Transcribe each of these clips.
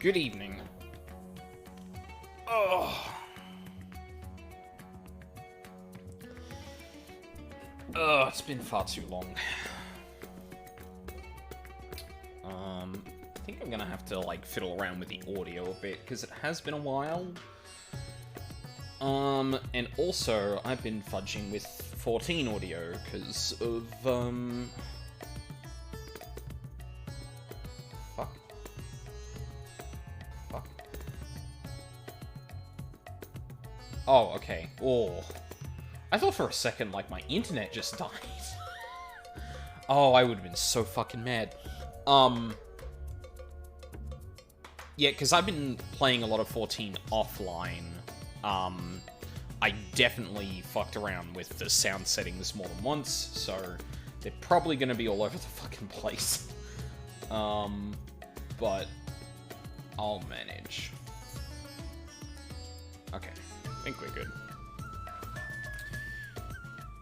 Good evening. Oh. Oh, it's been far too long. I think I'm gonna have to, like, fiddle around with the audio a bit, because it has been a while. And also, I've been fudging with 14 audio, because of, Fuck. Oh, okay. Oh. I thought for a second, like, my internet just died. Oh, I would have been so fucking mad. Yeah, because I've been playing a lot of 14 offline. I definitely fucked around with the sound settings more than once, so they're probably going to be all over the fucking place. But I'll manage. Okay, I think we're good.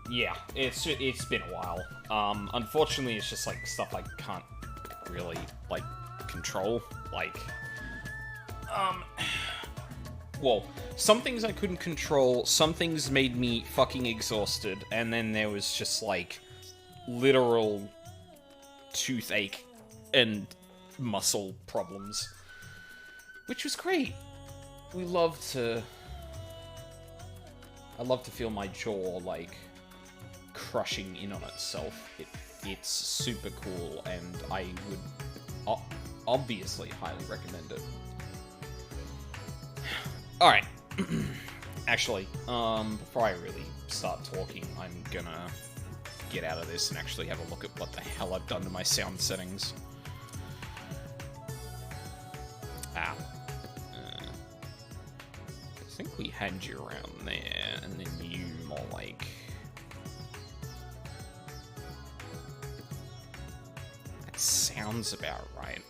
Yeah, it's been a while. Unfortunately, it's just, like, stuff I can't really, like, control. Like, well, some things I couldn't control, some things made me fucking exhausted, and then there was just, like, literal toothache and muscle problems. Which was great. I love to feel my jaw, like, crushing in on itself. It's super cool, and I would obviously highly recommend it. Alright. Actually, before I really start talking, I'm gonna get out of this and actually have a look at what the hell I've done to my sound settings. I think we had you around there, and then you more like... That sounds about right.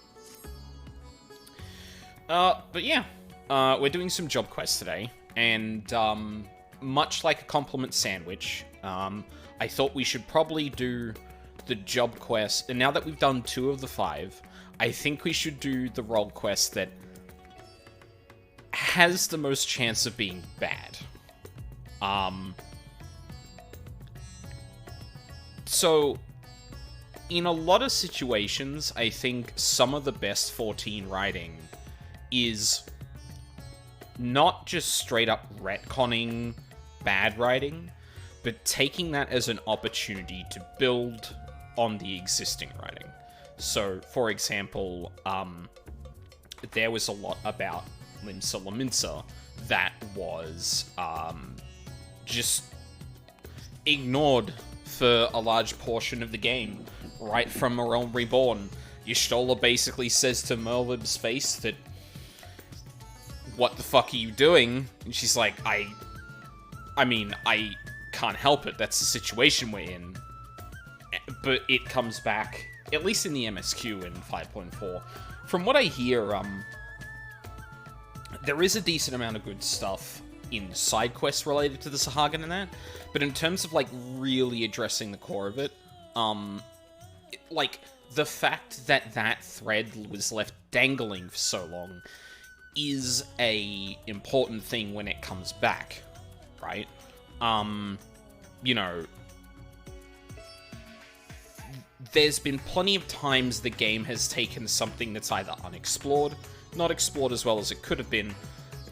But yeah. We're doing some job quests today, and, much like a compliment sandwich, I thought we should probably do the job quest, and now that we've done 2 of the 5, I think we should do the role quest that has the most chance of being bad. So, in a lot of situations, I think some of the best 14 writing is not just straight up retconning bad writing, but taking that as an opportunity to build on the existing writing. So, for example, there was a lot about Limsa Laminsa that was just ignored for a large portion of the game, right from A Realm Reborn. Y'shtola basically says to Merlib's face that, "What the fuck are you doing?" And she's like, I mean, I can't help it. That's the situation we're in. But it comes back, at least in the MSQ in 5.4. From what I hear, there is a decent amount of good stuff in side quests related to the Sahagin and that. But in terms of, like, really addressing the core of it, like, the fact that that thread was left dangling for so long is a important thing when it comes back, right? You know, there's been plenty of times the game has taken something that's either unexplored, not explored as well as it could have been,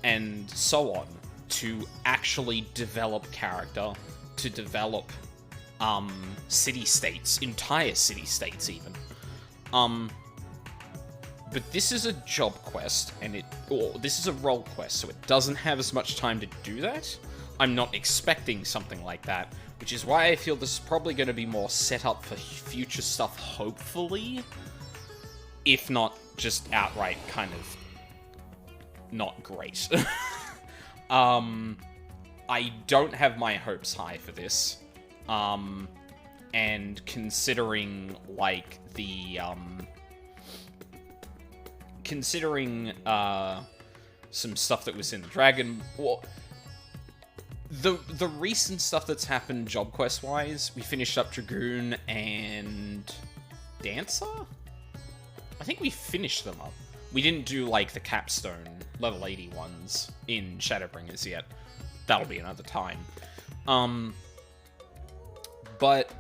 and so on, to actually develop character, to develop, city-states, entire city-states even. But this is a job quest, and this is a role quest, so it doesn't have as much time to do that. I'm not expecting something like that, which is why I feel this is probably going to be more set up for future stuff, hopefully. If not, just outright kind of not great. I don't have my hopes high for this. And considering, like, the, considering, some stuff that was in the Dragon... Well, the recent stuff that's happened job quest-wise, we finished up Dragoon and... Dancer? I think we finished them up. We didn't do, like, the capstone level 80 ones in Shadowbringers yet. That'll be another time. But...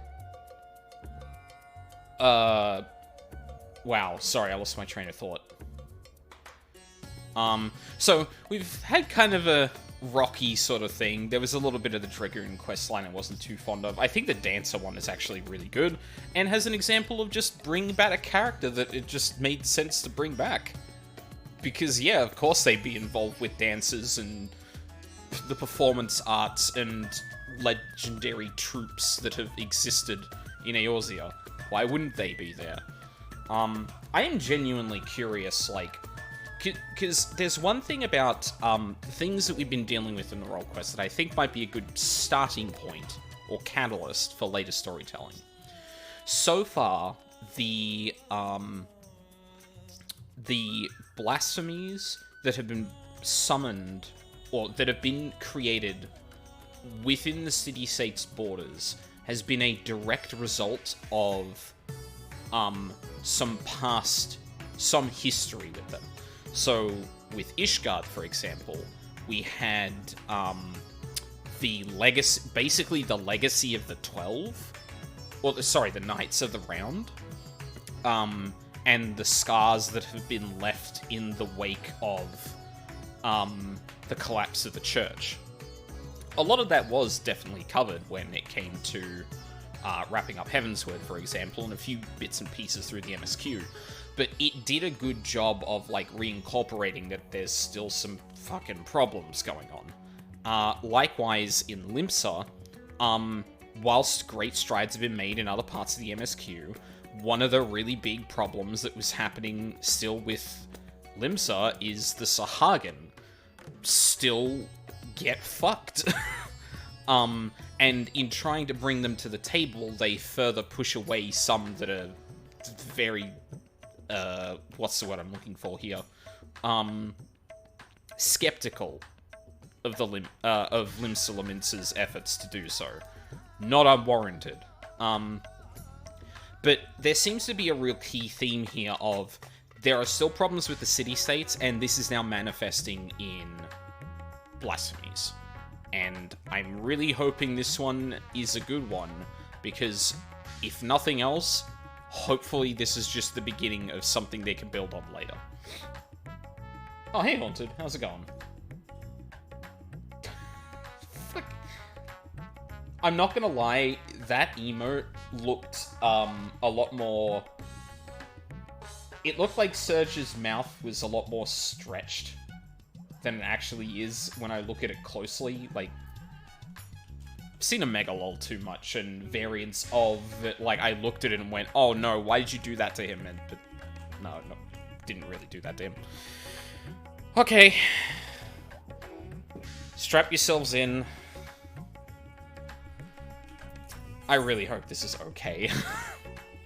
wow, sorry, I lost my train of thought. So, we've had kind of a rocky sort of thing. There was a little bit of the Dragoon questline I wasn't too fond of. I think the Dancer one is actually really good, and has an example of just bringing back a character that it just made sense to bring back. Because, yeah, of course they'd be involved with dances and the performance arts and legendary troops that have existed in Eorzea. Why wouldn't they be there? I am genuinely curious, like, because there's one thing about things that we've been dealing with in the role quest that I think might be a good starting point or catalyst for later storytelling. So far, the blasphemies that have been summoned or that have been created within the city-state's borders has been a direct result of some history with them. So, with Ishgard, for example, we had the legacy, basically the legacy of the 12, or sorry, the Knights of the Round, and the scars that have been left in the wake of the collapse of the church. A lot of that was definitely covered when it came to wrapping up Heavensward, for example, and a few bits and pieces through the MSQ. But it did a good job of, like, reincorporating that there's still some fucking problems going on. Likewise, in Limsa, whilst great strides have been made in other parts of the MSQ, one of the really big problems that was happening still with Limsa is the Sahagin still get fucked. And in trying to bring them to the table, they further push away some that are very... what's the word I'm looking for here? Skeptical of the Limsa Lominsa's efforts to do so. Not unwarranted. But there seems to be a real key theme here of there are still problems with the city-states, and this is now manifesting in blasphemies. And I'm really hoping this one is a good one, because if nothing else, hopefully this is just the beginning of something they can build on later. Oh, hey, Haunted. How's it going? Fuck. I'm not gonna lie, that emote looked a lot more... It looked like Surge's mouth was a lot more stretched than it actually is when I look at it closely. Like, I've seen a Megalol too much, and variants of it, like, I looked at it and went, oh no, why did you do that to him? And, but, no, didn't really do that to him. Okay. Strap yourselves in. I really hope this is okay.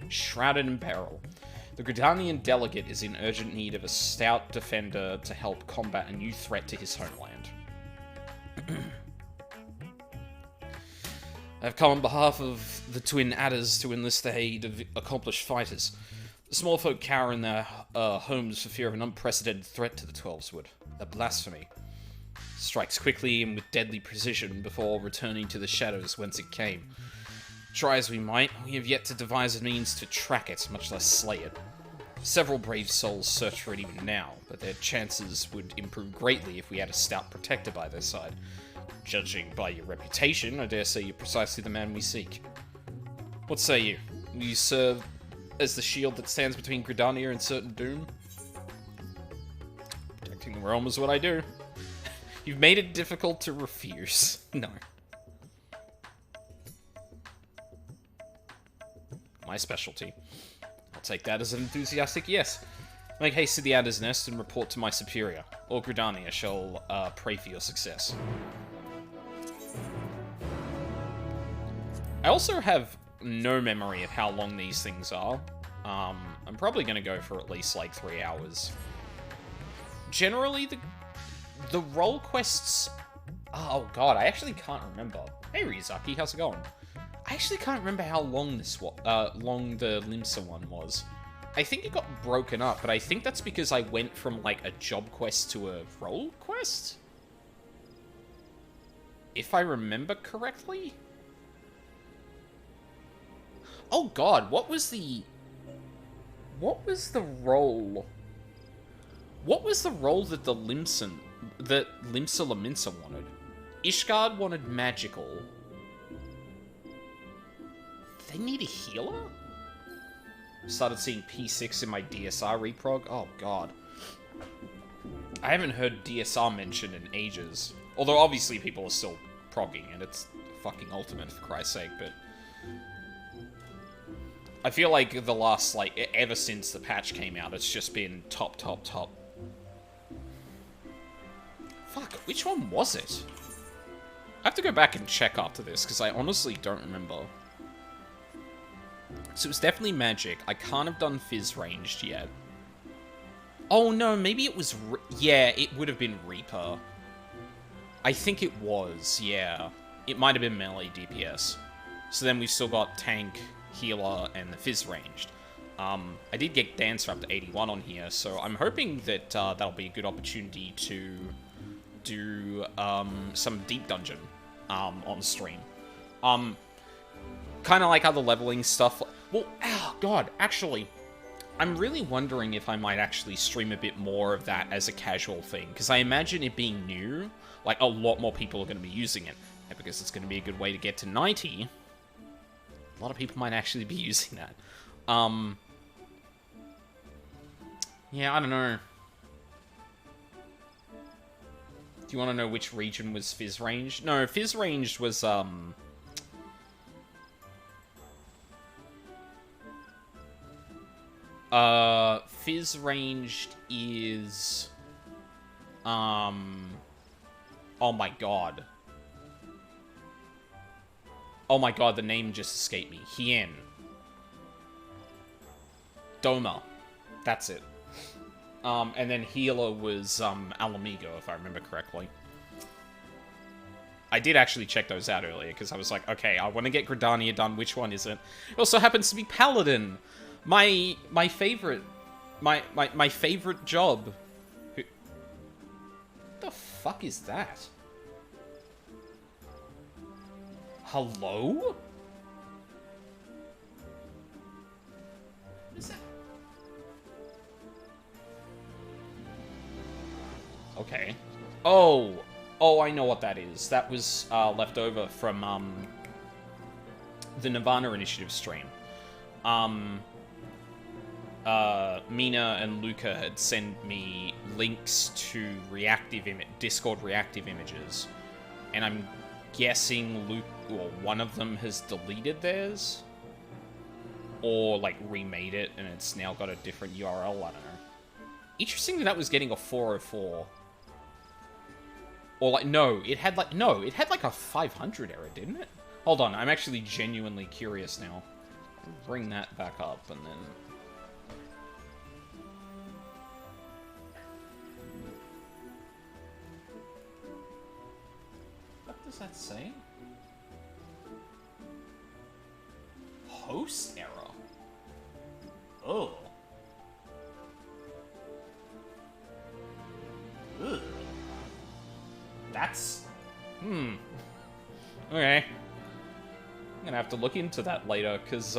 Shrouded in peril. The Gridanian delegate is in urgent need of a stout defender to help combat a new threat to his homeland. I've come on behalf of the Twin Adders to enlist the aid of accomplished fighters. The small folk cower in their homes for fear of an unprecedented threat to the Twelveswood. A blasphemy. Strikes quickly and with deadly precision before returning to the shadows whence it came. Try as we might, we have yet to devise a means to track it, much less slay it. Several brave souls search for it even now, but their chances would improve greatly if we had a stout protector by their side. Judging by your reputation, I dare say you're precisely the man we seek. What say you? Will you serve as the shield that stands between Gridania and certain doom? Protecting the realm is what I do. You've made it difficult to refuse. No. My specialty. I'll take that as an enthusiastic yes. Make haste to the Adder's Nest and report to my superior. Or Gridania shall pray for your success. I also have no memory of how long these things are. I'm probably going to go for at least like 3 hours. Generally, the role quests... Oh god, I actually can't remember. Hey Ryuzaki, how's it going? I actually can't remember how long this long the Limsa one was. I think it got broken up, but I think that's because I went from, like, a job quest to a role quest? If I remember correctly? Oh god, what was the role? What was the role that Limsa Laminsa wanted? Ishgard wanted magical. They need a healer? Started seeing P6 in my DSR reprog. Oh god. I haven't heard DSR mentioned in ages. Although obviously people are still progging, and it's fucking ultimate for Christ's sake, but I feel like the last, like, ever since the patch came out, it's just been top, top, top. Fuck, which one was it? I have to go back and check after this, because I honestly don't remember. So it was definitely magic. I can't have done Fizz ranged yet. Oh no, maybe it was... yeah, it would have been Reaper. I think it was, yeah. It might have been melee DPS. So then we've still got tank, healer, and the Fizz ranged. I did get Dancer up to 81 on here, so I'm hoping that that'll be a good opportunity to do some deep dungeon on stream. Kind of like other leveling stuff. Well, oh god, actually, I'm really wondering if I might actually stream a bit more of that as a casual thing, because I imagine it being new, like, a lot more people are going to be using it, and because it's going to be a good way to get to 90, a lot of people might actually be using that. Yeah, I don't know. Do you want to know which region was Fizz ranged? No, Fizz ranged was, Fizz ranged is, oh my god. Oh my god, the name just escaped me. Hien. Doma. That's it. And then healer was, Alamigo, if I remember correctly. I did actually check those out earlier, because I was like, okay, I want to get Gridania done, which one is it? It also happens to be Paladin! My favorite... My favorite job. What the fuck is that? Hello? What is that? Okay. Oh, I know what that is. That was left over from the Nirvana Initiative stream. Mina and Luca had sent me links to Discord reactive images, and I'm guessing one of them has deleted theirs, or like remade it, and it's now got a different URL. I don't know. Interesting that was getting a 404. Or like, no, it had like a 500 error, didn't it? Hold on, I'm actually genuinely curious now. Bring that back up, and then... what does that say? Host error? Oh. Ugh. That's... okay. I'm gonna have to look into that later, because,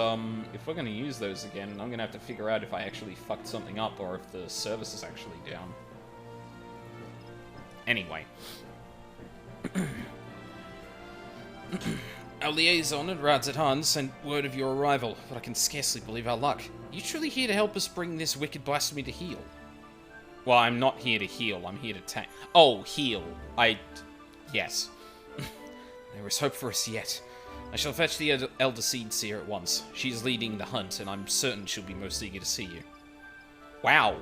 if we're gonna use those again, I'm gonna have to figure out if I actually fucked something up, or if the service is actually down. Anyway. Our liaison at Radz-at-Han sent word of your arrival, but I can scarcely believe our luck. Are you truly here to help us bring this wicked blasphemy to heel? Well, I'm not here to heal, I'm here to tank. Oh, heal. Yes. There is hope for us yet. I shall fetch the Elder Seed Seer at once. She's leading the hunt, and I'm certain she'll be most eager to see you. Wow.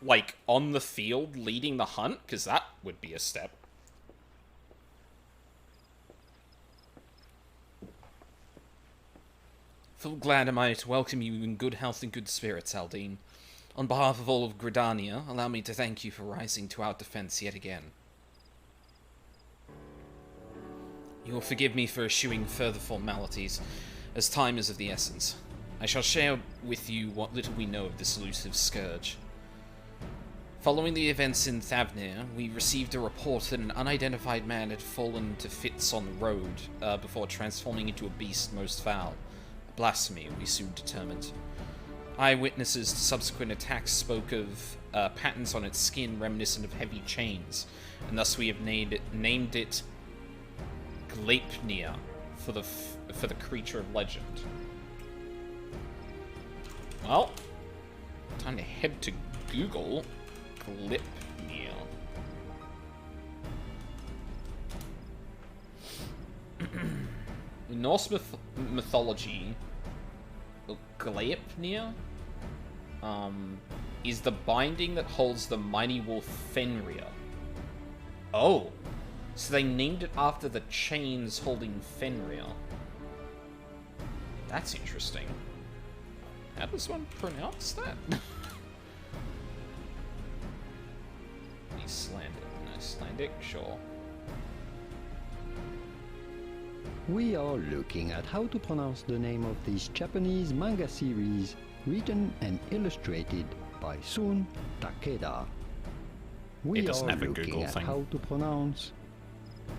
Like, on the field, leading the hunt? Because that would be a step. Full glad am I to welcome you in good health and good spirits, Aldine. On behalf of all of Gridania, allow me to thank you for rising to our defense yet again. You will forgive me for eschewing further formalities, as time is of the essence. I shall share with you what little we know of this elusive scourge. Following the events in Thavnir, we received a report that an unidentified man had fallen to fits on the road before transforming into a beast most foul. A blasphemy, we soon determined. Eyewitnesses to subsequent attacks spoke of patterns on its skin reminiscent of heavy chains, and thus we have named it Gleipnir for the creature of legend. Well, time to head to Google Gleipnir. In Norse mythology, Gleipnir is the binding that holds the mighty wolf Fenrir. Oh, so they named it after the chains holding Fenrir. That's interesting. How does one pronounce that? Icelandic. No, Icelandic? Sure. We are looking at how to pronounce the name of this Japanese manga series, written and illustrated by Sun Takeda. We are looking at how to pronounce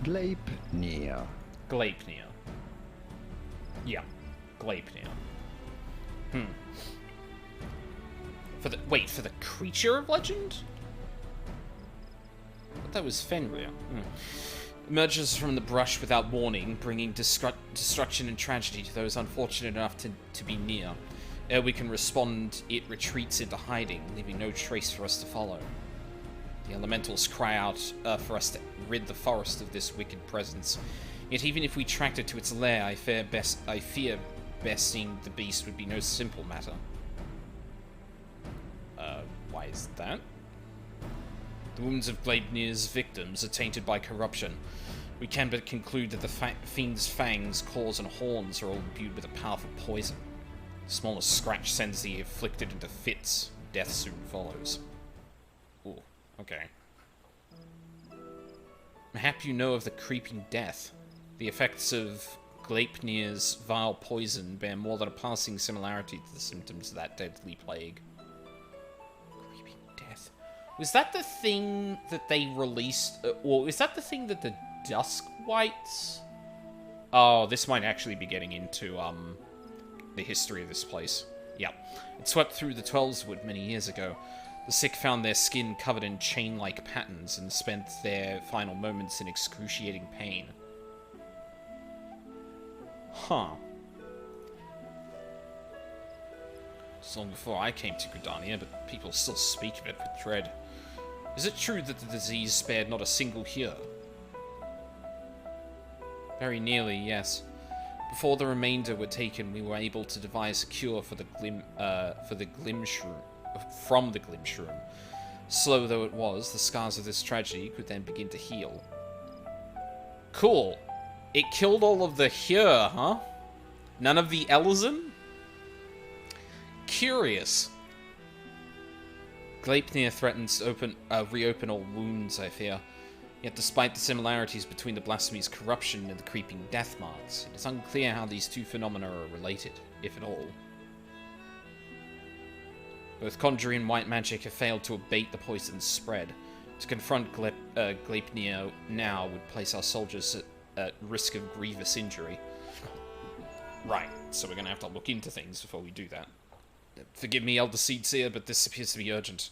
Gleipnir. Gleipnir. Yeah, Gleipnir. For the creature of legend? I thought that was Fenrir. Emerges from the brush without warning, bringing destruction and tragedy to those unfortunate enough to be near. Ere we can respond, it retreats into hiding, leaving no trace for us to follow. The elementals cry out for us to rid the forest of this wicked presence. Yet even if we tracked it to its lair, I fear besting the beast would be no simple matter. Why is that? The wounds of Gleipnir's victims are tainted by corruption. We can but conclude that the fiend's fangs, claws, and horns are all imbued with a powerful poison. The smallest scratch sends the afflicted into fits. Death soon follows. Ooh, okay. Mayhap you know of the creeping death. The effects of Gleipnir's vile poison bear more than a passing similarity to the symptoms of that deadly plague. Creeping death. Was that the thing that they released? Or is that the thing that the Dusk Whites? Oh, this might actually be getting into the history of this place. Yeah, it swept through the Twelveswood many years ago. The sick found their skin covered in chain-like patterns and spent their final moments in excruciating pain. Huh. It's long before I came to Gridania, but people still speak of it with dread. Is it true that the disease spared not a single here? Very nearly, yes. Before the remainder were taken, we were able to devise a cure for the Glimshroom. Slow though it was, the scars of this tragedy could then begin to heal. Cool. It killed all of the here, huh? None of the Elzen? Curious. Gleipnir threatens to reopen all wounds, I fear. Yet despite the similarities between the blasphemy's corruption and the creeping death marks, it is unclear how these two phenomena are related, if at all. Both conjuring and white magic have failed to abate the poison's spread. To confront Gleipnir now would place our soldiers at risk of grievous injury. Right, so we're going to have to look into things before we do that. Forgive me, Elder Seedseer, but this appears to be urgent.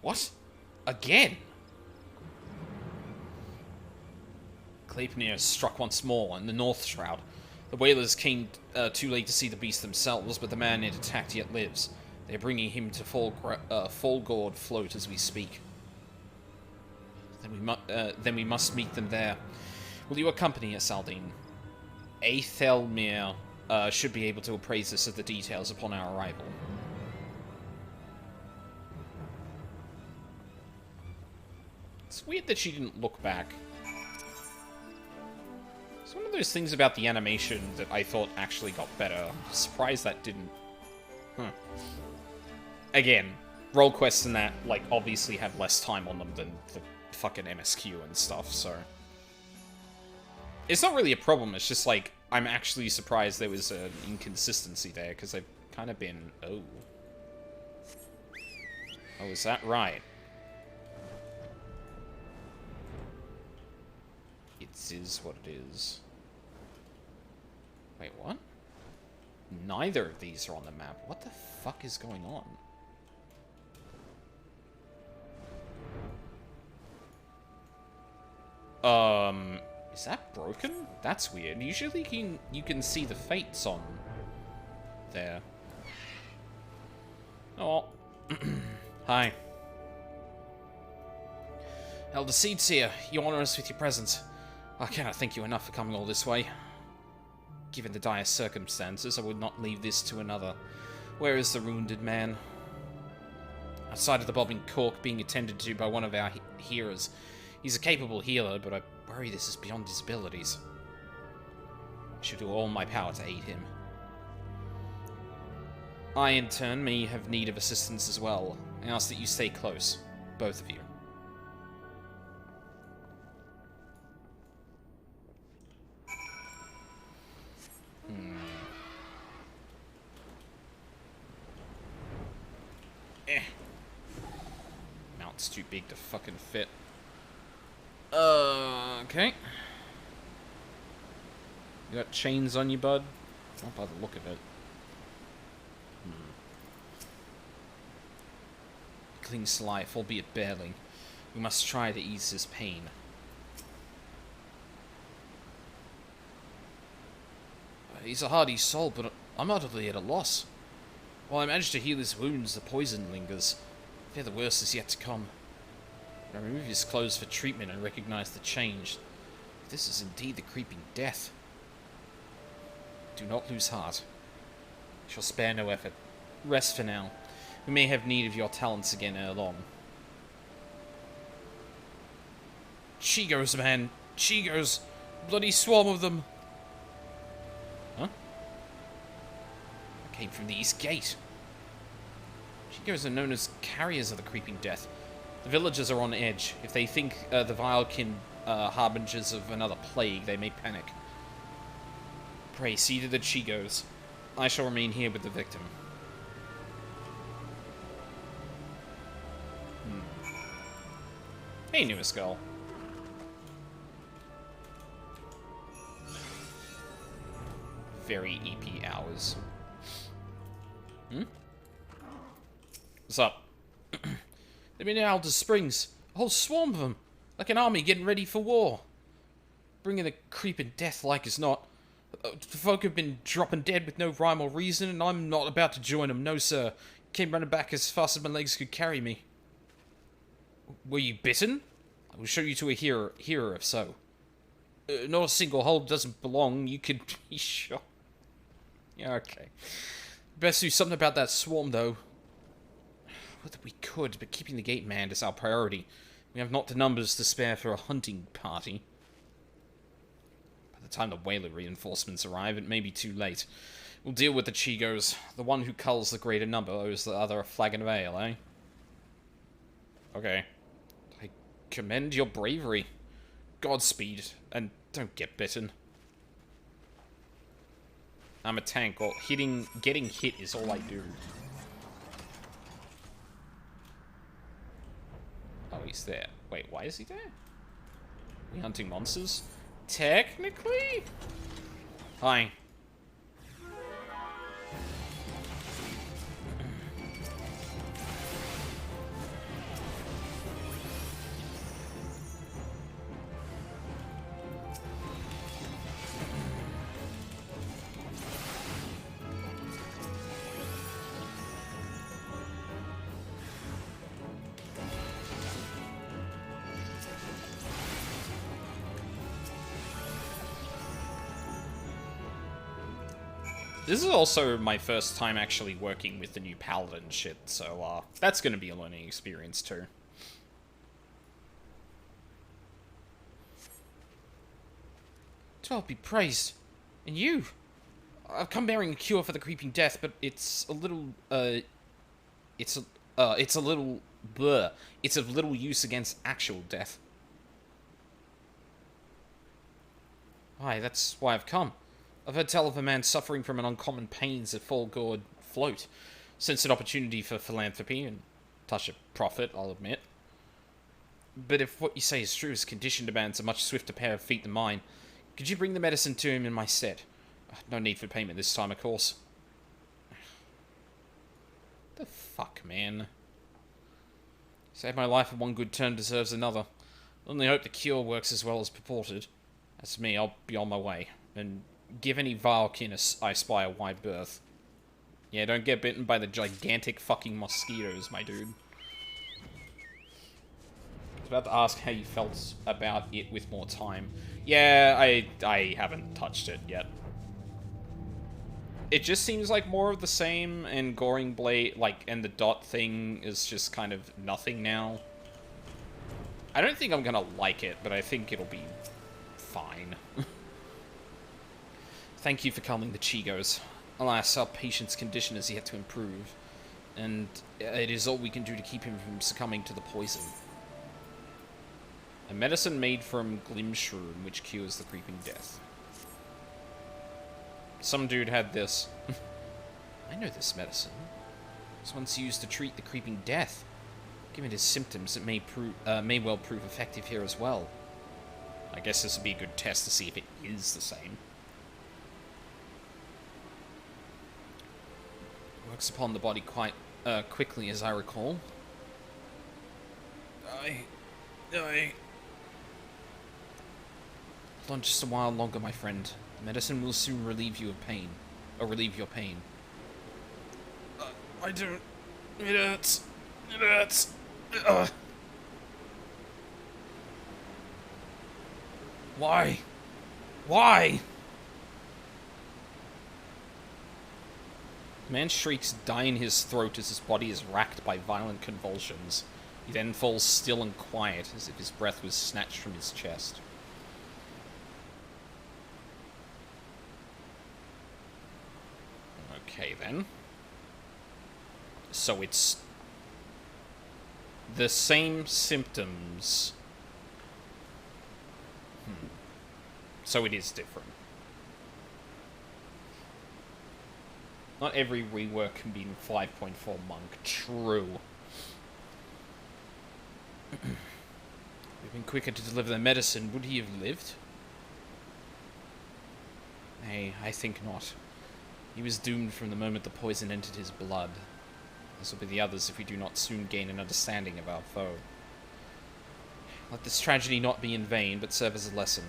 What? Again? Gleipnir struck once more in the North Shroud. The Whalers came too late to see the beast themselves, but the man it attacked yet lives. They are bringing him to Fallgord float as we speak. Then we must meet them there. Will you accompany us, Aldine? Aethelmir should be able to appraise us of the details upon our arrival. It's weird that she didn't look back. It's one of those things about the animation that I thought actually got better. I'm surprised that didn't. Again, role quests and that, like, obviously have less time on them than the fucking MSQ and stuff, so... It's not really a problem, it's just like, I'm actually surprised there was an inconsistency there, because I've kind of been... Oh. Oh, is that right? It is what it is. Wait, what? Neither of these are on the map. What the fuck is going on? Is that broken? That's weird. Usually you can see the fates on there. Oh. Hi. Elder Seedseer, you honor us with your presence. I cannot thank you enough for coming all this way. Given the dire circumstances, I would not leave this to another. Where is the wounded man? Outside of the bobbing cork being attended to by one of our healers. He's a capable healer, but I worry this is beyond his abilities. I should do all my power to aid him. I, in turn, may have need of assistance as well. I ask that you stay close. Both of you. Mount's too big to fucking fit. Okay. You got chains on you, bud? Not by the look of it. He clings to life, albeit barely. We must try to ease his pain. He's a hardy soul, but I'm utterly at a loss. While I manage to heal his wounds, the poison lingers. I fear the worst is yet to come. I remove his clothes for treatment and recognize the change. This is indeed the creeping death. Do not lose heart. I shall spare no effort. Rest for now. We may have need of your talents again ere long. Chigos, man. Chigos. Bloody swarm of them. Huh? I came from the east gate. Chigos are known as carriers of the creeping death. The villagers are on edge. If they think the vilekin harbingers of another plague, they may panic. Pray, see to the Chigos. I shall remain here with the victim. Hey, newest girl. Very EP hours. What's up? They've been out to Springs. A whole swarm of them. Like an army getting ready for war. Bringing the creeping death like as not. The folk have been dropping dead with no rhyme or reason, and I'm not about to join them. No, sir. Came running back as fast as my legs could carry me. Were you bitten? I will show you to a hearer if so. Not a single hold doesn't belong. You could be shot. Yeah, okay. Best do something about that swarm, though. Whether we could, but keeping the gate manned is our priority. We have not the numbers to spare for a hunting party. By the time the whaler reinforcements arrive, it may be too late. We'll deal with the Chigos. The one who culls the greater number owes the other a flagon of ale, eh? Okay. I commend your bravery. Godspeed, and don't get bitten. I'm a tank, or getting hit is all I do. Oh, he's there. Wait, why is he there? Are we hunting monsters? Technically? Hi. This is also my first time actually working with the new paladin shit, so that's going to be a learning experience too. God be praised. And you? I've come bearing a cure for the creeping death, but it's a little, it's a little, bleh. It's of little use against actual death. Aye, that's why I've come. I've heard tell of a man suffering from an uncommon pains at full gourd float. Since an opportunity for philanthropy and touch of profit, I'll admit. But if what you say is true, his condition demands a much swifter pair of feet than mine. Could you bring the medicine to him in my stead? No need for payment this time, of course. The fuck, man? Saved my life and one good turn deserves another. Only hope the cure works as well as purported. As for me, I'll be on my way. And give any vile kin I spy a wide berth. Yeah, don't get bitten by the gigantic fucking mosquitoes, my dude. I was about to ask how you felt about it with more time. Yeah, I haven't touched it yet. It just seems like more of the same, and Goring Blade, like, and the dot thing is just kind of nothing now. I don't think I'm gonna like it, but I think it'll be fine. Thank you for calming the Chigos. Alas, our patient's condition has yet to improve, and it is all we can do to keep him from succumbing to the poison. A medicine made from Glimshroom, which cures the creeping death. Some dude had this. I know this medicine. It was once used to treat the creeping death. Given his symptoms, it may well prove effective here as well. I guess this would be a good test to see if it is the same. Works upon the body quite quickly, as I recall. Hold on just a while longer, my friend. The medicine will soon relieve you of pain. Or relieve your pain. I don't... It hurts. It hurts. Why? Why? The man shrieks, die in his throat as his body is racked by violent convulsions. He then falls still and quiet, as if his breath was snatched from his chest. Okay, then. So it's the same symptoms. So it is different. Not every rework can be in 5.4 Monk. True. If he'd been quicker to deliver the medicine, would he have lived? Nay, I think not. He was doomed from the moment the poison entered his blood. As will be the others if we do not soon gain an understanding of our foe. Let this tragedy not be in vain, but serve as a lesson.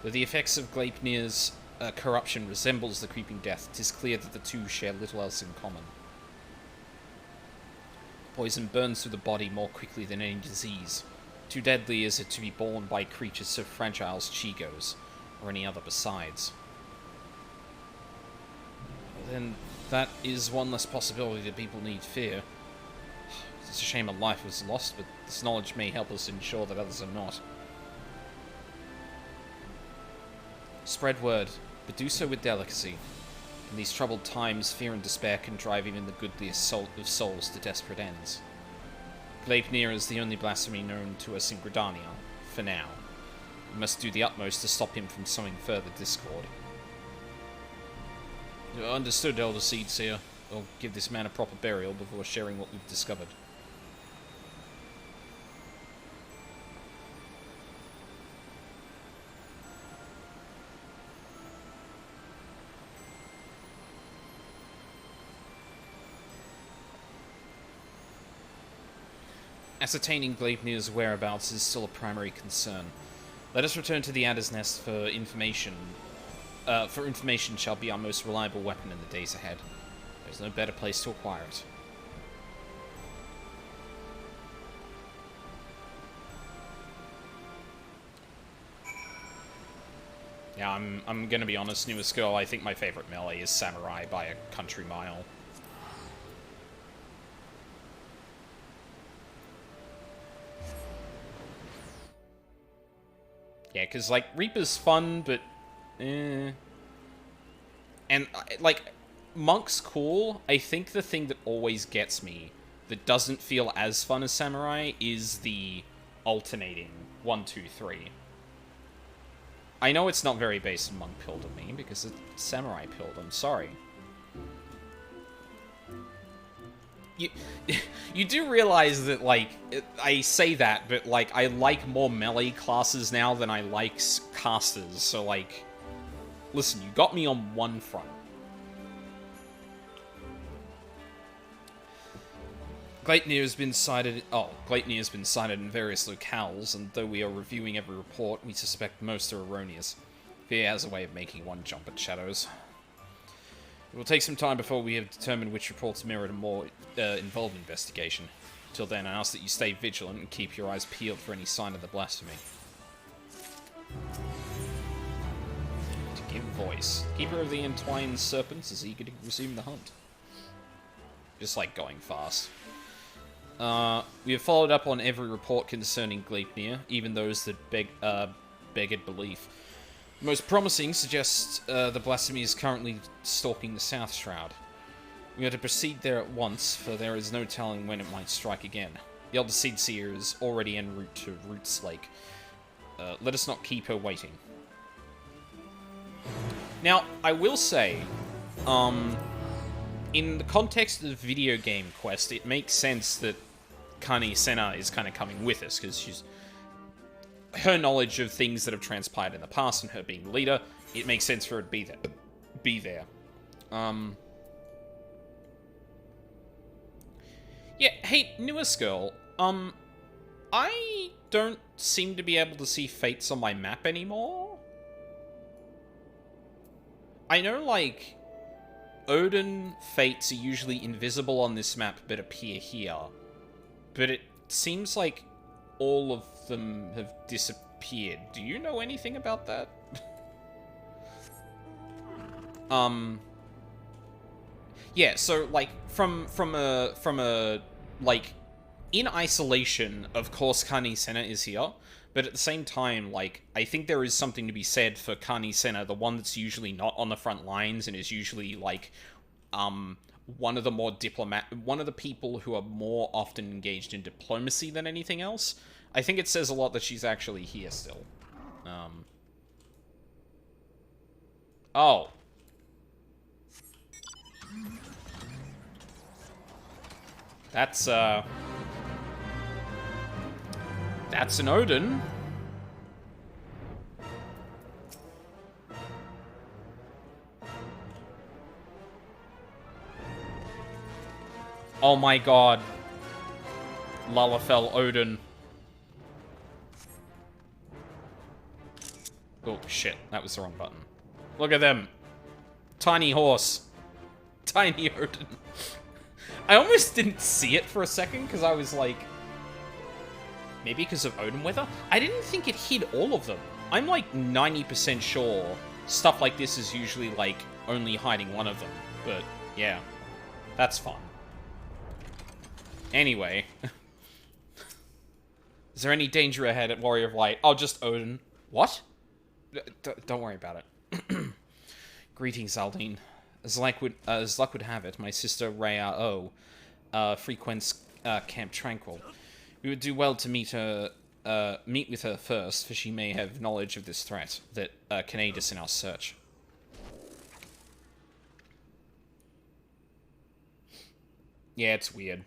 Though the effects of Gleipnir's corruption resembles the creeping death, 'tis clear that the two share little else in common. Poison burns through the body more quickly than any disease. Too deadly is it to be borne by creatures so fragile as Chigos, or any other besides. Then that is one less possibility that people need fear. It's a shame a life was lost, but this knowledge may help us ensure that others are not. Spread word, but do so with delicacy. In these troubled times, fear and despair can drive even the goodliest of souls to desperate ends. Gleipnir is the only blasphemy known to us in Gridania, for now. We must do the utmost to stop him from sowing further discord. Understood, Elder Seedseer. We'll give this man a proper burial before sharing what we've discovered. Ascertaining Gleipnir's whereabouts is still a primary concern. Let us return to the Adder's Nest for information. Information shall be our most reliable weapon in the days ahead. There's no better place to acquire it. Yeah, I'm gonna be honest, newest girl, I think my favorite melee is Samurai by a country mile. Yeah, because, like, Reaper's fun, but... And, like, Monk's cool. I think the thing that always gets me, that doesn't feel as fun as Samurai, is the alternating 1, 2, 3. I know it's not very base and monk pilled of me, because it's samurai pilled, I'm sorry. You do realize that, like, I say that, but, like, I like more melee classes now than I like casters, so, like, listen, you got me on one front. Gridania has been cited. Gridania has been cited in various locales, and though we are reviewing every report, we suspect most are erroneous. Fear has a way of making one jump at shadows. It will take some time before we have determined which reports merit a more involved investigation. Till then, I ask that you stay vigilant and keep your eyes peeled for any sign of the blasphemy. To give voice, Keeper of the Entwined Serpents is eager to resume the hunt. Just like going fast. We have followed up on every report concerning Gleipnir, even those that begged belief. The most promising suggests the blasphemy is currently stalking the South Shroud. We are to proceed there at once, for there is no telling when it might strike again. The Elder Seed Seer is already en route to Roots Lake. Let us not keep her waiting. Now, I will say, in the context of the video game quest, it makes sense that Kani Senna is kind of coming with us, because her knowledge of things that have transpired in the past and her being the leader, it makes sense for her to be there. Yeah, hey, newest girl, I don't seem to be able to see fates on my map anymore. I know, like, Odin fates are usually invisible on this map but appear here. But it seems like all of them have disappeared. Do you know anything about that? Yeah, so, like, from a, like, in isolation, of course Kani Senna is here, but at the same time, like, I think there is something to be said for Kani Senna, the one that's usually not on the front lines and is usually, like, one of the people who are more often engaged in diplomacy than anything else. I think it says a lot that she's actually here still. Oh. That's an Odin. Oh my god. Lalafell Odin. Oh shit, that was the wrong button. Look at them. Tiny horse. Tiny Odin. I almost didn't see it for a second, because I was like... Maybe because of Odin weather? I didn't think it hid all of them. I'm like 90% sure stuff like this is usually like only hiding one of them. But yeah, that's fun. Anyway. Is there any danger ahead at Warrior of Light? Oh, just Odin. What? Don't worry about it. Greetings, Aldine. As luck would have it, my sister Rhea O frequents Camp Tranquil. We would do well to meet with her first, for she may have knowledge of this threat that can aid us in our search. Yeah, it's weird.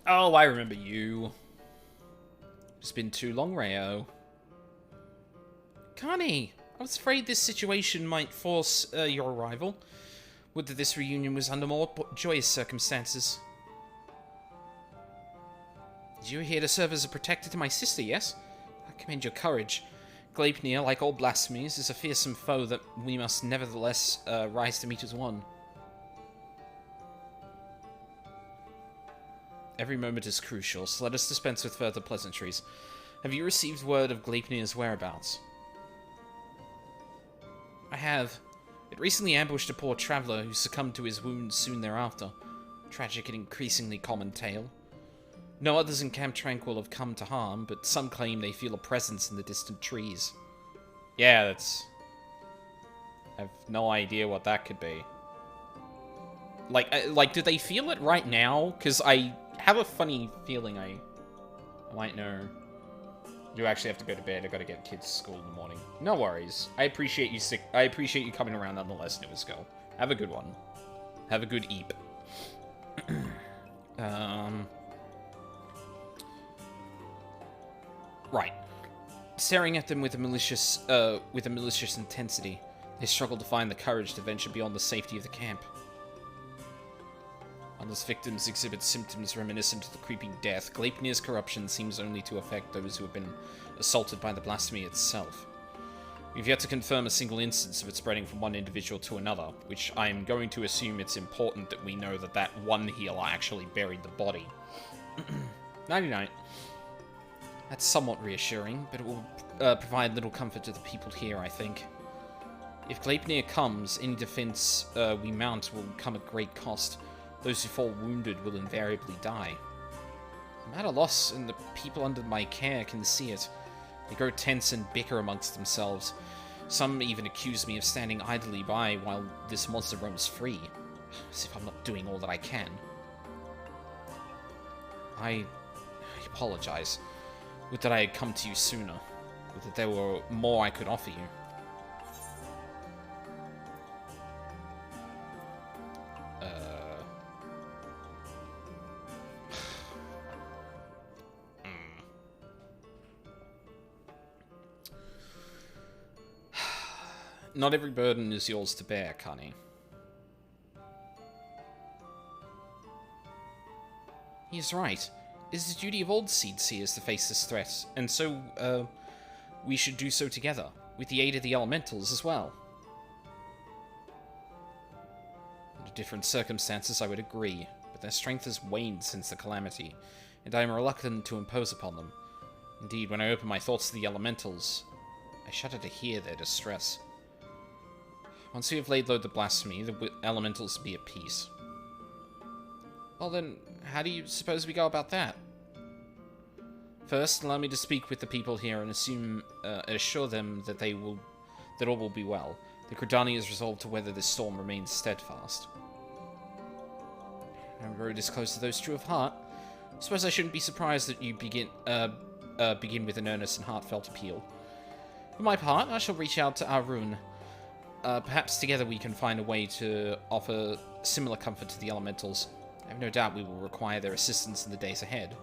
Oh, I remember you. It's been too long, Rayo. Connie, I was afraid this situation might force your arrival. Would that this reunion was under more joyous circumstances. You're here to serve as a protector to my sister, yes? I commend your courage. Gleipnir, like all blasphemies, is a fearsome foe that we must nevertheless rise to meet as one. Every moment is crucial, so let us dispense with further pleasantries. Have you received word of Gleipnir's whereabouts? I have. It recently ambushed a poor traveller who succumbed to his wounds soon thereafter. Tragic and increasingly common tale. No others in Camp Tranquil have come to harm, but some claim they feel a presence in the distant trees. Yeah, that's... I have no idea what that could be. Like, do they feel it right now? Because I have a funny feeling I might know. Do actually have to go to bed. I gotta get kids to school in the morning. No worries. I appreciate you I appreciate you coming around nonetheless, Newest Girl. Have a good one. Have a good eep. Right. Staring at them with a malicious intensity, they struggle to find the courage to venture beyond the safety of the camp. Unless victims exhibit symptoms reminiscent of the creeping death, Gleipnir's corruption seems only to affect those who have been assaulted by the blasphemy itself. We've yet to confirm a single instance of it spreading from one individual to another, which I am going to assume it's important that we know that that one healer actually buried the body. 99. That's somewhat reassuring, but it will provide little comfort to the people here, I think. If Gleipnir comes, any defense we mount will come at great cost. Those who fall wounded will invariably die. I'm at a loss, and the people under my care can see it. They grow tense and bicker amongst themselves. Some even accuse me of standing idly by while this monster roams free, as if I'm not doing all that I can. I apologize. Would that I had come to you sooner. Would that there were more I could offer you. Not every burden is yours to bear, Connie. He's right. It is the duty of all Seedseers to face this threat, and so, we should do so together, with the aid of the elementals as well. Under different circumstances, I would agree, but their strength has waned since the calamity, and I am reluctant to impose upon them. Indeed, when I open my thoughts to the elementals, I shudder to hear their distress. Once we have laid low the blasphemy, the elementals will be at peace. Well then, how do you suppose we go about that? First, allow me to speak with the people here and assure them that all will be well. The Gridania is resolved to weather this storm remains steadfast. I'm very disclose to those true of heart. I suppose I shouldn't be surprised that you begin with an earnest and heartfelt appeal. For my part, I shall reach out to Arun. Perhaps together we can find a way to offer similar comfort to the elementals. I have no doubt we will require their assistance in the days ahead.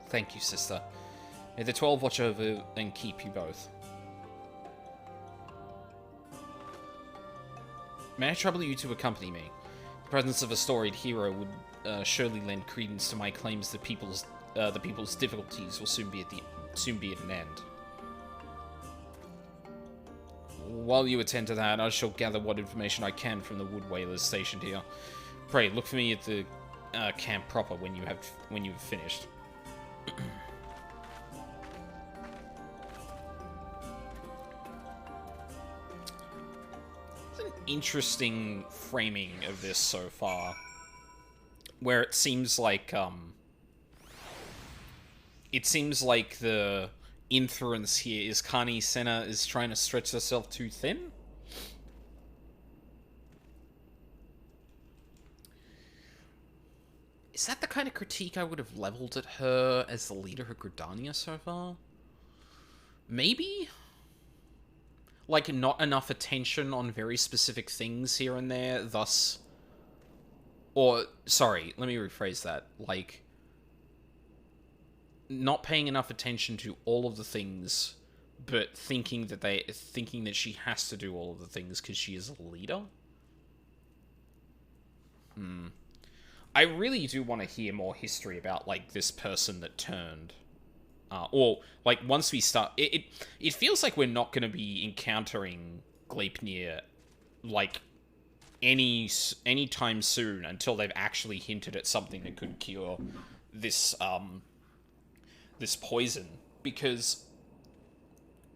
Thank you, sister. May the 12 watch over and keep you both. May I trouble you to accompany me? The presence of a storied hero would surely lend credence to my claims that the people's difficulties will soon be at an end. While you attend to that, I shall gather what information I can from the wood whalers stationed here. Pray, look for me at the camp proper when you've finished. It's an interesting framing of this so far, where it seems like the inference here is Kani Senna is trying to stretch herself too thin? Is that the kind of critique I would have leveled at her as the leader of Gridania so far? Maybe? Like, not enough attention on very specific things here and there, thus... Or, sorry, let me rephrase that. Like, not paying enough attention to all of the things, but thinking that she has to do all of the things because she is a leader? I really do want to hear more history about, like, this person that turned. Or, like, once we start... It feels like we're not going to be encountering Gleipnir, like, any time soon until they've actually hinted at something that could cure this, this poison. Because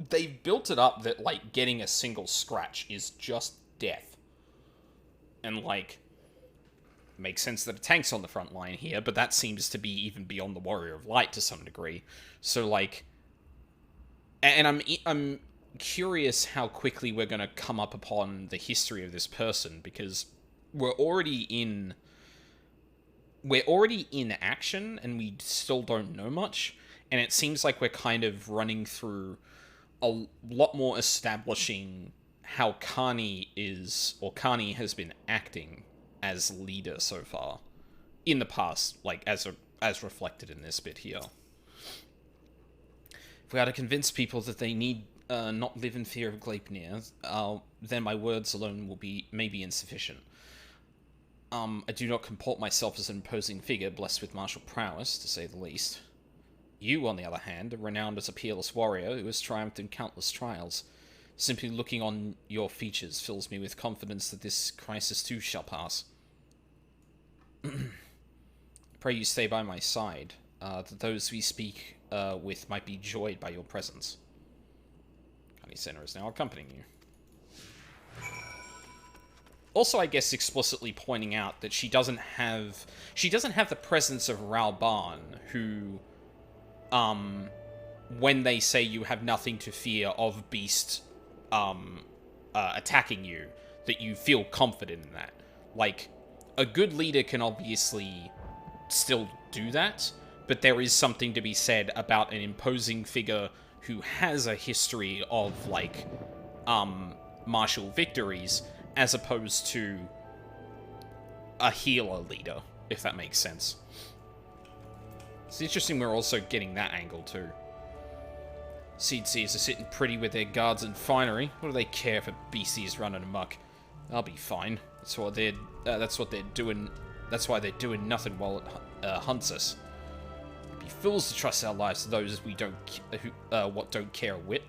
they've built it up that, like, getting a single scratch is just death. And, like... Makes sense that a tank's on the front line here, but that seems to be even beyond the Warrior of Light to some degree. So, like... And I'm curious how quickly we're going to come up upon the history of this person, because we're already in action, and we still don't know much. And it seems like we're kind of running through a lot more establishing how Carney is, or Carney has been acting as leader so far in the past, like as reflected in this bit here. If we are to convince people that they need not live in fear of Gleipnir, then my words alone may be insufficient. I do not comport myself as an imposing figure blessed with martial prowess, to say the least. You, on the other hand, are renowned as a peerless warrior who has triumphed in countless trials. Simply looking on your features fills me with confidence that this crisis too shall pass. Pray you stay by my side, that those we speak with might be joyed by your presence. Honey Center is now accompanying you. Also, I guess explicitly pointing out that she doesn't have the presence of Ralban, who, when they say you have nothing to fear of Beast, attacking you, that you feel confident in that. Like, a good leader can obviously still do that, but there is something to be said about an imposing figure who has a history of, like, martial victories, as opposed to a healer leader, if that makes sense. It's interesting we're also getting that angle, too. Seedseers are sitting pretty with their guards and finery. What do they care if a beastie's running amok? I'll be fine. That's what they're doing. That's why they're doing nothing while it hunts us. It'd be fools to trust our lives to those who don't care a whit.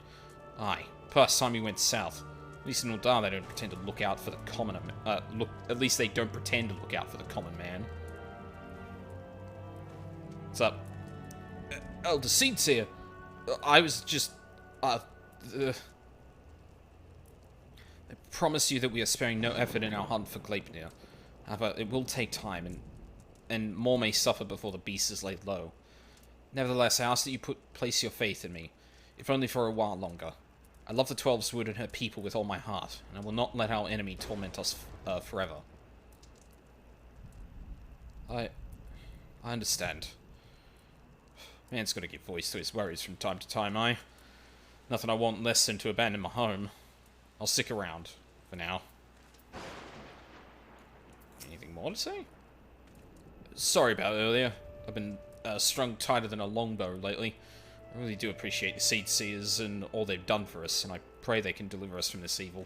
Aye, past time we went south. At least in Uldar they don't pretend to look out for the common. At least they don't pretend to look out for the common man. What's up, Elder Seedseer? I was just, I promise you that we are sparing no effort in our hunt for Gleipnir. However, it will take time, and more may suffer before the beast is laid low. Nevertheless, I ask that you place your faith in me, if only for a while longer. I love the Twelves Wood and her people with all my heart, and I will not let our enemy torment us forever. I understand. Man's got to give voice to his worries from time to time, Nothing I want less than to abandon my home. I'll stick around, for now. Anything more to say? Sorry about earlier. I've been strung tighter than a longbow lately. I really do appreciate the Seedseers and all they've done for us, and I pray they can deliver us from this evil.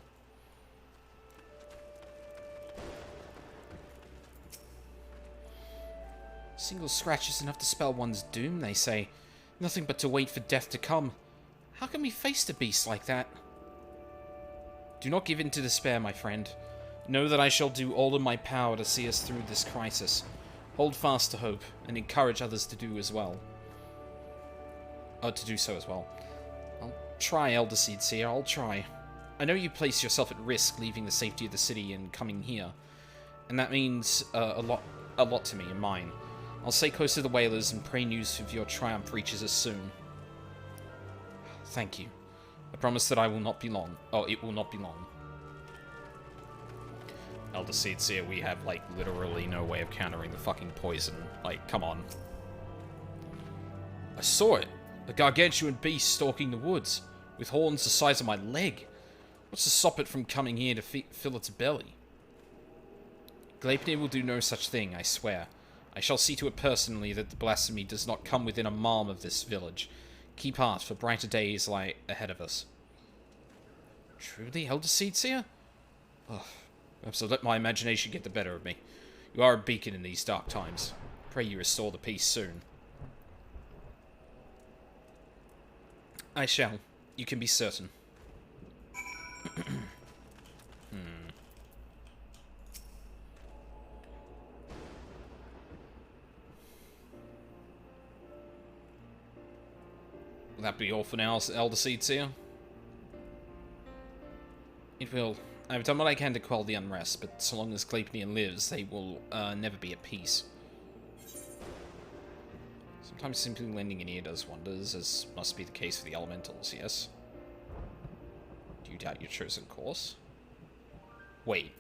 Single scratch is enough to spell one's doom, they say. Nothing but to wait for death to come. How can we face a beast like that? Do not give in to despair, my friend. Know that I shall do all in my power to see us through this crisis. Hold fast to hope, and encourage others to do as well. To do so as well. I'll try, Elder Seedseer, I'll try. I know you place yourself at risk leaving the safety of the city and coming here, and that means a lot to me and mine. I'll stay close to the Whalers and pray news of your triumph reaches us soon. Thank you. I promise that I will not be long. Oh, it will not be long. Elder Seedseer, we have, like, literally no way of countering the fucking poison. Like, come on. I saw it. A gargantuan beast stalking the woods, with horns the size of my leg. What's to stop it from coming here to fill its belly? Gleipnir will do no such thing, I swear. I shall see to it personally that the blasphemy does not come within a mile of this village. Keep heart, for brighter days lie ahead of us. Truly, Elder Seedseer? Oh, perhaps I'll let my imagination get the better of me. You are a beacon in these dark times. Pray you restore the peace soon. I shall. You can be certain. Will that be all for now, Elder Seedseer? It will. I've done what I can to quell the unrest, but so long as Gleipnir lives, they will never be at peace. Sometimes simply lending an ear does wonders, as must be the case for the elementals, yes? Do you doubt your chosen course? Wait.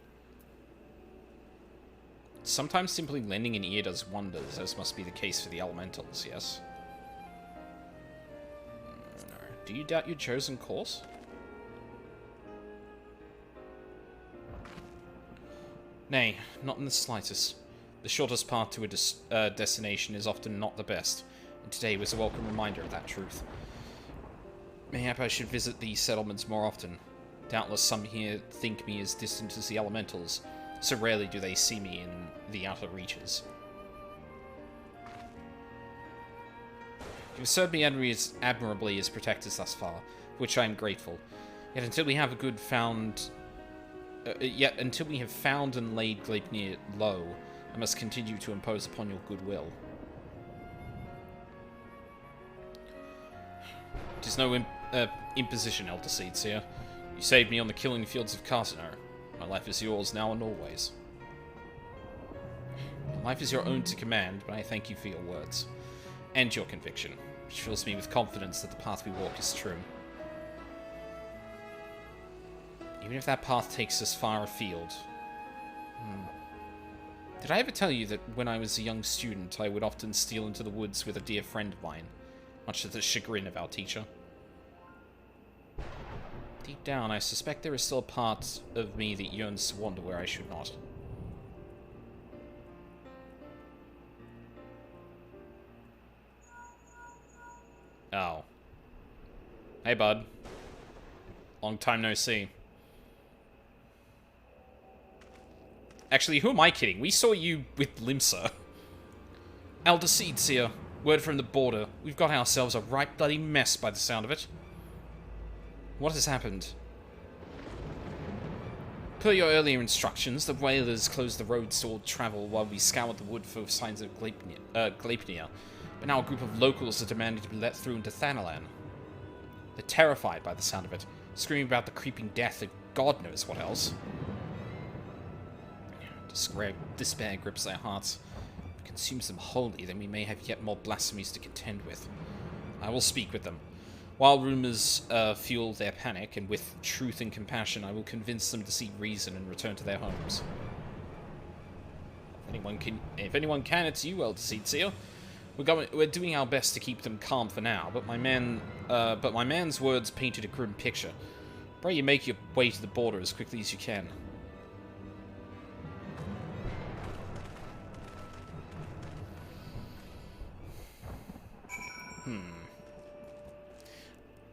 Sometimes simply lending an ear does wonders, as must be the case for the elementals, yes? Do you doubt your chosen course? Nay, not in the slightest. The shortest path to a destination is often not the best, and today was a welcome reminder of that truth. Mayhap I should visit these settlements more often. Doubtless some here think me as distant as the elementals, so rarely do they see me in the outer reaches. You have served me admirably as protectors thus far, for which I am grateful. Yet until we have found and laid Gleipnir low, I must continue to impose upon your goodwill. It is no imposition, Elder Seedseer. You saved me on the killing fields of Cartener. My life is yours now and always. Life is your own to command, but I thank you for your words. And your conviction, which fills me with confidence that the path we walk is true. Even if that path takes us far afield. Did I ever tell you that when I was a young student, I would often steal into the woods with a dear friend of mine, much to the chagrin of our teacher? Deep down, I suspect there is still a part of me that yearns to wander where I should not. Oh. Hey, bud. Long time no see. Actually, who am I kidding? We saw you with Limsa. Elder Seedseer, word from the border. We've got ourselves a right bloody mess by the sound of it. What has happened? Per your earlier instructions, the whalers closed the roads to all travel while we scoured the wood for signs of Gleipnir. But now a group of locals are demanding to be let through into Thanalan. They're terrified by the sound of it, screaming about the creeping death and God knows what else. Despair grips their hearts. If it consumes them wholly, then we may have yet more blasphemies to contend with. I will speak with them. While rumors fuel their panic, and with truth and compassion, I will convince them to see reason and return to their homes. If anyone can, it's you, Elder Seedseer. We're doing our best to keep them calm for now, but my man's words painted a grim picture. Pray you make your way to the border as quickly as you can.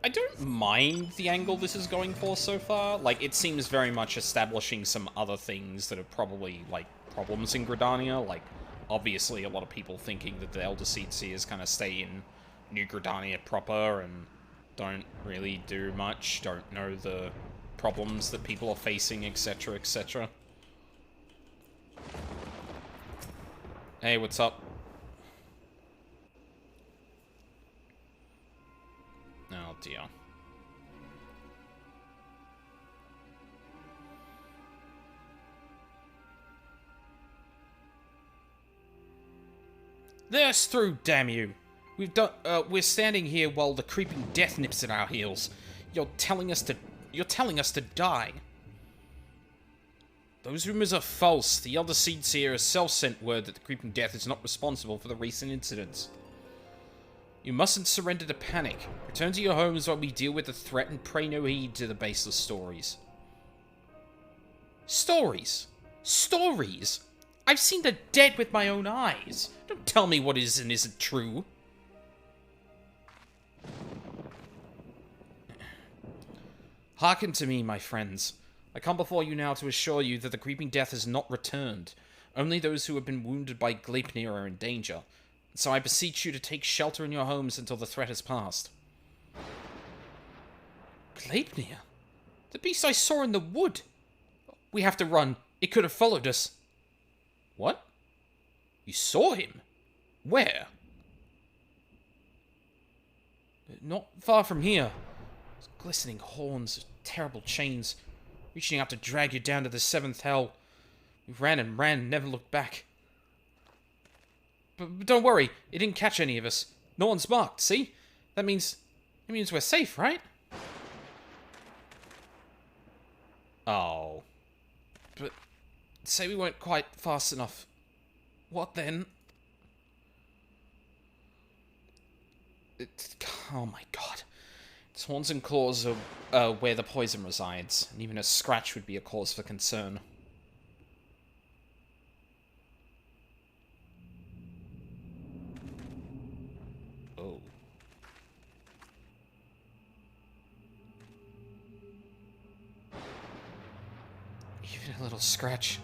I don't mind the angle this is going for so far. Like, it seems very much establishing some other things that are probably, like, problems in Gridania. Like, obviously, a lot of people thinking that the Elder Seedseers kind of stay in New Gridania proper and don't really do much, don't know the problems that people are facing, etc., etc. Hey, what's up? Oh dear. Let us through, damn you! We're standing here while the creeping death nips at our heels. You're telling us to die. Those rumors are false. The Elder Seedseer herself sent word that the creeping death is not responsible for the recent incidents. You mustn't surrender to panic. Return to your homes while we deal with the threat and pay no heed to the baseless stories. Stories? Stories? I've seen the dead with my own eyes. Don't tell me what is and isn't true. Hearken to me, my friends. I come before you now to assure you that the creeping death has not returned. Only those who have been wounded by Gleipnir are in danger. So I beseech you to take shelter in your homes until the threat has passed. Gleipnir? The beast I saw in the wood! We have to run. It could have followed us. What? You saw him? Where? Not far from here. Glistening horns, terrible chains, reaching out to drag you down to the seventh hell. We ran and ran, never looked back. But don't worry, it didn't catch any of us. No one's marked, see? That means we're safe, right? Oh. But say we weren't quite fast enough. What then? Oh my god. His horns and claws are where the poison resides, and even a scratch would be a cause for concern. Oh. Even a little scratch.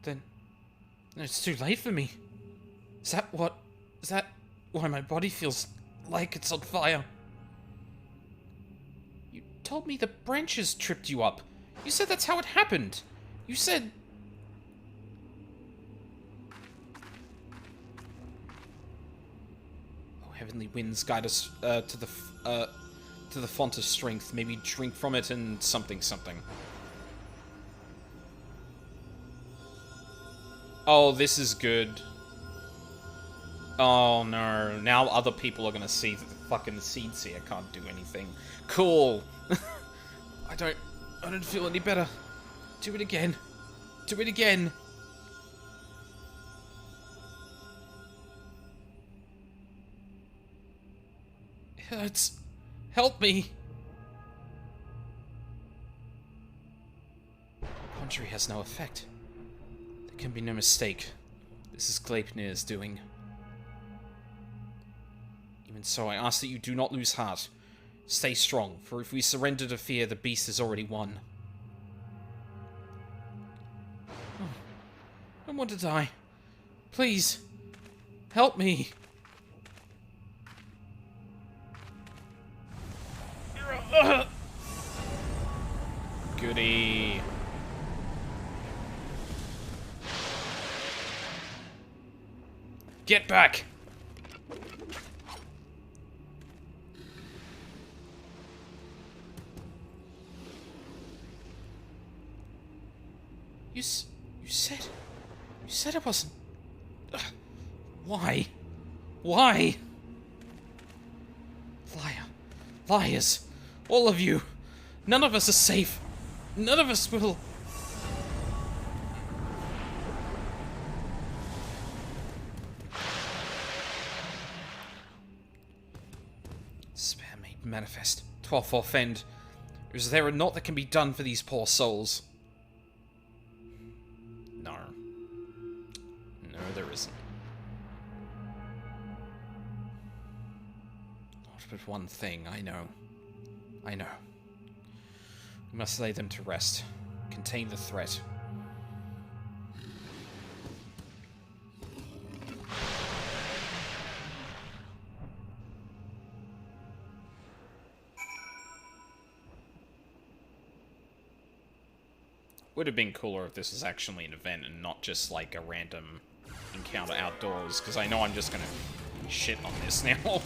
Then it's too late for me. Is that why my body feels like it's on fire? You told me the branches tripped you up. You said that's how it happened. You said... Oh, heavenly winds guide us to the font of strength. Maybe drink from it and something. Oh, this is good. Oh no, now other people are gonna see that the fucking seed seer can't do anything. Cool. I don't feel any better. Do it again. Do it again. It hurts. Help me. Conjury has no effect. There can be no mistake. This is Gleipnir's doing. Even so, I ask that you do not lose heart. Stay strong, for if we surrender to fear, the beast has already won. Oh, I don't want to die. Please, help me. Goodie. Get back! You said it wasn't... Ugh. Why? Why? Liars. All of you. None of us are safe. None of us will... Despair made manifest. 12th offend. Is there a naught that can be done for these poor souls? No. No, there isn't. Not but one thing, I know. We must lay them to rest. Contain the threat. Would have been cooler if this was actually an event and not just like a random encounter outdoors, because I know I'm just gonna shit on this now.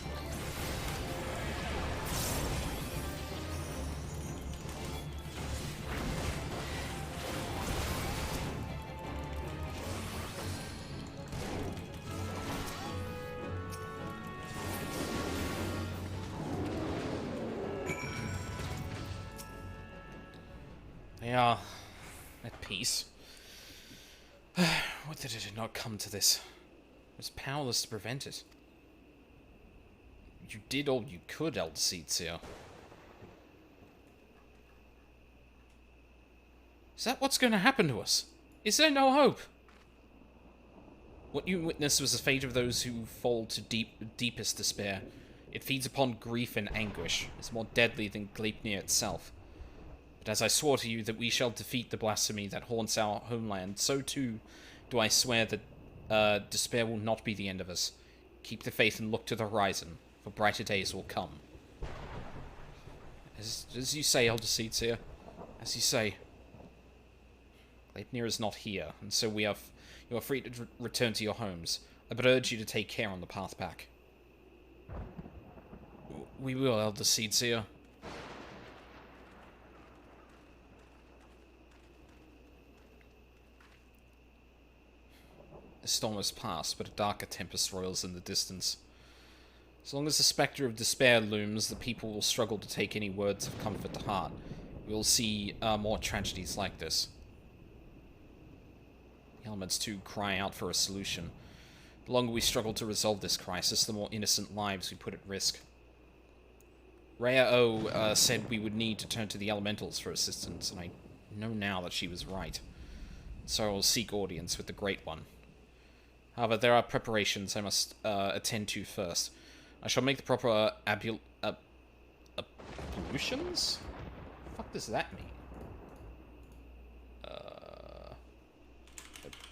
They are at peace. Would that it had not come to this. I was powerless to prevent it. You did all you could, Elder Seedseer. Is that what's going to happen to us? Is there no hope? What you witnessed was the fate of those who fall to deepest despair. It feeds upon grief and anguish. It's more deadly than Gleipnir itself. But as I swore to you that we shall defeat the blasphemy that haunts our homeland, so too do I swear that despair will not be the end of us. Keep the faith and look to the horizon, for brighter days will come. As you say, Elder Seedseer, as you say. Gleipnir is not here, and so you are free to return to your homes. I but urge you to take care on the path back. We will, Elder Seedseer. The storm has passed, but a darker tempest roils in the distance. As long as the spectre of despair looms, the people will struggle to take any words of comfort to heart. We will see more tragedies like this. The elements, too, cry out for a solution. The longer we struggle to resolve this crisis, the more innocent lives we put at risk. Rhea said we would need to turn to the elementals for assistance, and I know now that she was right. So I will seek audience with the Great One. However, there are preparations I must attend to first. I shall make the proper ablutions? The fuck does that mean?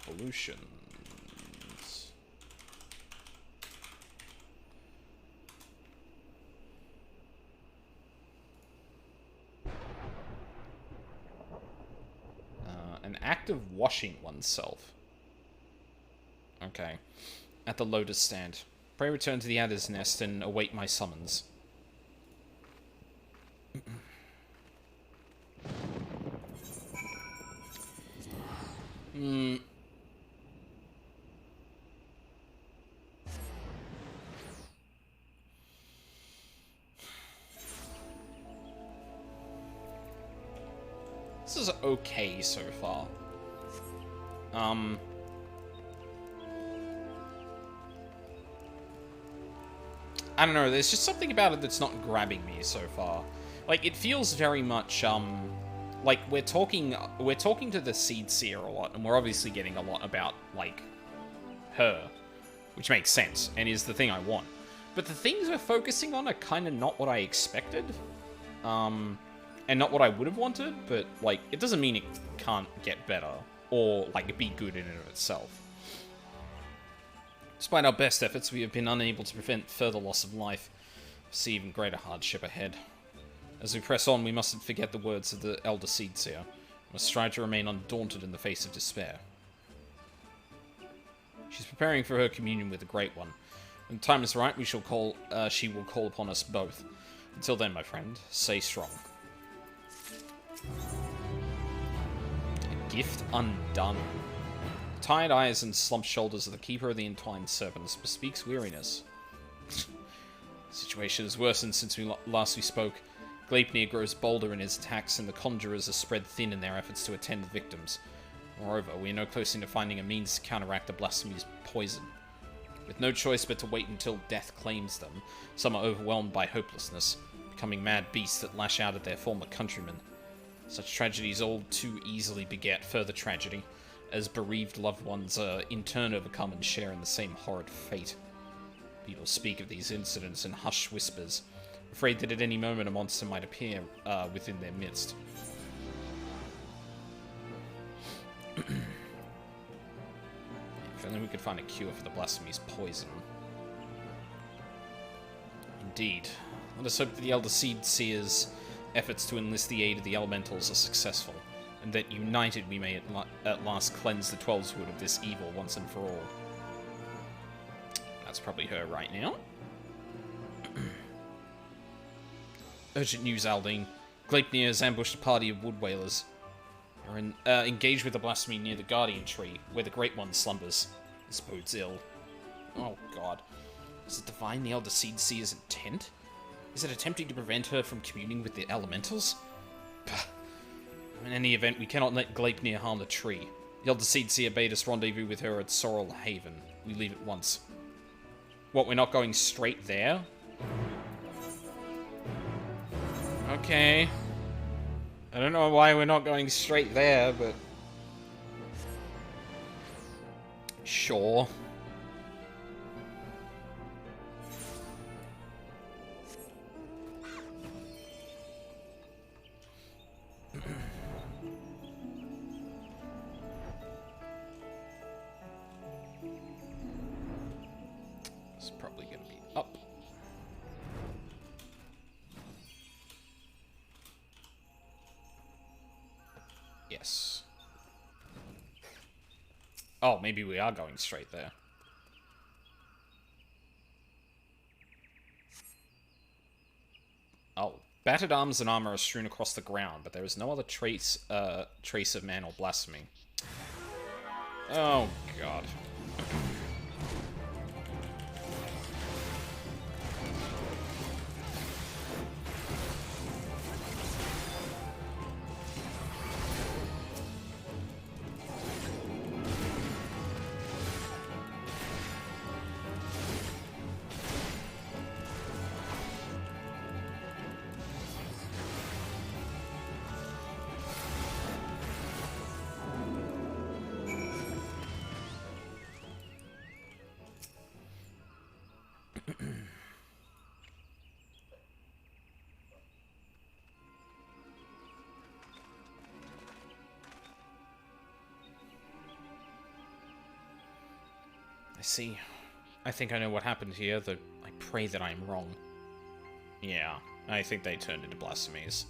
Ablutions. An act of washing oneself. Okay. At the lotus stand. Pray return to the adder's nest and await my summons. This is okay so far. I don't know, there's just something about it that's not grabbing me so far. Like, it feels very much, like, we're talking to the Seed Seer a lot, and we're obviously getting a lot about, like, her. Which makes sense, and is the thing I want. But the things we're focusing on are kind of not what I expected. And not what I would have wanted, but, like, it doesn't mean it can't get better, or, like, be good in and of itself. Despite our best efforts, we have been unable to prevent further loss of life. I see even greater hardship ahead. As we press on, we mustn't forget the words of the Elder Seed Seer. We must strive to remain undaunted in the face of despair. She's preparing for her communion with the Great One. When the time is right, she will call upon us both. Until then, my friend, stay strong. A gift undone. Tired eyes and slumped shoulders of the keeper of the entwined serpents bespeaks weariness. The situation has worsened since last we spoke. Gleipnir grows bolder in his attacks, and the conjurers are spread thin in their efforts to attend the victims. Moreover, we are no closer to finding a means to counteract the blasphemy's poison. With no choice but to wait until death claims them, some are overwhelmed by hopelessness, becoming mad beasts that lash out at their former countrymen. Such tragedies all too easily beget further tragedy, as bereaved loved ones are in turn overcome and share in the same horrid fate. People speak of these incidents in hushed whispers, afraid that at any moment a monster might appear within their midst. If only we could find a cure for the blasphemy's poison. Indeed. Let us hope that the Elder Seed Seer's efforts to enlist the aid of the elementals are successful, and that united we may at last cleanse the Twelveswood of this evil once and for all. That's probably her right now. Urgent news, Aldine. Gleipnir has ambushed a party of wood whalers. They're engaged with the blasphemy near the Guardian Tree, where the Great One slumbers. This bodes ill. Oh god. Does it divine the Elder Seed Seer's intent? Is it attempting to prevent her from communing with the elementals? Bah. In any event, we cannot let Gleipnir harm the tree. The Elder Seed Seer bade us rendezvous with her at Sorrel Haven. We leave at once. What, we're not going straight there? Okay. I don't know why we're not going straight there, but... sure. It's probably going to be up. Yes. Oh, maybe we are going straight there. Oh, battered arms and armor are strewn across the ground, but there is no other trace of man or blasphemy. Oh, God. I see. I think I know what happened here, though I pray that I am wrong. Yeah, I think they turned into blasphemies.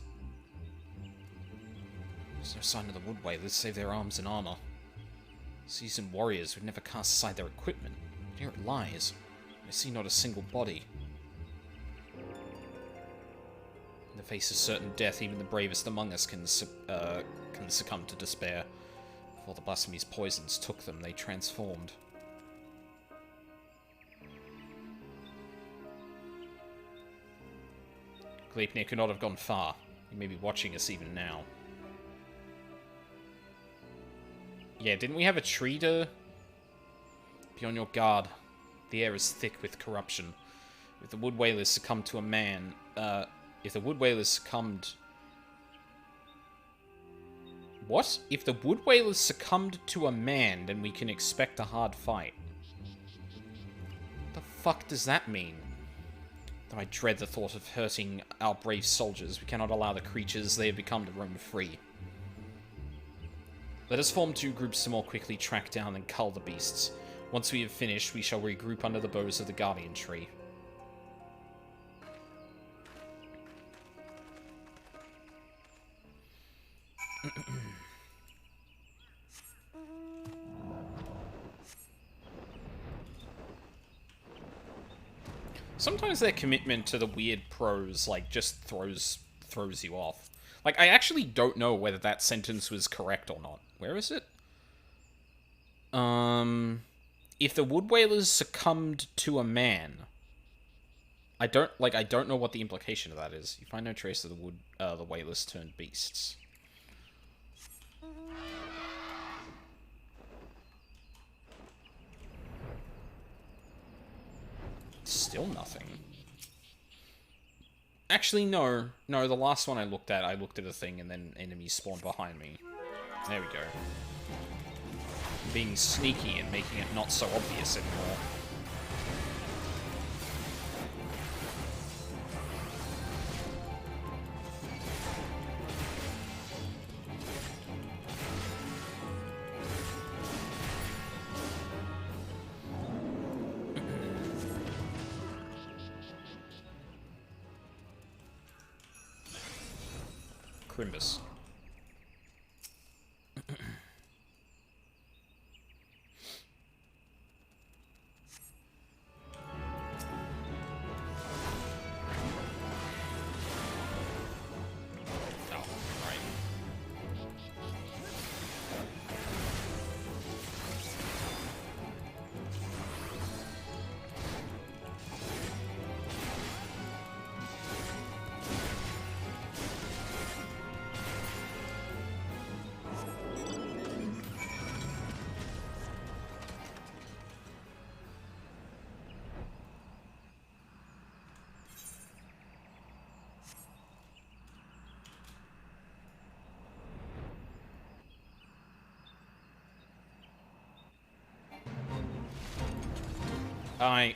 There's no sign of the Wood Whalers save their arms and armor. Seasoned warriors would never cast aside their equipment. But here it lies. I see not a single body. In the face of certain death, even the bravest among us can succumb to despair. Before the blasphemy's poisons took them, they transformed. Gleipnir could not have gone far. He may be watching us even now. Yeah, didn't we have a tree to... Be on your guard. The air is thick with corruption. If the Wood Whalers succumbed to a man... if the Wood Whalers succumbed... What? If the Wood Whalers succumbed to a man, then we can expect a hard fight. What the fuck does that mean? Though I dread the thought of hurting our brave soldiers, we cannot allow the creatures they have become to roam free. Let us form 2 groups to more quickly track down and cull the beasts. Once we have finished, we shall regroup under the boughs of the Guardian Tree. Sometimes their commitment to the weird prose, like, just throws you off. Like, I actually don't know whether that sentence was correct or not. Where is it? If the Wood Whalers succumbed to a man... I don't know what the implication of that is. You find no trace of the Whalers turned beasts. Still nothing. Actually, no. No, the last one I looked at a thing and then enemies spawned behind me. There we go. Being sneaky and making it not so obvious anymore. Crimbus.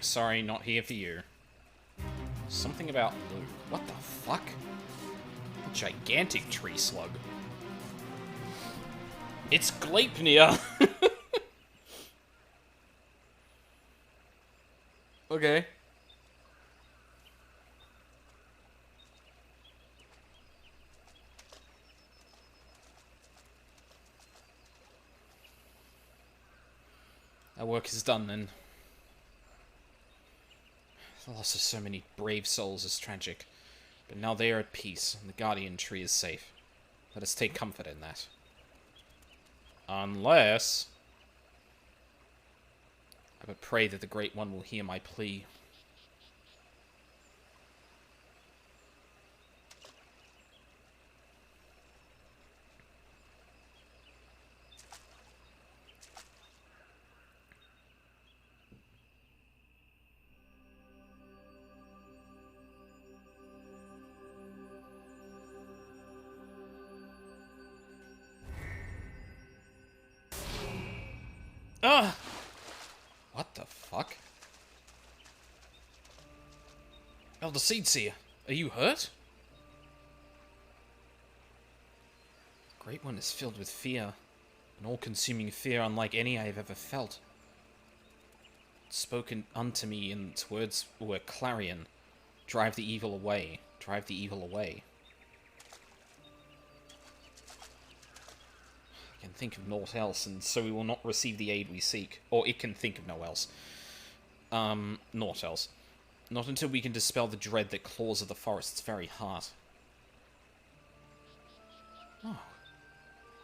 Sorry, not here for you. Something about blue. What the fuck? A gigantic tree slug. It's Gleipnir! Okay. Our work is done then. The loss of so many brave souls is tragic, but now they are at peace, and the Guardian Tree is safe. Let us take comfort in that. Unless... I but pray that the Great One will hear my plea. Ugh! What the fuck? Elder Seedseer, are you hurt? The Great One is filled with fear. An all-consuming fear unlike any I have ever felt. spoken unto me, and its words were clarion. Drive the evil away. Drive the evil away. I can think of naught else, and so we will not receive the aid we seek. Or it can think of no else. Naught else. Not until we can dispel the dread that claws at the forest's very heart. Oh.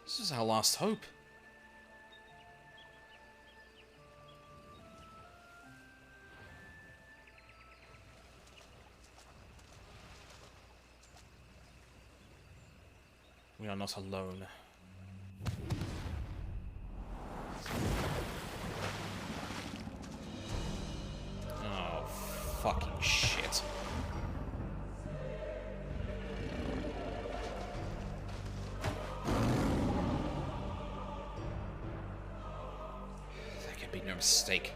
This is our last hope. We are not alone. Oh, fucking shit. There can be no mistake.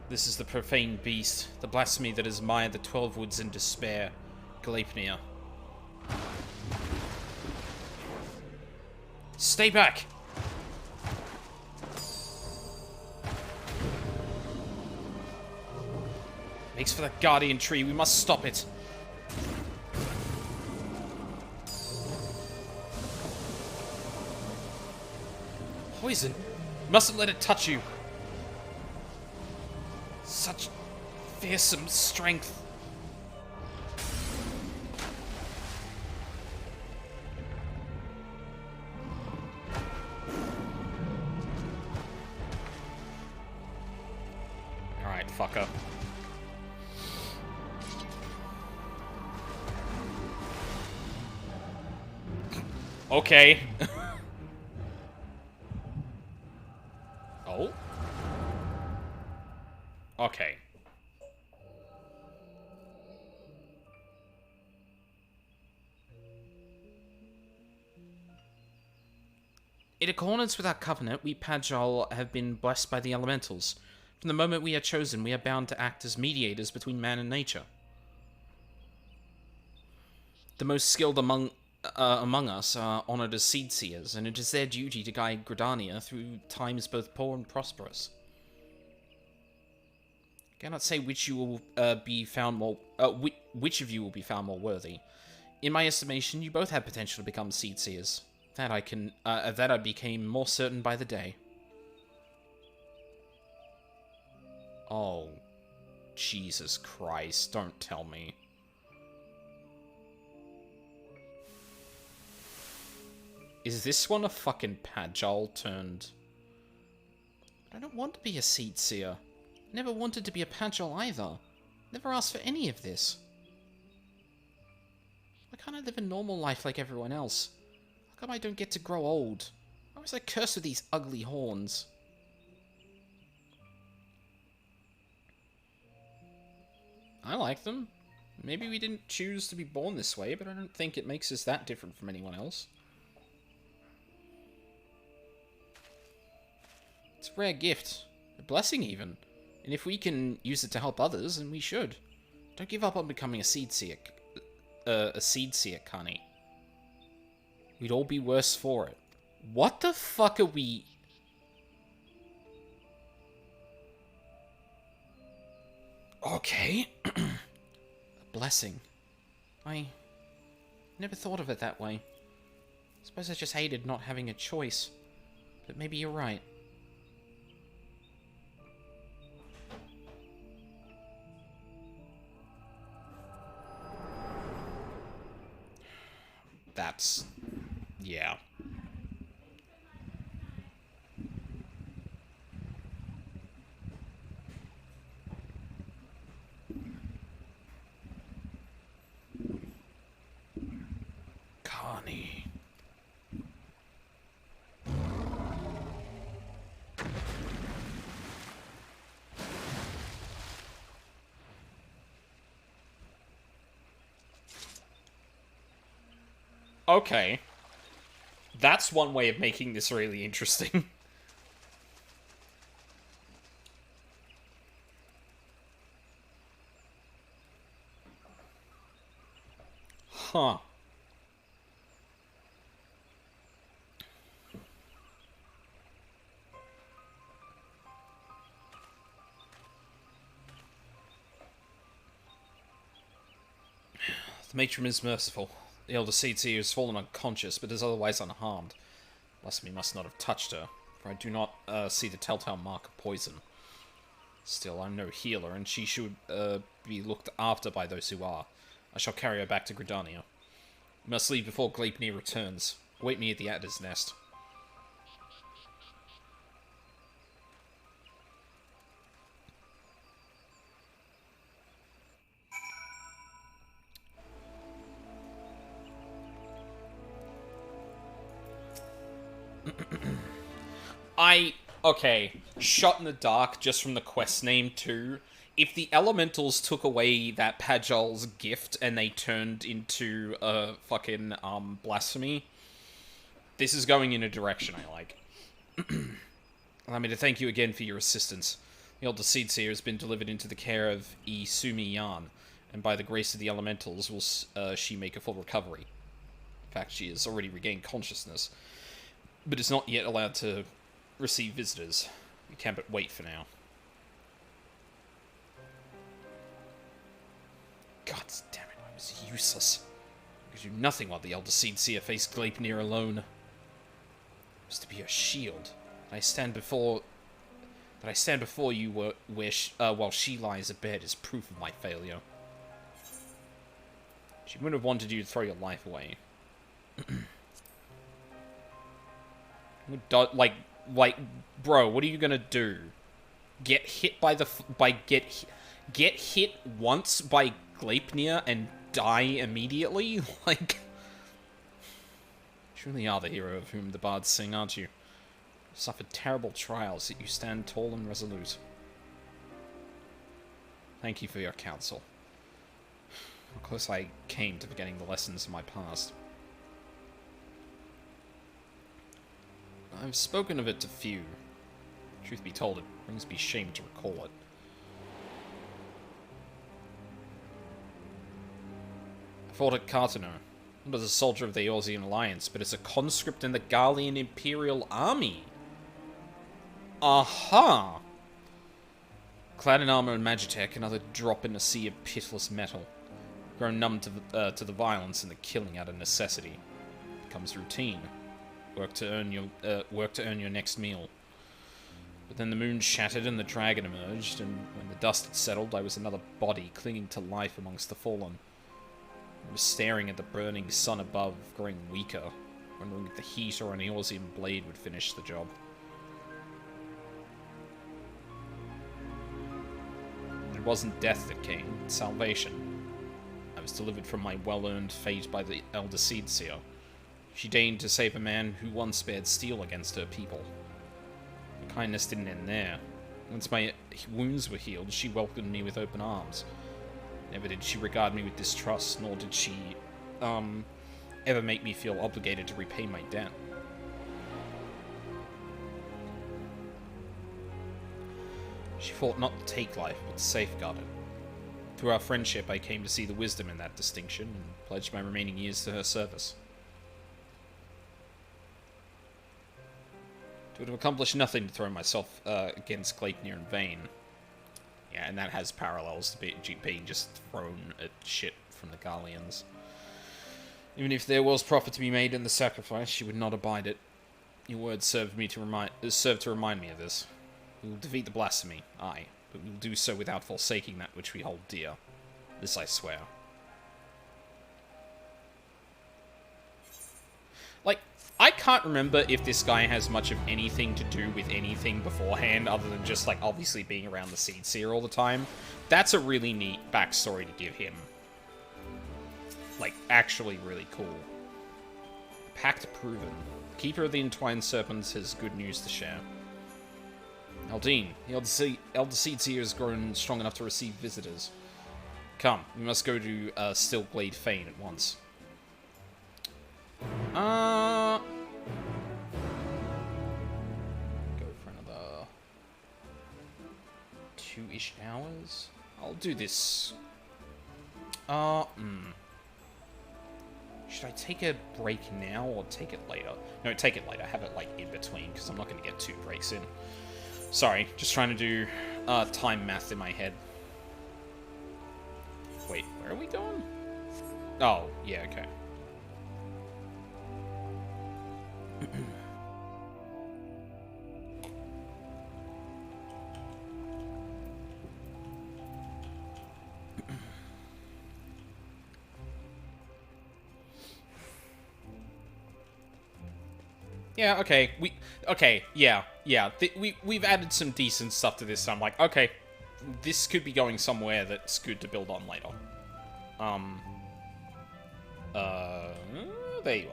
This is the profane beast, the blasphemy that has mired the 12 woods in despair. Gleipnir. Stay back! Makes for that guardian tree. We must stop it. Poison. You mustn't let it touch you. Such fearsome strength. Alright, fucker. Okay. Oh? Okay. In accordance with our covenant, we Pagel have been blessed by the elementals. From the moment we are chosen, we are bound to act as mediators between man and nature. The most skilled among us are honored as seed seers, and it is their duty to guide Gridania through times both poor and prosperous. I cannot say which you will be found more, which of you will be found more worthy. In my estimation, you both have potential to become seed seers. That I became more certain by the day. Oh, Jesus Christ! Don't tell me. Is this one a fucking Pagel turned? I don't want to be a seed seer. Never wanted to be a Pagel either. Never asked for any of this. Why can't I live a normal life like everyone else? How come I don't get to grow old? Why was I cursed with these ugly horns? I like them. Maybe we didn't choose to be born this way, but I don't think it makes us that different from anyone else. It's a rare gift. A blessing, even. And if we can use it to help others, then we should. Don't give up on becoming a seed seer, Connie. We'd all be worse for it. What the fuck are we... Okay. A blessing. I never thought of it that way. Suppose I just hated not having a choice. But maybe you're right. That's... yeah. Connie. Okay. That's one way of making this really interesting. Huh. The matron is merciful. The elder seer has fallen unconscious, but is otherwise unharmed. Blasphemy must not have touched her, for I do not see the telltale mark of poison. Still, I'm no healer, and she should be looked after by those who are. I shall carry her back to Gridania. We must leave before Gleipnir returns. Await me at the Adder's Nest. Okay, shot in the dark just from the quest name too. If the elementals took away that Pajol's gift and they turned into a fucking, blasphemy, this is going in a direction I like. Allow me to thank you again for your assistance. The elder Seedseer has been delivered into the care of Isumi Yan, and by the grace of the elementals will she make a full recovery. In fact, she has already regained consciousness, but is not yet allowed to receive visitors. We can but wait for now. God damn it, I was useless. I could do nothing while the elder Seedseer faced Gleipnir alone. It was to be a shield. That I stand before you while she lies abed is proof of my failure. She wouldn't have wanted you to throw your life away. Like, bro, what are you gonna do? Get hit by the get hit once by Gleipnir and die immediately? Like, you really are the hero of whom the bards sing, aren't you? You suffered terrible trials, yet you stand tall and resolute. Thank you for your counsel. How close I came to forgetting the lessons of my past. I've spoken of it to few. Truth be told, it brings me shame to recall it. I fought at Cartano, not as a soldier of the Eorzean Alliance, but as a conscript in the Garlean Imperial Army. Aha! Clad in armor and magitech, another drop in a sea of pitiless metal. Grown numb to the violence and the killing out of necessity. It becomes routine. Work to earn your next meal. But then the moon shattered and the dragon emerged, and when the dust had settled, I was another body clinging to life amongst the fallen. I was staring at the burning sun above, growing weaker, wondering if the heat or an Eorzean blade would finish the job. It wasn't death that came, but salvation. I was delivered from my well-earned fate by the elder Seedseer. She deigned to save a man who once spared steel against her people. Her kindness didn't end there. Once my wounds were healed, she welcomed me with open arms. Never did she regard me with distrust, nor did she, ever make me feel obligated to repay my debt. She fought not to take life, but to safeguard it. Through our friendship, I came to see the wisdom in that distinction, and pledged my remaining years to her service. It would have accomplished nothing to throw myself against Gleipnir in vain. Yeah, and that has parallels to being just thrown at shit from the Garleans. Even if there was profit to be made in the sacrifice, she would not abide it. Your words served to remind me of this. We will defeat the blasphemy, aye, but we will do so without forsaking that which we hold dear. This I swear. Like, I can't remember if this guy has much of anything to do with anything beforehand, other than just, like, obviously being around the Seedseer all the time. That's a really neat backstory to give him. Like, actually really cool. Pact proven. The Keeper of the Entwined Serpents has good news to share. Aldine, the elder Seedseer has grown strong enough to receive visitors. Come, we must go to Stillglade Fane at once. Go for another 2-ish hours. I'll do this. Should I take a break now or take it later? No, take it later. Have it like in between because I'm not going to get 2 breaks in. Sorry, just trying to do time math in my head. Wait, where are we going? Oh, yeah, okay. Yeah, okay. We've added some decent stuff to this, so I'm like, okay, this could be going somewhere that's good to build on later. There you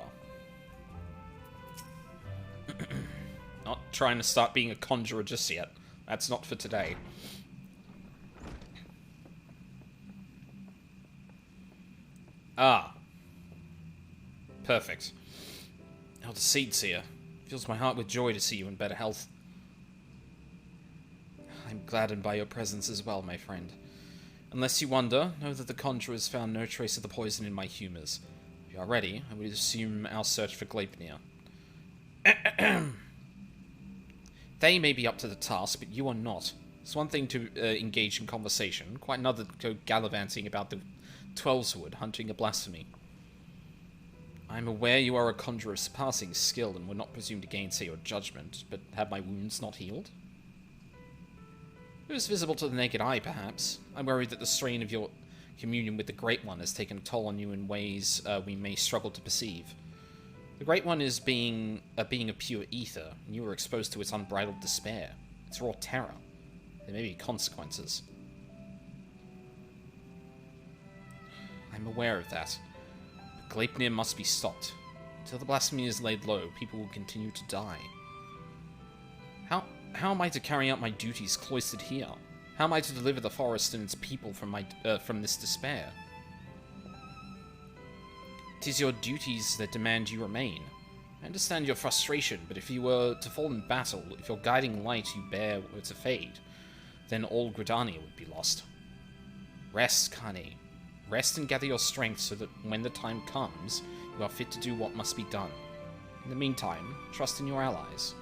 are. Not trying to start being a conjurer just yet. That's not for today. Ah. Perfect. Elder Seed's here. Fills my heart with joy to see you in better health. I'm gladdened by your presence as well, my friend. Unless you wonder, know that the conjurer has found no trace of the poison in my humours. If you are ready, I would assume our search for Gleipnir. They may be up to the task, but you are not. It's one thing to engage in conversation, quite another to go gallivanting about the Twelveswood, hunting a blasphemy. I am aware you are a conjurer of surpassing skill and would not presume to gainsay your judgment, but have my wounds not healed? It was visible to the naked eye, perhaps. I worry that the strain of your communion with the Great One has taken a toll on you in ways we may struggle to perceive. The Great One is being of pure ether, and you were exposed to its unbridled despair, its raw terror. There may be consequences. I'm aware of that. But Gleipnir must be stopped. Until the blasphemy is laid low, people will continue to die. How am I to carry out my duties cloistered here? How am I to deliver the forest and its people from this despair? It is your duties that demand you remain. I understand your frustration, but if you were to fall in battle, if your guiding light you bear were to fade, then all Gridania would be lost. Rest, Kane. Rest and gather your strength so that when the time comes, you are fit to do what must be done. In the meantime, trust in your allies.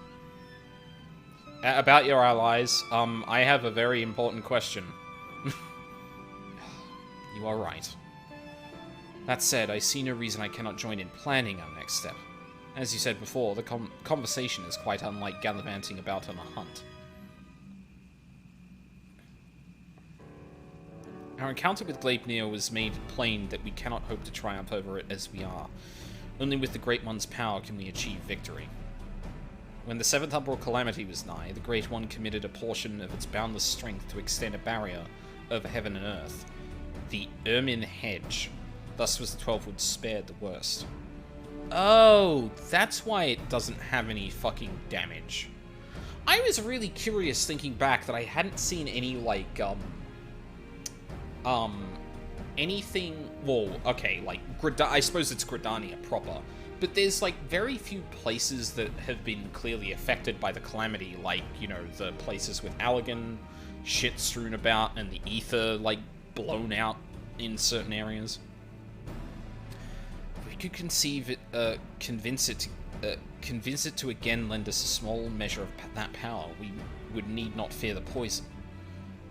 About your allies, I have a very important question. You are right. That said, I see no reason I cannot join in planning our next step. As you said before, the conversation is quite unlike gallivanting about on a hunt. Our encounter with Gleipnir was made plain that we cannot hope to triumph over it as we are. Only with the Great One's power can we achieve victory. When the Seventh Umbral Calamity was nigh, the Great One committed a portion of its boundless strength to extend a barrier over heaven and earth. The Ermin Hedge. Thus was the Twelvewood spared the worst. Oh, that's why it doesn't have any fucking damage. I was really curious thinking back that I hadn't seen any, like, anything, well, okay, like, I suppose it's Gridania proper, but there's, like, very few places that have been clearly affected by the Calamity, like, you know, the places with Allergan, shit strewn about, and the ether, like, blown out in certain areas. If we could convince it to again lend us a small measure of that power, we would need not fear the poison.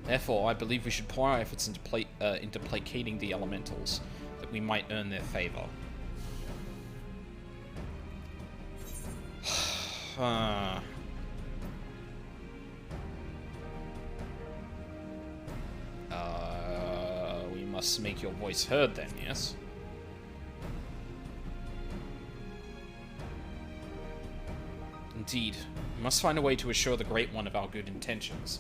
Therefore, I believe we should pour our efforts into placating the elementals, that we might earn their favor. We must make your voice heard then, yes? Indeed. We must find a way to assure the Great One of our good intentions.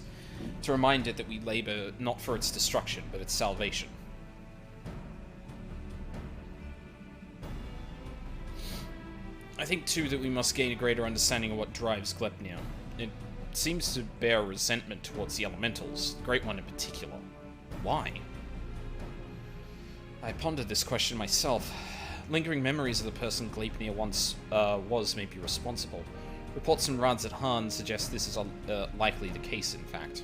To remind it that we labor not for its destruction, but its salvation. I think, too, that we must gain a greater understanding of what drives Gleipnir. It seems to bear resentment towards the elementals, the Great One in particular. Why? I pondered this question myself. Lingering memories of the person Gleipnir once was may be responsible. Reports from Rads at Han suggest this is likely the case, in fact.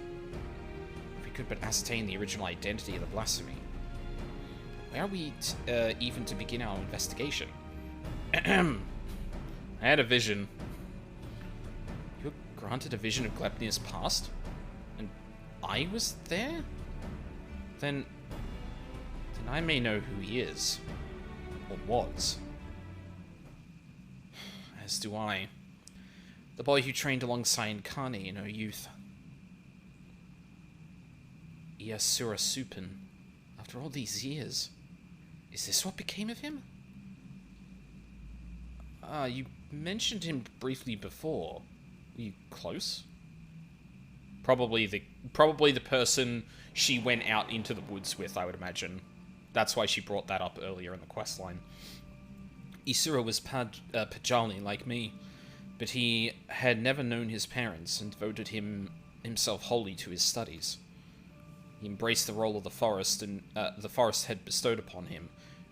If we could but ascertain the original identity of the blasphemy. Where are we even to begin our investigation? I had a vision. You were granted a vision of Gleipnir's past? And I was there? Then I may know who he is. Or was. As do I. The boy who trained alongside Kani in her youth. Yasura Supin. After all these years. Is this what became of him? You mentioned him briefly before. Were you close? Probably the person she went out into the woods with, I would imagine. That's why she brought that up earlier in the questline. Isura was Pajali like me, but he had never known his parents and devoted himself wholly to his studies. He embraced the role of the forest and the forest had bestowed upon him,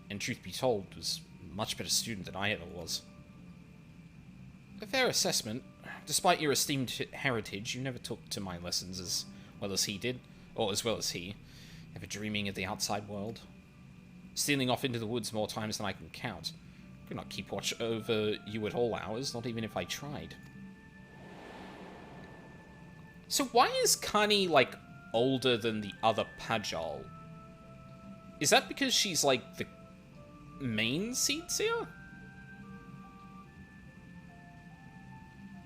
and truth be told, was a much better student than I ever was. A fair assessment. Despite your esteemed heritage, you never took to my lessons as well as he did, or as well as he, ever dreaming of the outside world. Stealing off into the woods more times than I can count. Could not keep watch over you at all hours, not even if I tried. So why is Kani, like, older than the other Pajal? Is that because she's, like, the main Seed Seer?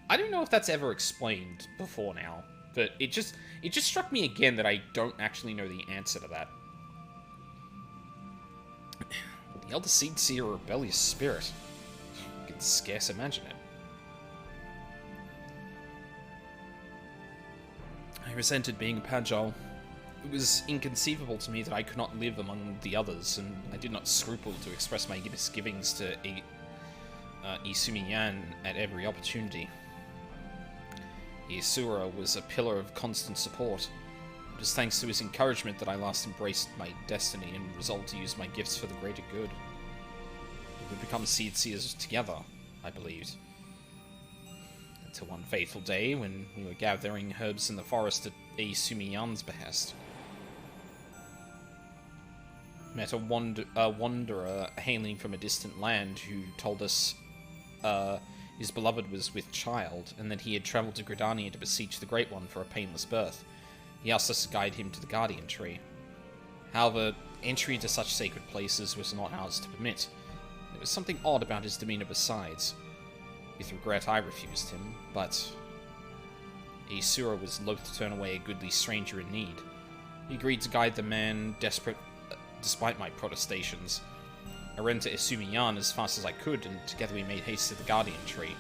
I don't know if that's ever explained before now, but it just struck me again that I don't actually know the answer to that. The Elder Seed Seer, a rebellious spirit. I can scarce imagine it. I resented being a Pajal. It was inconceivable to me that I could not live among the others, and I did not scruple to express my misgivings to Isumiyan at every opportunity. Isura was a pillar of constant support. It was thanks to his encouragement that I last embraced my destiny and resolved to use my gifts for the greater good. We would become Seed Seers together, I believed. Until one fateful day when we were gathering herbs in the forest at Isumiyan's behest. Met a wanderer hailing from a distant land who told us his beloved was with child, and that he had travelled to Gridania to beseech the Great One for a painless birth. He asked us to guide him to the Guardian Tree. However, entry to such sacred places was not ours to permit. There was something odd about his demeanour besides. With regret, I refused him, but Isura was loath to turn away a goodly stranger in need. He agreed to guide the man, desperate despite my protestations. I ran to Isumiyan as fast as I could, and together we made haste to the Guardian Tree.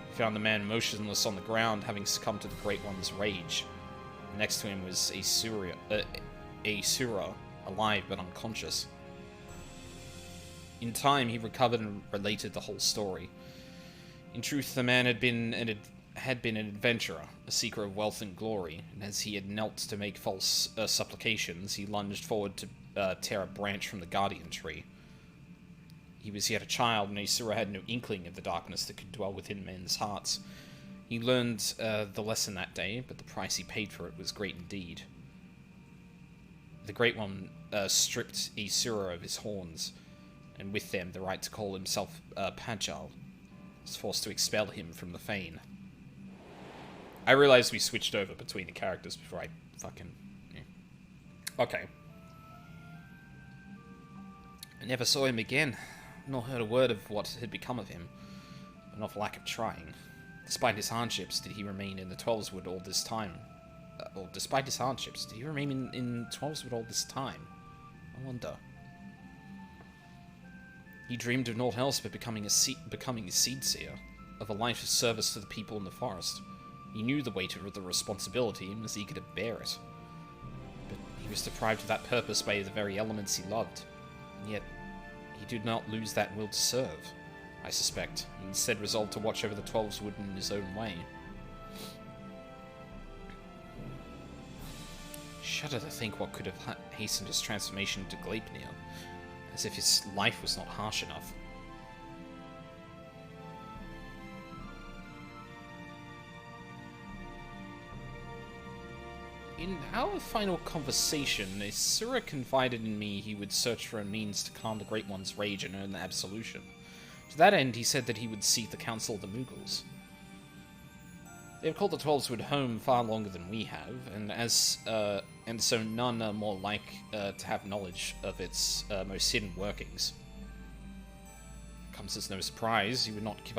We found the man motionless on the ground, having succumbed to the Great One's rage. Next to him was Asura, alive but unconscious. In time, he recovered and related the whole story. In truth, the man had been an adventurer, a seeker of wealth and glory, and as he had knelt to make false supplications, he lunged forward to tear a branch from the Guardian Tree. He was yet a child, and Asura had no inkling of the darkness that could dwell within men's hearts. He learned the lesson that day, but the price he paid for it was great indeed. The Great One stripped Asura of his horns, and with them the right to call himself Pajal. Was forced to expel him from the Fane. I realized we switched over between the characters before I fucking... Yeah. Okay. I never saw him again, nor heard a word of what had become of him, but not for lack of trying. Despite his hardships, did he remain in the Twelveswood all this time? Despite his hardships, did he remain in Twelveswood all this time? I wonder. He dreamed of naught else but becoming a Seed Seer, of a life of service to the people in the forest. He knew the weight of the responsibility and was eager to bear it. But he was deprived of that purpose by the very elements he loved, and yet he did not lose that will to serve, I suspect. He instead resolved to watch over the Twelveswood in his own way. Shudder to think what could have hastened his transformation into Gleipnir, as if his life was not harsh enough. In our final conversation, Isura confided in me he would search for a means to calm the Great One's rage and earn the absolution. To that end, he said that he would seek the Council of the Mughals. They've called the 12s home far longer than we have, and so none are more like to have knowledge of its most hidden workings. Comes as no surprise, he would not give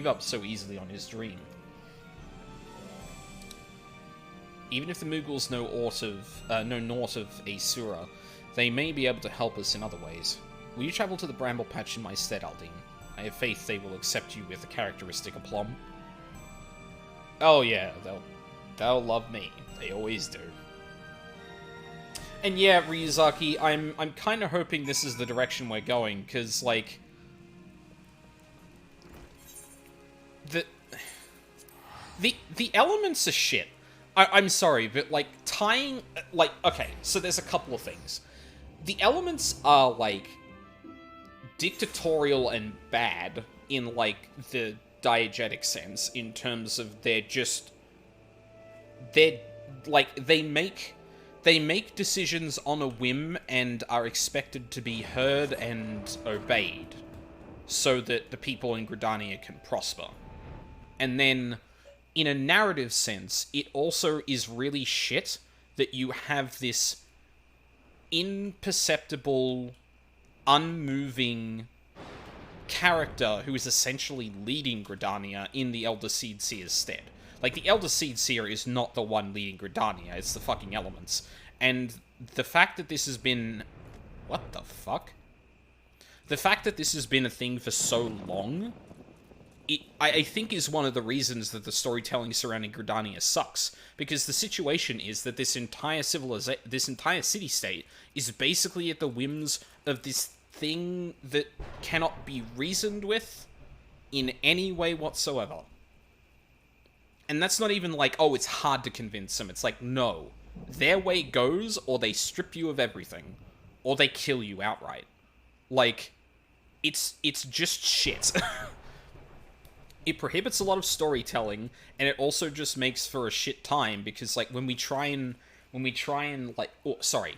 up so easily on his dream. Even if the Mughals know naught of Asura, they may be able to help us in other ways. Will you travel to the Bramble Patch in my stead, Aldine? I have faith they will accept you with a characteristic aplomb. Oh yeah, they'll love me. They always do. And yeah, Ryuzaki, I'm kind of hoping this is the direction we're going, because, like, the elements are shit. I'm sorry, but, like, tying, like, okay, so there's a couple of things. The elements are, like, dictatorial and bad in, like, the diegetic sense, in terms of they make decisions on a whim and are expected to be heard and obeyed so that the people in Gridania can prosper. And then, in a narrative sense, it also is really shit that you have this imperceptible, unmoving character who is essentially leading Gridania in the Elder Seed Seer's stead. Like, the Elder Seed Seer is not the one leading Gridania, it's the fucking elements. And the fact that this has been... What the fuck? The fact that this has been a thing for so long, I think is one of the reasons that the storytelling surrounding Gridania sucks. Because the situation is that this entire city-state is basically at the whims of this thing that cannot be reasoned with in any way whatsoever. And that's not even like, oh, it's hard to convince them. It's like, no. Their way goes, or they strip you of everything. Or they kill you outright. Like, it's just shit. It prohibits a lot of storytelling, and it also just makes for a shit time, because, like, when we try and, like, oh, sorry.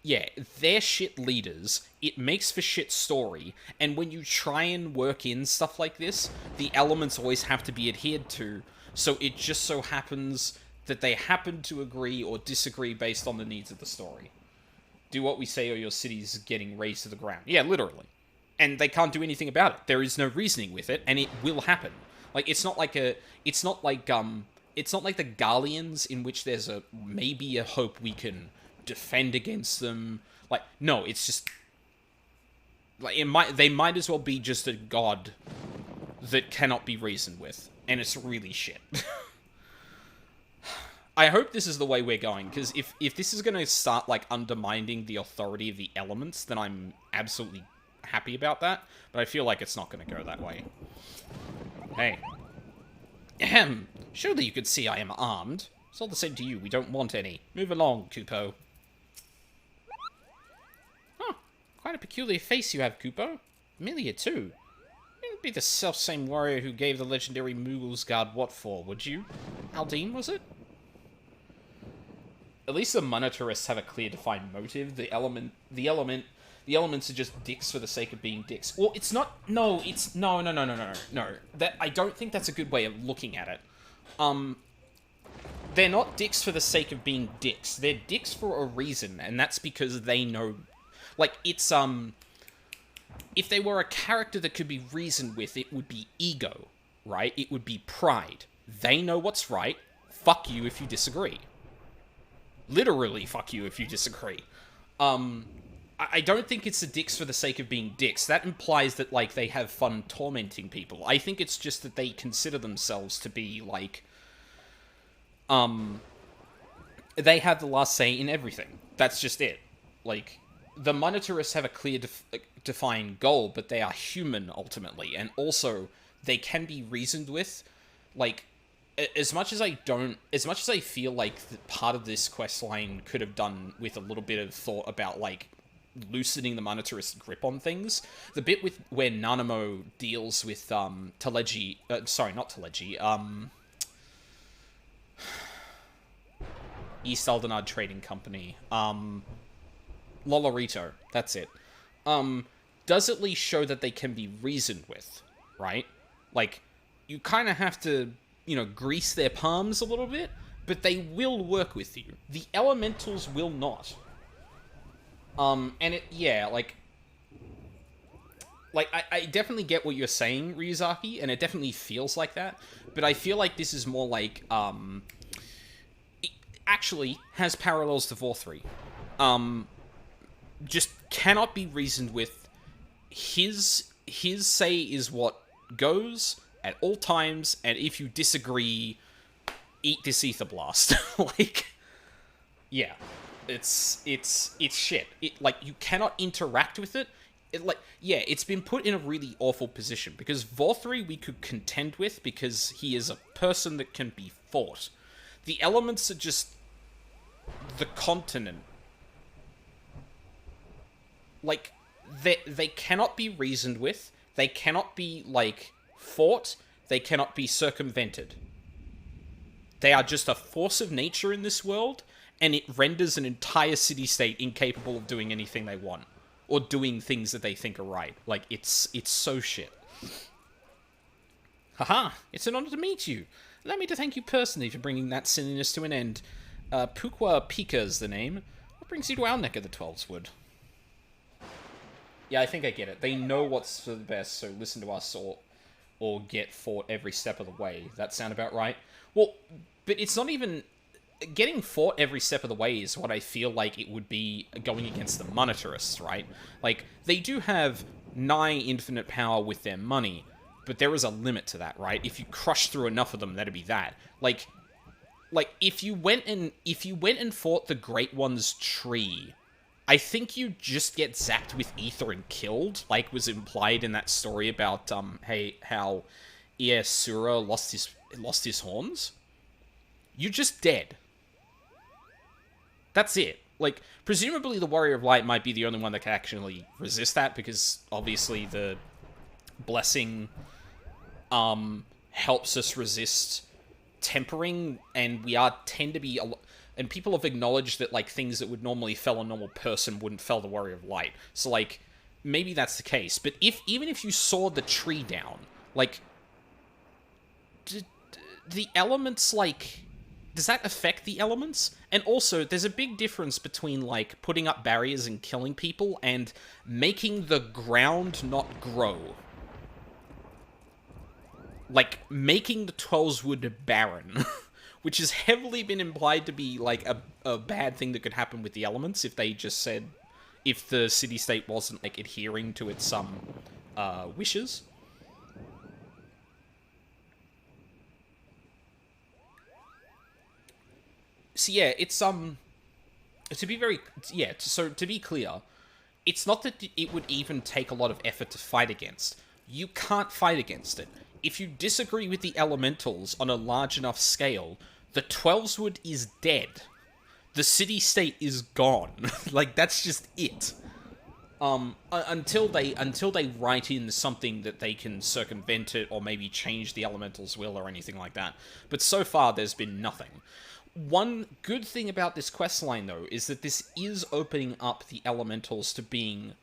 Yeah, they're shit leaders, it makes for shit story, and when you try and work in stuff like this, the elements always have to be adhered to, so it just so happens that they happen to agree or disagree based on the needs of the story. Do what we say or your city's getting razed to the ground. Yeah, literally. And they can't do anything about it. There is no reasoning with it, and it will happen. Like, it's not like the Garleans, in which there's maybe a hope we can defend against them. Like, no, it's just, like, they might as well be just a god that cannot be reasoned with, and it's really shit. I hope this is the way we're going, because if this is going to start, like, undermining the authority of the elements, then I'm absolutely happy about that, but I feel like it's not going to go that way. Hey. Ahem. Surely you could see I am armed. It's all the same to you, we don't want any. Move along, Kupo. Huh. Quite a peculiar face you have, Kupo. Familiar, too. You wouldn't be the self-same warrior who gave the legendary Mughals guard what for, would you? Aldine, was it? At least the monetarists have a clear defined motive. The elements are just dicks for the sake of being dicks. Well, it's not... No, it's... No. I don't think that's a good way of looking at it. They're not dicks for the sake of being dicks. They're dicks for a reason, and that's because they know... Like, it's, if they were a character that could be reasoned with, it would be ego, right? It would be pride. They know what's right. Fuck you if you disagree. Literally, fuck you if you disagree. I don't think it's the dicks for the sake of being dicks. That implies that, like, they have fun tormenting people. I think it's just that they consider themselves to be, like, they have the last say in everything. That's just it. Like, the monetarists have a clear defined goal, but they are human, ultimately. And also, they can be reasoned with. Like, as much as I feel like part of this questline could have done with a little bit of thought about, like, loosening the monetarist grip on things, the bit where Nanamo deals with, Teleji, sorry, not Teleji, East Aldenard Trading Company, Lolorito, that's it, does at least show that they can be reasoned with, right? Like, you kind of have to grease their palms a little bit, but they will work with you. The elementals will not. And I definitely get what you're saying, Ryuzaki, and it definitely feels like that, but I feel like this is more like, it actually has parallels to Vor 3. Just cannot be reasoned with. His say is what goes at all times, and if you disagree, eat this ether blast. Yeah, it's shit. You cannot interact with it. It's been put in a really awful position, because Vor 3 we could contend with, because he is a person that can be fought. The elements are just the continent. They cannot be reasoned with, they cannot be, fought, they cannot be circumvented. They are just a force of nature in this world, and it renders an entire city-state incapable of doing anything they want. Or doing things that they think are right. It's so shit. Haha, it's an honor to meet you. Allow me to thank you personally for bringing that silliness to an end. Pukwa Pika is the name. What brings you to our neck of the Twelveswood? Yeah, I think I get it. They know what's for the best, so listen to us or get fought every step of the way. That sound about right? Well, but it's not even... Getting fought every step of the way is what I feel like it would be going against the monetarists, right? They do have nigh infinite power with their money, but there is a limit to that, right? If you crush through enough of them, that'd be that. If you went and fought the Great One's tree, I think you just get zapped with ether and killed, like was implied in that story about how Iesura lost his horns. You're just dead. That's it. Presumably the Warrior of Light might be the only one that can actually resist that, because obviously the blessing helps us resist tempering, and we tend to be... And people have acknowledged that, things that would normally fell a normal person wouldn't fell the Warrior of Light. So, maybe that's the case. But even if you sawed the tree down, the elements, does that affect the elements? And also, there's a big difference between, putting up barriers and killing people and making the ground not grow. Making the Twelveswood barren. Which has heavily been implied to be, a bad thing that could happen with the elements if they just said... If the city-state wasn't, adhering to its, wishes. So yeah, it's, to be clear, it's not that it would even take a lot of effort to fight against. You can't fight against it. If you disagree with the elementals on a large enough scale, the Twelveswood is dead. The city-state is gone. That's just it. Until they write in something that they can circumvent it, or maybe change the elemental's will or anything like that. But so far, there's been nothing. One good thing about this questline, though, is that this is opening up the elementals to being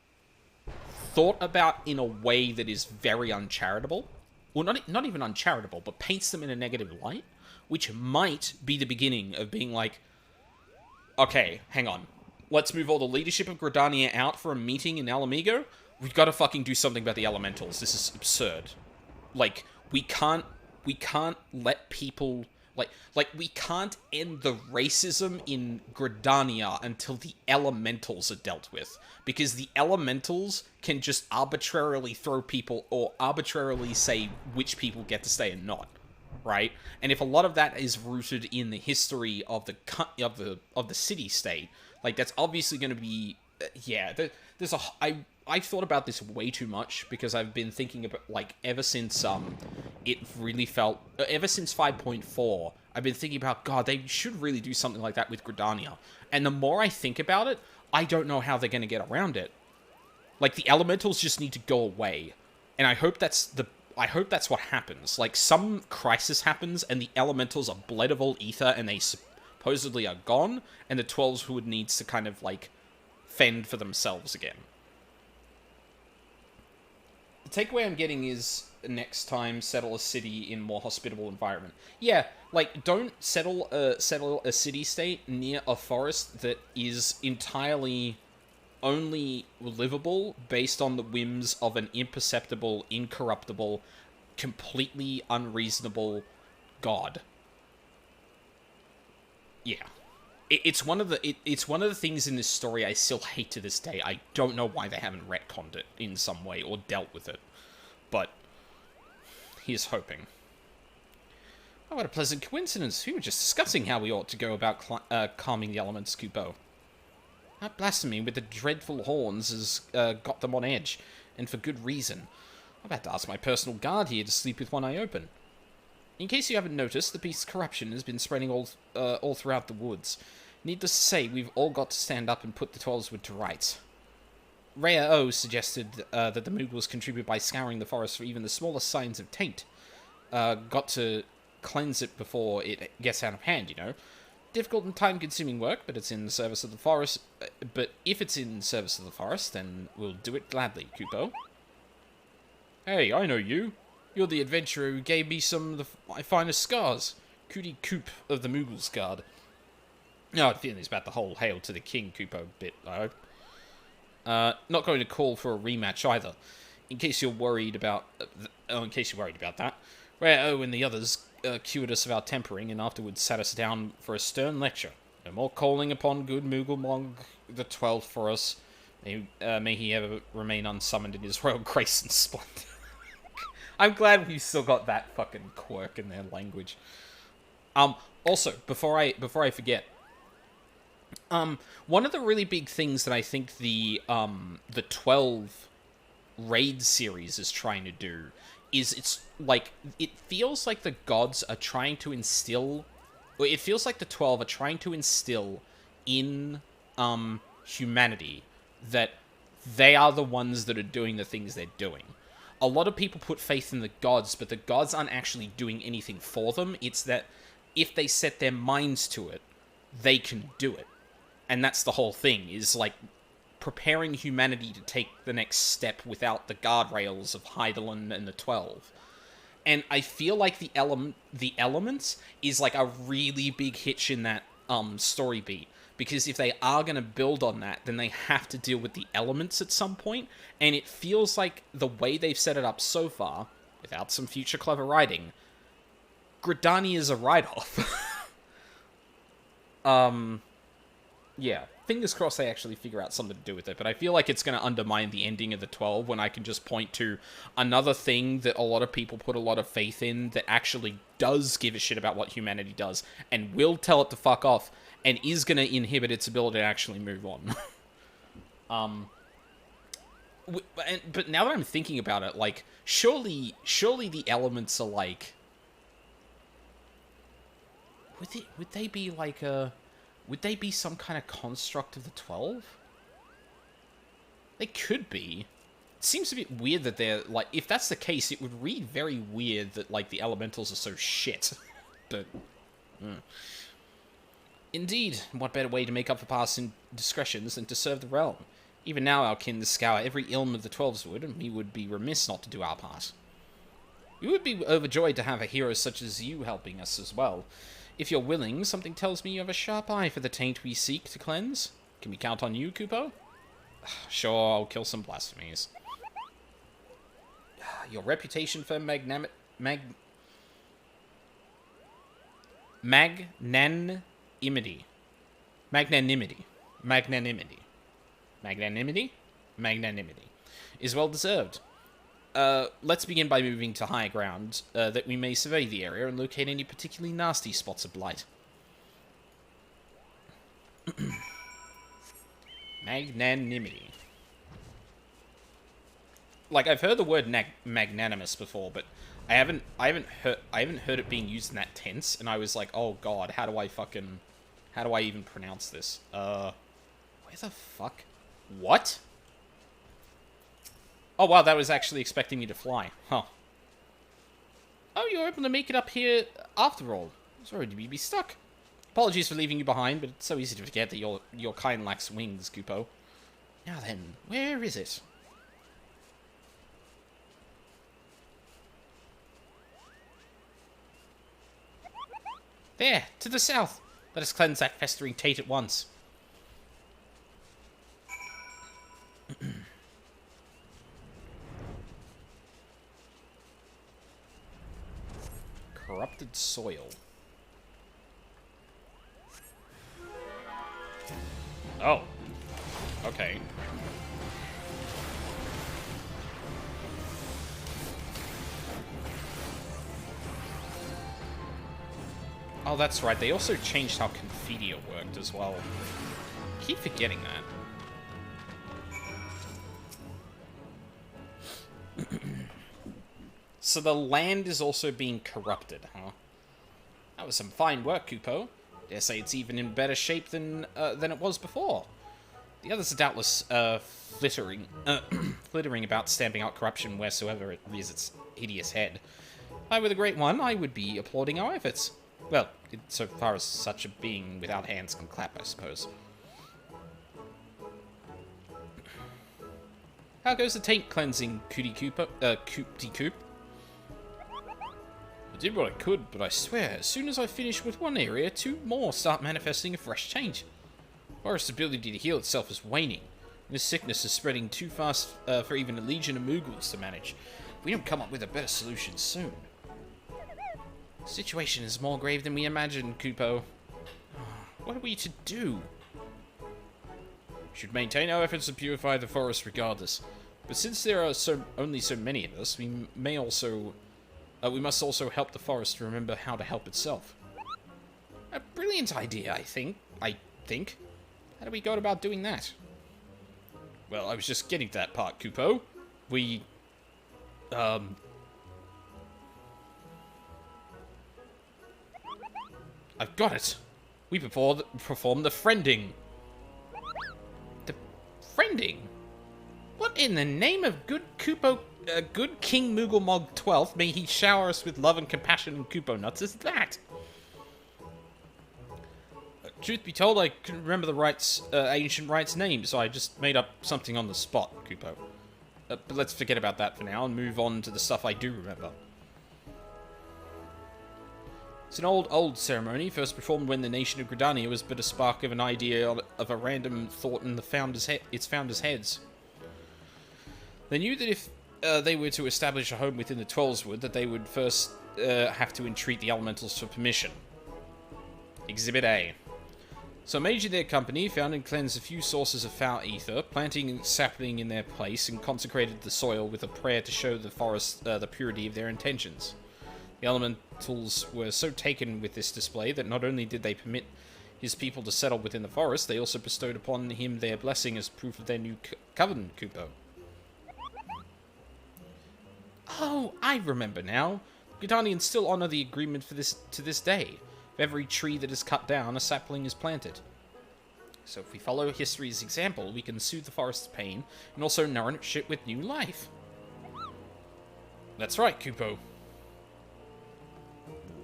thought about in a way that is very uncharitable. Well, not even uncharitable, but paints them in a negative light, which might be the beginning of being okay, hang on. Let's move all the leadership of Gridania out for a meeting in Alamigo. We've got to fucking do something about the elementals. This is absurd. We can't let people... we can't end the racism in Gridania until the elementals are dealt with. Because the elementals can just arbitrarily throw people, or arbitrarily say which people get to stay and not. Right? And if a lot of that is rooted in the history of the city-state, that's obviously going to be... I've thought about this way too much, because I've been thinking about, ever since, it really felt... Ever since 5.4, I've been thinking about, God, they should really do something like that with Gridania. And the more I think about it, I don't know how they're going to get around it. The elementals just need to go away. And I hope that's what happens. Some crisis happens, and the elementals are bled of all ether, and they supposedly are gone, and the Twelveswood needs to kind of, fend for themselves again. takeaway I'm getting is next time settle a city in more hospitable environment. Yeah, like don't settle a city-state near a forest that is entirely only livable based on the whims of an imperceptible, incorruptible, completely unreasonable god. Yeah. It's one of the things in this story I still hate to this day. I don't know why they haven't retconned it in some way or dealt with it. But here's hoping. Oh, what a pleasant coincidence. We were just discussing how we ought to go about calming the elements, Kupo. That blasphemy with the dreadful horns has got them on edge, and for good reason. I'm about to ask my personal guard here to sleep with one eye open. In case you haven't noticed, the beast's corruption has been spreading all throughout the woods. Needless to say, we've all got to stand up and put the Twelveswood to rights. Rhea O suggested that the Moogles contribute by scouring the forest for even the smallest signs of taint. Got to cleanse it before it gets out of hand, you know. Difficult and time-consuming work, but it's in the service of the forest. But if it's in service of the forest, then we'll do it gladly, Kupo. Hey, I know you. You're the adventurer who gave me some of my finest scars. Goodie Coop of the Moogles Guard. No, I'm feeling about the whole Hail to the King Kupo bit, I hope. Not going to call for a rematch either. In case you're worried about... that. Rhea O and the others cured us of our tempering and afterwards sat us down for a stern lecture. No more calling upon good Moogle Mog the 12th for us. May he ever remain unsummoned in his royal grace and splendor. I'm glad we've still got that fucking quirk in their language. Also, before I forget, one of the really big things that I think the 12 raid series is trying to do is it feels like the gods are trying to instill, or it feels like the 12 are trying to instill in humanity that they are the ones that are doing the things they're doing. A lot of people put faith in the gods, but the gods aren't actually doing anything for them. It's that if they set their minds to it, they can do it. And that's the whole thing, is like preparing humanity to take the next step without the guardrails of Hydaelyn and the 12. And I feel like the elements is like a really big hitch in that story beat. Because if they are going to build on that, then they have to deal with the elements at some point. And it feels like the way they've set it up so far, without some future clever writing, Gridania is a write-off. Yeah. Fingers crossed they actually figure out something to do with it. But I feel like it's going to undermine the ending of the 12 when I can just point to another thing that a lot of people put a lot of faith in that actually does give a shit about what humanity does and will tell it to fuck off. And is going to inhibit its ability to actually move on. But now that I'm thinking about it, like, surely the elements are like... Would they be like a... Would they be some kind of construct of the 12? They could be. It seems a bit weird that they're, like... If that's the case, it would read very weird that, like, the elementals are so shit. But... Indeed, what better way to make up for past indiscretions than to serve the realm? Even now our kin scour every ilm of the Twelveswood, and we would be remiss not to do our part. We would be overjoyed to have a hero such as you helping us as well. If you're willing, something tells me you have a sharp eye for the taint we seek to cleanse. Can we count on you, Kupo? Sure, I'll kill some blasphemies. Your reputation for magnanimity. Is well deserved. Let's begin by moving to higher ground, that we may survey the area and locate any particularly nasty spots of blight. Magnanimity. Like, I've heard the word magnanimous before, but I haven't heard it being used in that tense, and I was like, oh god, how do I even pronounce this? Where the fuck? What? Oh wow, that was actually expecting me to fly. Huh. Oh, you were able to make it up here after all. Sorry to be stuck. Apologies for leaving you behind, but it's so easy to forget that your kind lacks wings, Kupo. Now then, where is it? There, to the south. Let us cleanse that festering taint at once. Corrupted soil. Oh. Okay. Oh, that's right. They also changed how Confidia worked as well. I keep forgetting that. So the land is also being corrupted, huh? That was some fine work, Kupo. Dare say it's even in better shape than it was before. The others are doubtless flittering about stamping out corruption wheresoever it rears its hideous head. If I were the Great One, I would be applauding our efforts. Well, so far as such a being without hands can clap, I suppose. How goes the taint cleansing, Coopty Coop? I did what I could, but I swear, as soon as I finish with one area, 2 more start manifesting a fresh change. Forest's ability to heal itself is waning, and this sickness is spreading too fast for even a legion of Moogles to manage. If we don't come up with a better solution soon. The situation is more grave than we imagined, Kupo. What are we to do? We should maintain our efforts to purify the forest regardless. But since there are only so many of us, we must also help the forest to remember how to help itself. A brilliant idea, I think. How do we go about doing that? Well, I was just getting to that part, Kupo. I've got it. We perform the friending. The friending? What in the name of good Kupo, good King Moogle 12th, may he shower us with love and compassion and Kupo nuts is that? Truth be told, I couldn't remember the ancient rite's name, so I just made up something on the spot, Kupo. But let's forget about that for now and move on to the stuff I do remember. It's an old ceremony, first performed when the nation of Gridania was but a spark of an idea of a random thought in its founders' heads. They knew that if they were to establish a home within the Twelveswood, that they would first have to entreat the elementals for permission. Exhibit A. So Mage and their company found and cleansed a few sources of foul ether, planting a sapling in their place, and consecrated the soil with a prayer to show the forest the purity of their intentions. The elementals were so taken with this display that not only did they permit his people to settle within the forest, they also bestowed upon him their blessing as proof of their new covenant, Kupo. Oh, I remember now. Gridanians still honor the agreement to this day. For every tree that is cut down, a sapling is planted. So if we follow history's example, we can soothe the forest's pain and also nourish it with new life. That's right, Kupo.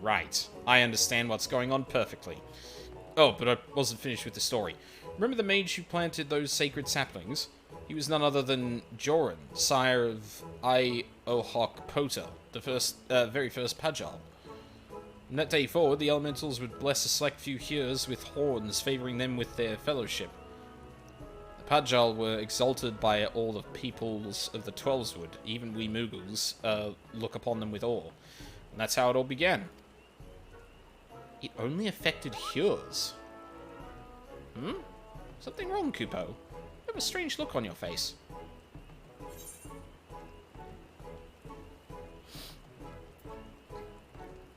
Right. I understand what's going on perfectly. Oh, but I wasn't finished with the story. Remember the mage who planted those sacred saplings? He was none other than Joran, sire of Iohok Pota, the very first Pajal. From that day forward, the elementals would bless a select few hearers with horns, favoring them with their fellowship. The Pajal were exalted by all the peoples of the Twelveswood. Even we Moogles look upon them with awe. And that's how it all began. It only affected hearers. Something wrong, Kupo? You have a strange look on your face.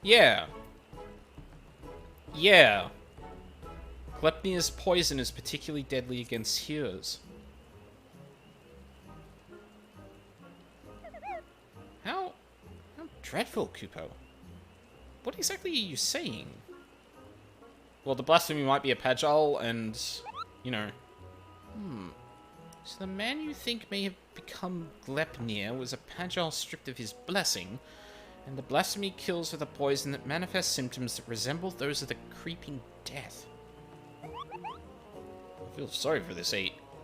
Yeah. Glepnia's poison is particularly deadly against hearers. How dreadful, Kupo. What exactly are you saying? Well, the blasphemy might be a Pajal, and, you know... So the man you think may have become Glepnia was a Pajal stripped of his blessing, and the blasphemy kills with a poison that manifests symptoms that resemble those of the creeping death. I feel sorry for this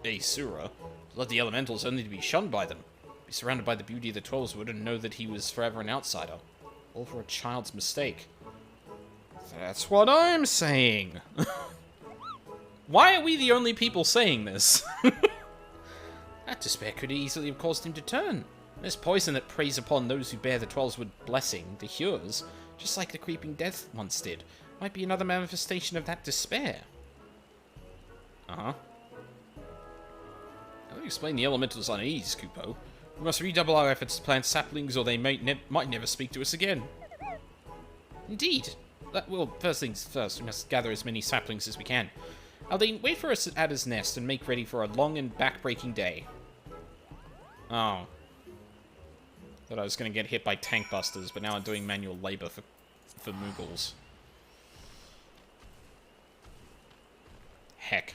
Asura. Led the elementals only to be shunned by them. Be surrounded by the beauty of the Twelveswood and know that he was forever an outsider. All for a child's mistake. That's what I'm saying. Why are we the only people saying this? That despair could easily have caused him to turn. This poison that preys upon those who bear the 12's blessing, the Hures, just like the creeping death once did, might be another manifestation of that despair. Uh-huh. That would explain the elemental's unease, Kupo. We must redouble our efforts to plant saplings, or they might never speak to us again. Indeed. Well, first things first, we must gather as many saplings as we can. Aldine, wait for us at Ada's nest and make ready for a long and back-breaking day. Oh. Thought I was going to get hit by tank busters, but now I'm doing manual labor for Moogles. Heck.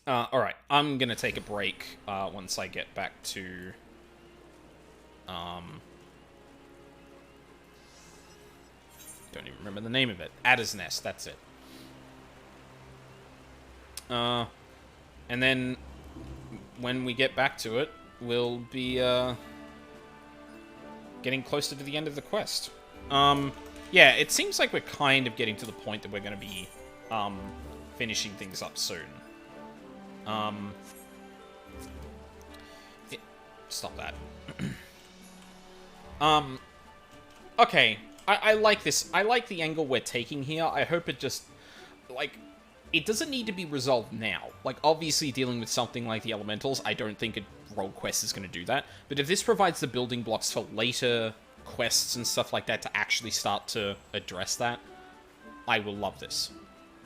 Alright, I'm going to take a break once I get back to... Don't even remember the name of it. Ada's Nest, that's it. And then, when we get back to it, we'll be, getting closer to the end of the quest. Yeah, it seems like we're kind of getting to the point that we're going to be, finishing things up soon. Stop that. Okay. I like this. I like the angle we're taking here. I hope it just... Like, it doesn't need to be resolved now. Like, obviously, dealing with something like the Elementals, I don't think a rogue quest is going to do that. But if this provides the building blocks for later quests and stuff like that to actually start to address that, I will love this.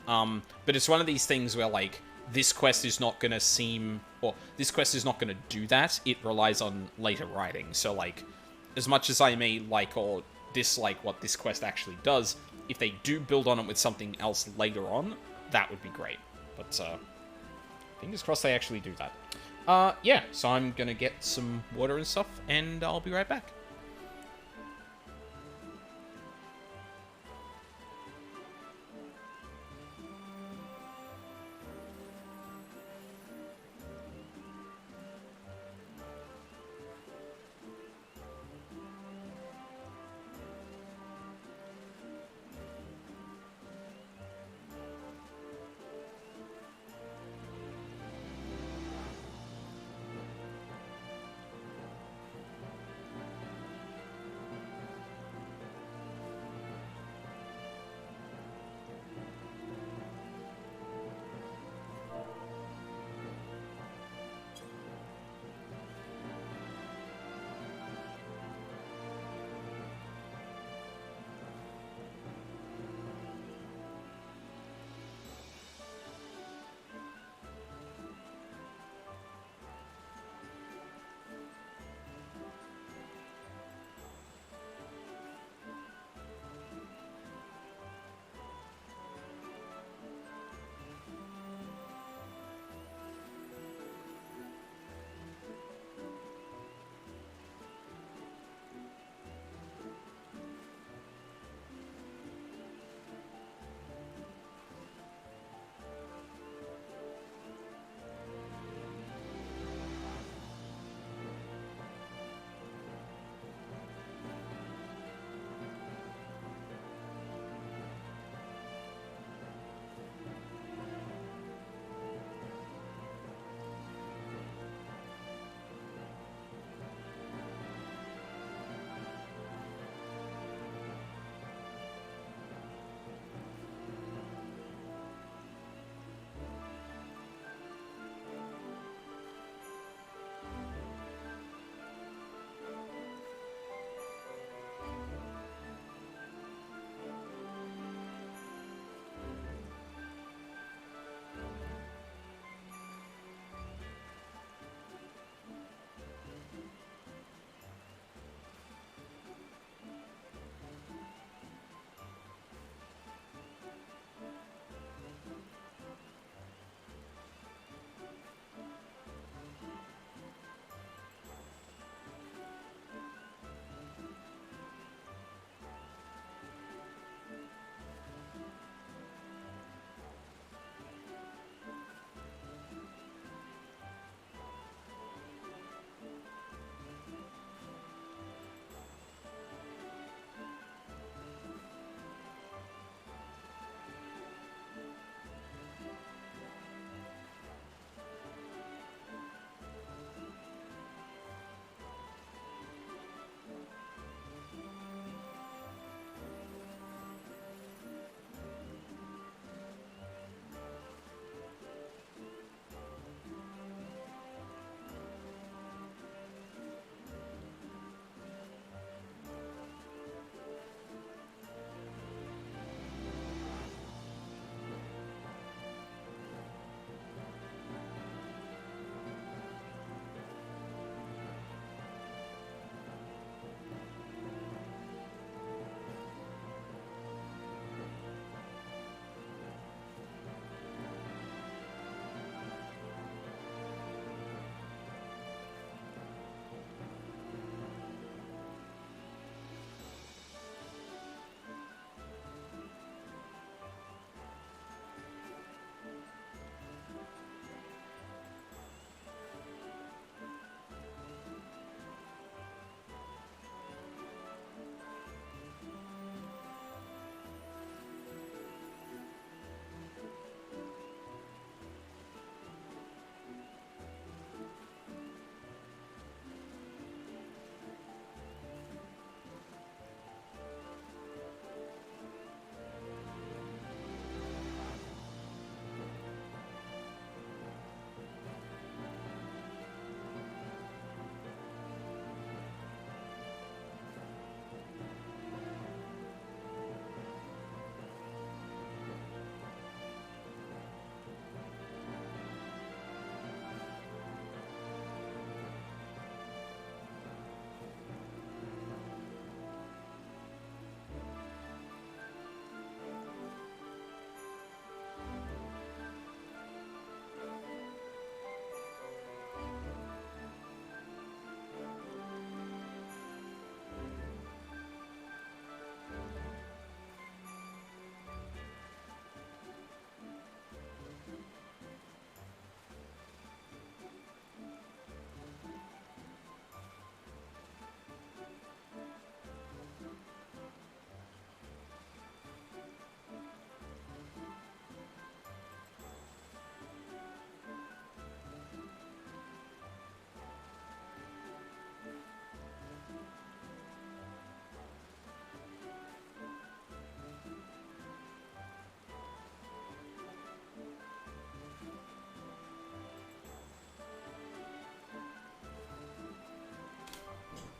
But it's one of these things where, like, this quest is not going to seem... Or, this quest is not going to do that. It relies on later writing. So, like, as much as I may like or dislike what this quest actually does, if they do build on it with something else later on, that would be great. But, fingers crossed they actually do that. Yeah, so I'm gonna get some water and stuff, and I'll be right back.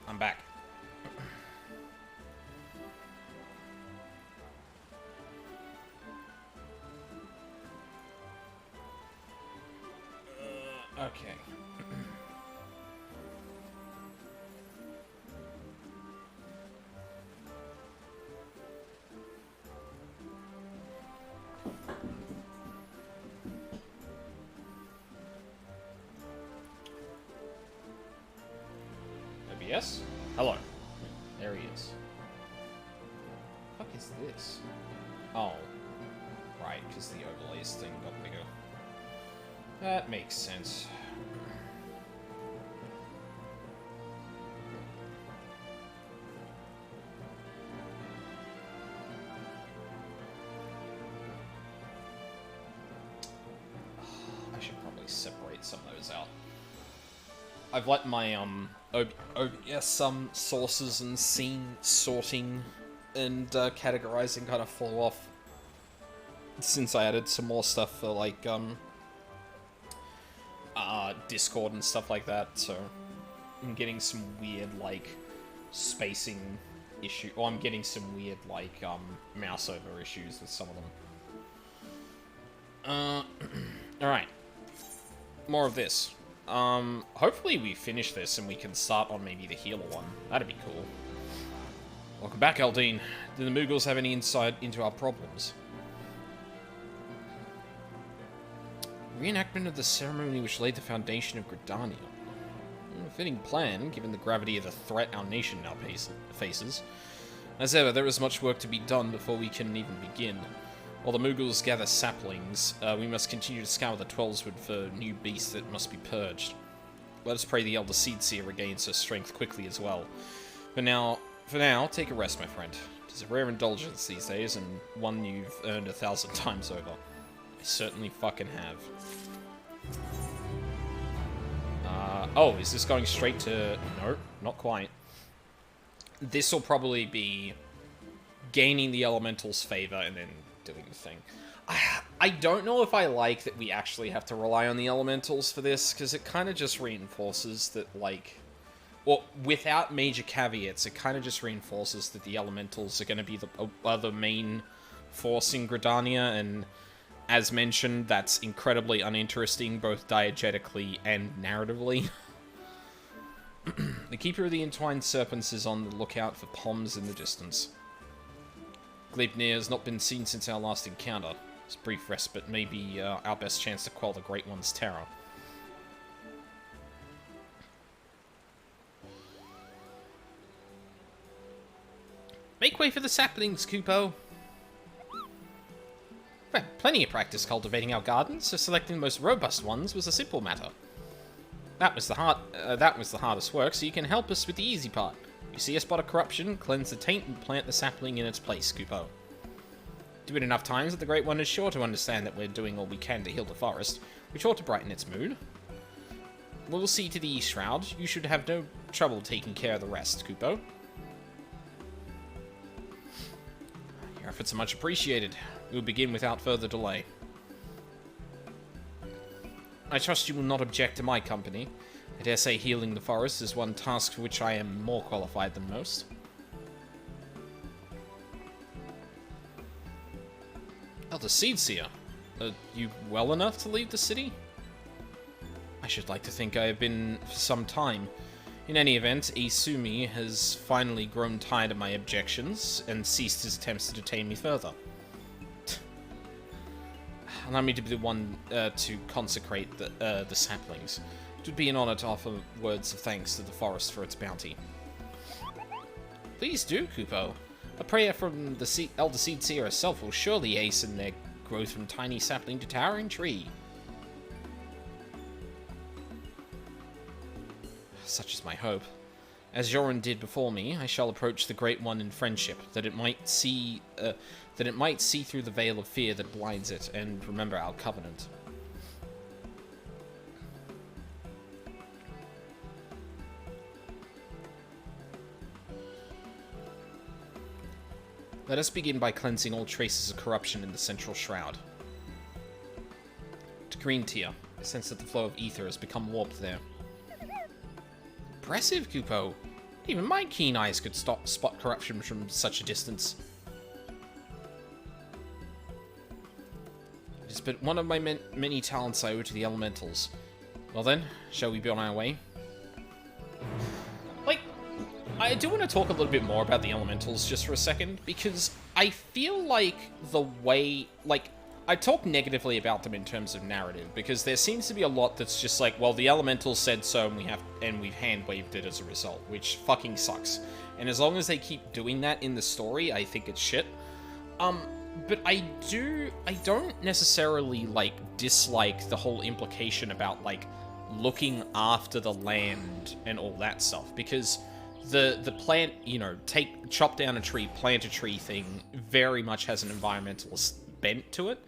I'm back. Okay. OBS? Hello. There he is. What the fuck is this? Oh. Right, because the overlays thing got bigger. That makes sense. I should probably separate some of those out. I've let my OBS sources and scene sorting and categorizing kind of fall off since I added some more stuff for like Discord and stuff like that. So I'm getting some weird like spacing issue, or I'm getting some weird like mouse over issues with some of them. All right, more of this. Hopefully we finish this and we can start on maybe the healer one. That'd be cool. Welcome back, Aldine. Do the Moogles have any insight into our problems? Reenactment of the ceremony which laid the foundation of Gridania. A fitting plan, given the gravity of the threat our nation now faces. As ever, there is much work to be done before we can even begin. While the Moogles gather saplings, we must continue to scour the Twelveswood for new beasts that must be purged. Let us pray the Elder Seedseer regains her strength quickly as well. For now, take a rest, my friend. It is a rare indulgence these days, and one you've earned 1,000 times over. I certainly fucking have. Oh, is this going straight to... No, not quite. This will probably be gaining the Elemental's favor and then doing the thing. I don't know if I like that we actually have to rely on the Elementals for this, because it kind of just reinforces that, like... Well, without major caveats, it kind of just reinforces that the Elementals are going to be the main force in Gridania, and as mentioned, that's incredibly uninteresting, both diegetically and narratively. The Keeper of the Entwined Serpents is on the lookout for Poms in the distance. Gleipnir has not been seen since our last encounter. This brief respite may be our best chance to quell the Great One's terror. Make way for the saplings, Kupo! We've had plenty of practice cultivating our gardens, so selecting the most robust ones was a simple matter. That was the hardest work, so you can help us with the easy part. You see a spot of corruption, cleanse the taint and plant the sapling in its place, Kupo. Do it enough times that the Great One is sure to understand that we're doing all we can to heal the forest, which ought to brighten its mood. We'll see to the East Shroud. You should have no trouble taking care of the rest, Kupo. Your efforts are much appreciated. We'll begin without further delay. I trust you will not object to my company. I dare say healing the forest is one task for which I am more qualified than most. Elder Seedseer, are you well enough to leave the city? I should like to think I have been for some time. In any event, Isumi has finally grown tired of my objections and ceased his attempts to detain me further. Allow me to be the one to consecrate the saplings. It would be an honor to offer words of thanks to the forest for its bounty. Please do, Kupo. A prayer from the Elder Seedseer herself will surely hasten their growth from tiny sapling to towering tree. Such is my hope. As Joran did before me, I shall approach the Great One in friendship, that it might see through the veil of fear that blinds it, and remember our covenant. Let us begin by cleansing all traces of corruption in the central shroud. To Green Tier, I sense that the flow of ether has become warped there. Impressive, Kupo. Even my keen eyes could spot corruption from such a distance. It is but one of my many talents I owe to the elementals. Well then, shall we be on our way? Like, I do want to talk a little bit more about the elementals just for a second, because I feel like the way, like, I talk negatively about them in terms of narrative, because there seems to be a lot that's just like, well, the elementals said so, and we've hand-waved it as a result, which fucking sucks. And as long as they keep doing that in the story, I think it's shit. But I don't necessarily, like, dislike the whole implication about, like, looking after the land and all that stuff, because the plant, you know, chop down a tree, plant a tree thing very much has an environmentalist bent to it,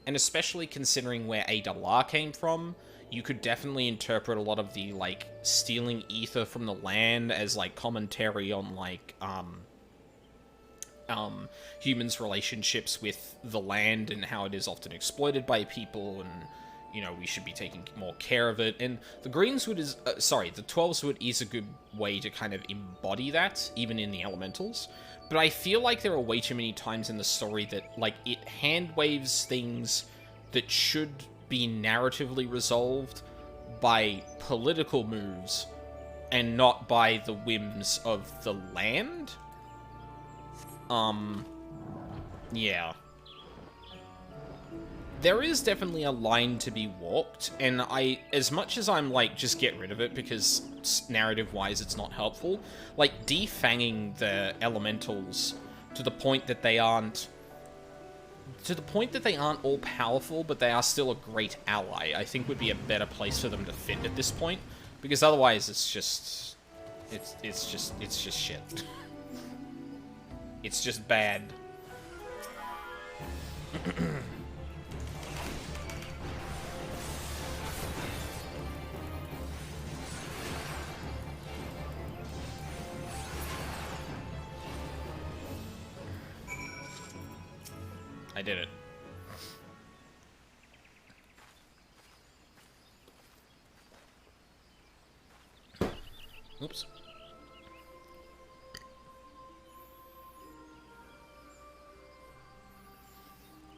and especially considering where ARR came from, you could definitely interpret a lot of the, like, stealing ether from the land as, like, commentary on, like, humans' relationships with the land and how it is often exploited by people, and, you know, we should be taking more care of it. And the Greenswood is, the 12swood is a good way to kind of embody that, even in the elementals. But I feel like there are way too many times in the story that, like, it hand-waves things that should be narratively resolved by political moves and not by the whims of the land. Yeah. There is definitely a line to be walked, and as much as I'm like, just get rid of it because narrative-wise it's not helpful, like, defanging the elementals to the point that they aren't all powerful, but they are still a great ally, I think would be a better place for them to fit at this point, because otherwise it's just shit. It's just bad. I did it. Oops.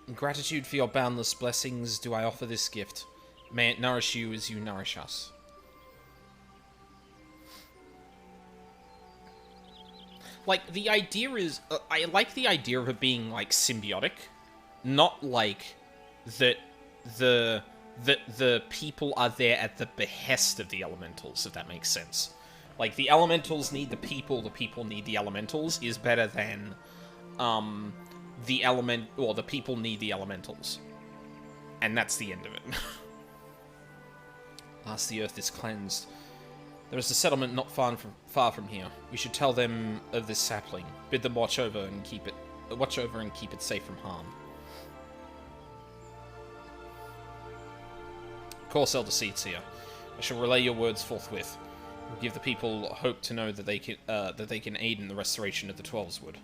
In gratitude for your boundless blessings, do I offer this gift. May it nourish you as you nourish us. Like, the idea is... I like the idea of it being, like, symbiotic. Not like that the people are there at the behest of the elementals, if that makes sense. Like, the elementals need the people need the elementals, is better than, the people need the elementals. And that's the end of it. Last the earth is cleansed. There is a settlement not far from here. We should tell them of this sapling. Bid them watch over and keep it safe from harm. Of course, Elder Seat's here. I shall relay your words forthwith. We'll give the people hope to know that they can aid in the restoration of the 12swood.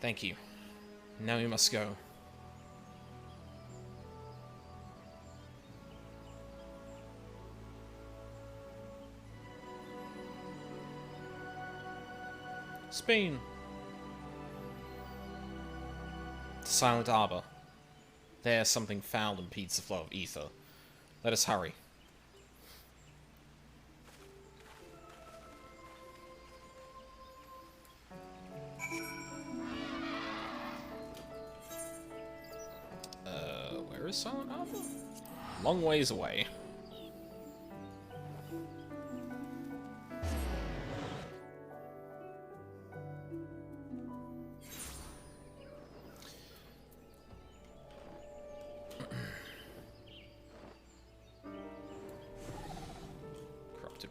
Thank you. Now we must go. Spain. The Silent Arbor. There, something foul impedes the flow of ether. Let us hurry. Where is Silent Arbor? Long ways away.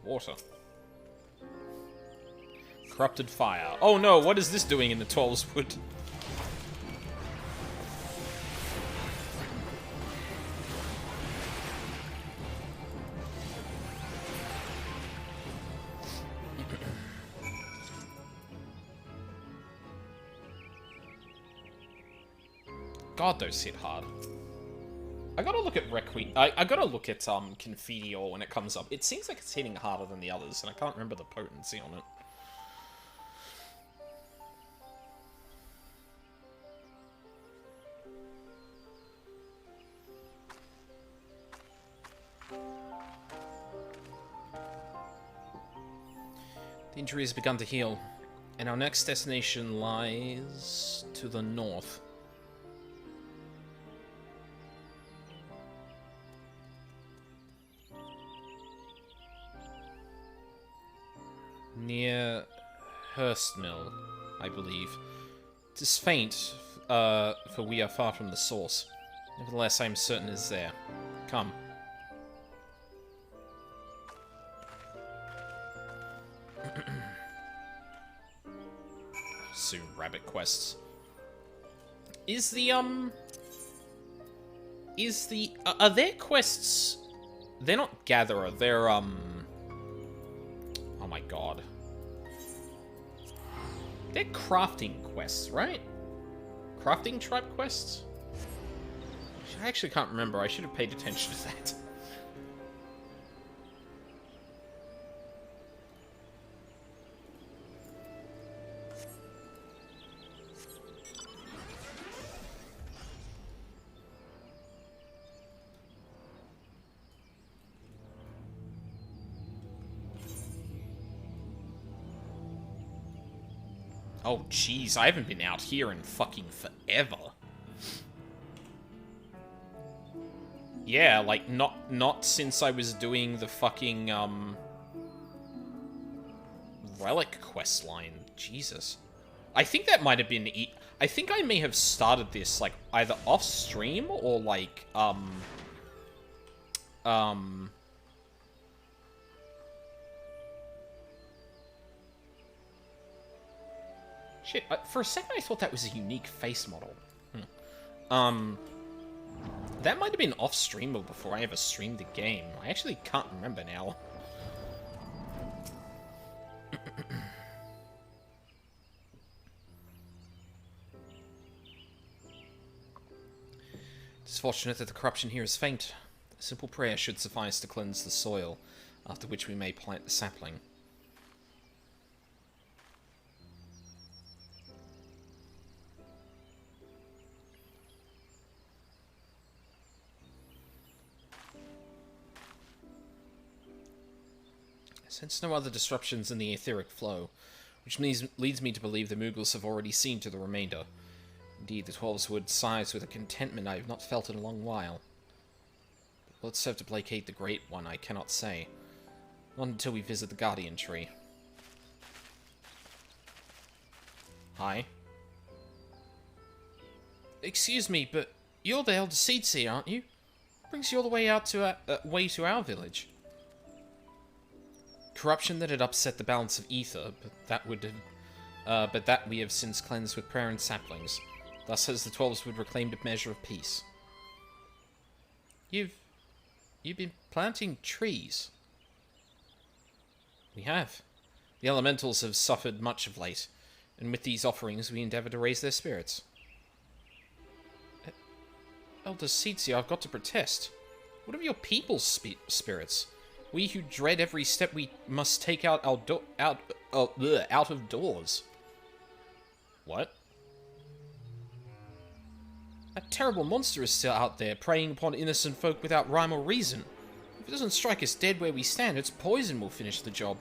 Water. Corrupted fire. Oh no, what is this doing in the 12swood? God, those hit hard. I gotta look at I gotta look at Confiteor when it comes up. It seems like it's hitting harder than the others, and I can't remember the potency on it. The injury has begun to heal, and our next destination lies to the north. Near Hurstmill, I believe. It is faint, for we are far from the source. Nevertheless, I am certain it is there. Come. Soon, rabbit quests. Is the, are their quests... They're not gatherer, they're, oh my god. They're crafting quests, right? Crafting tribe quests? I actually can't remember. I should have paid attention to that. Oh, jeez, I haven't been out here in fucking forever. Yeah, like, not since I was doing the fucking, relic quest line. Jesus. I think that might have been... I think I may have started this, like, either off-stream or, like, Shit, for a second I thought that was a unique face model. That might have been off-stream or before I ever streamed the game. I actually can't remember now. It's fortunate that the corruption here is faint. A simple prayer should suffice to cleanse the soil, after which we may plant the sapling. Since no other disruptions in the etheric flow, which leads me to believe the Moogles have already seen to the remainder. Indeed, the Twelves would sighs with a contentment I have not felt in a long while. But will it serve to placate the Great One, I cannot say. Not until we visit the Guardian Tree. Hi. Excuse me, but you're the Elder Seedseer, aren't you? Brings you all the way out to our village. Corruption that had upset the balance of ether, but that we have since cleansed with prayer and saplings. Thus has the Twelves would reclaimed a measure of peace. You've been planting trees. We have. The elementals have suffered much of late, and with these offerings we endeavour to raise their spirits. Elder Seedseer, I've got to protest. What of your people's spirits? We who dread every step we must take out of doors. What? A terrible monster is still out there, preying upon innocent folk without rhyme or reason. If it doesn't strike us dead where we stand, its poison will finish the job.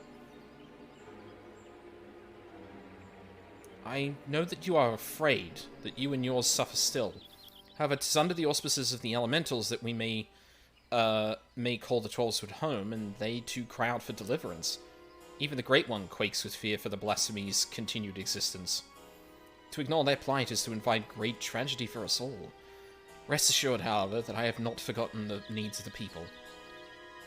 I know that you are afraid, that you and yours suffer still. However, 'tis under the auspices of the elementals that we may call the Twelveswood home, and they too cry out for deliverance. Even the Great One quakes with fear for the blasphemy's continued existence. To ignore their plight is to invite great tragedy for us all. Rest assured, however, that I have not forgotten the needs of the people.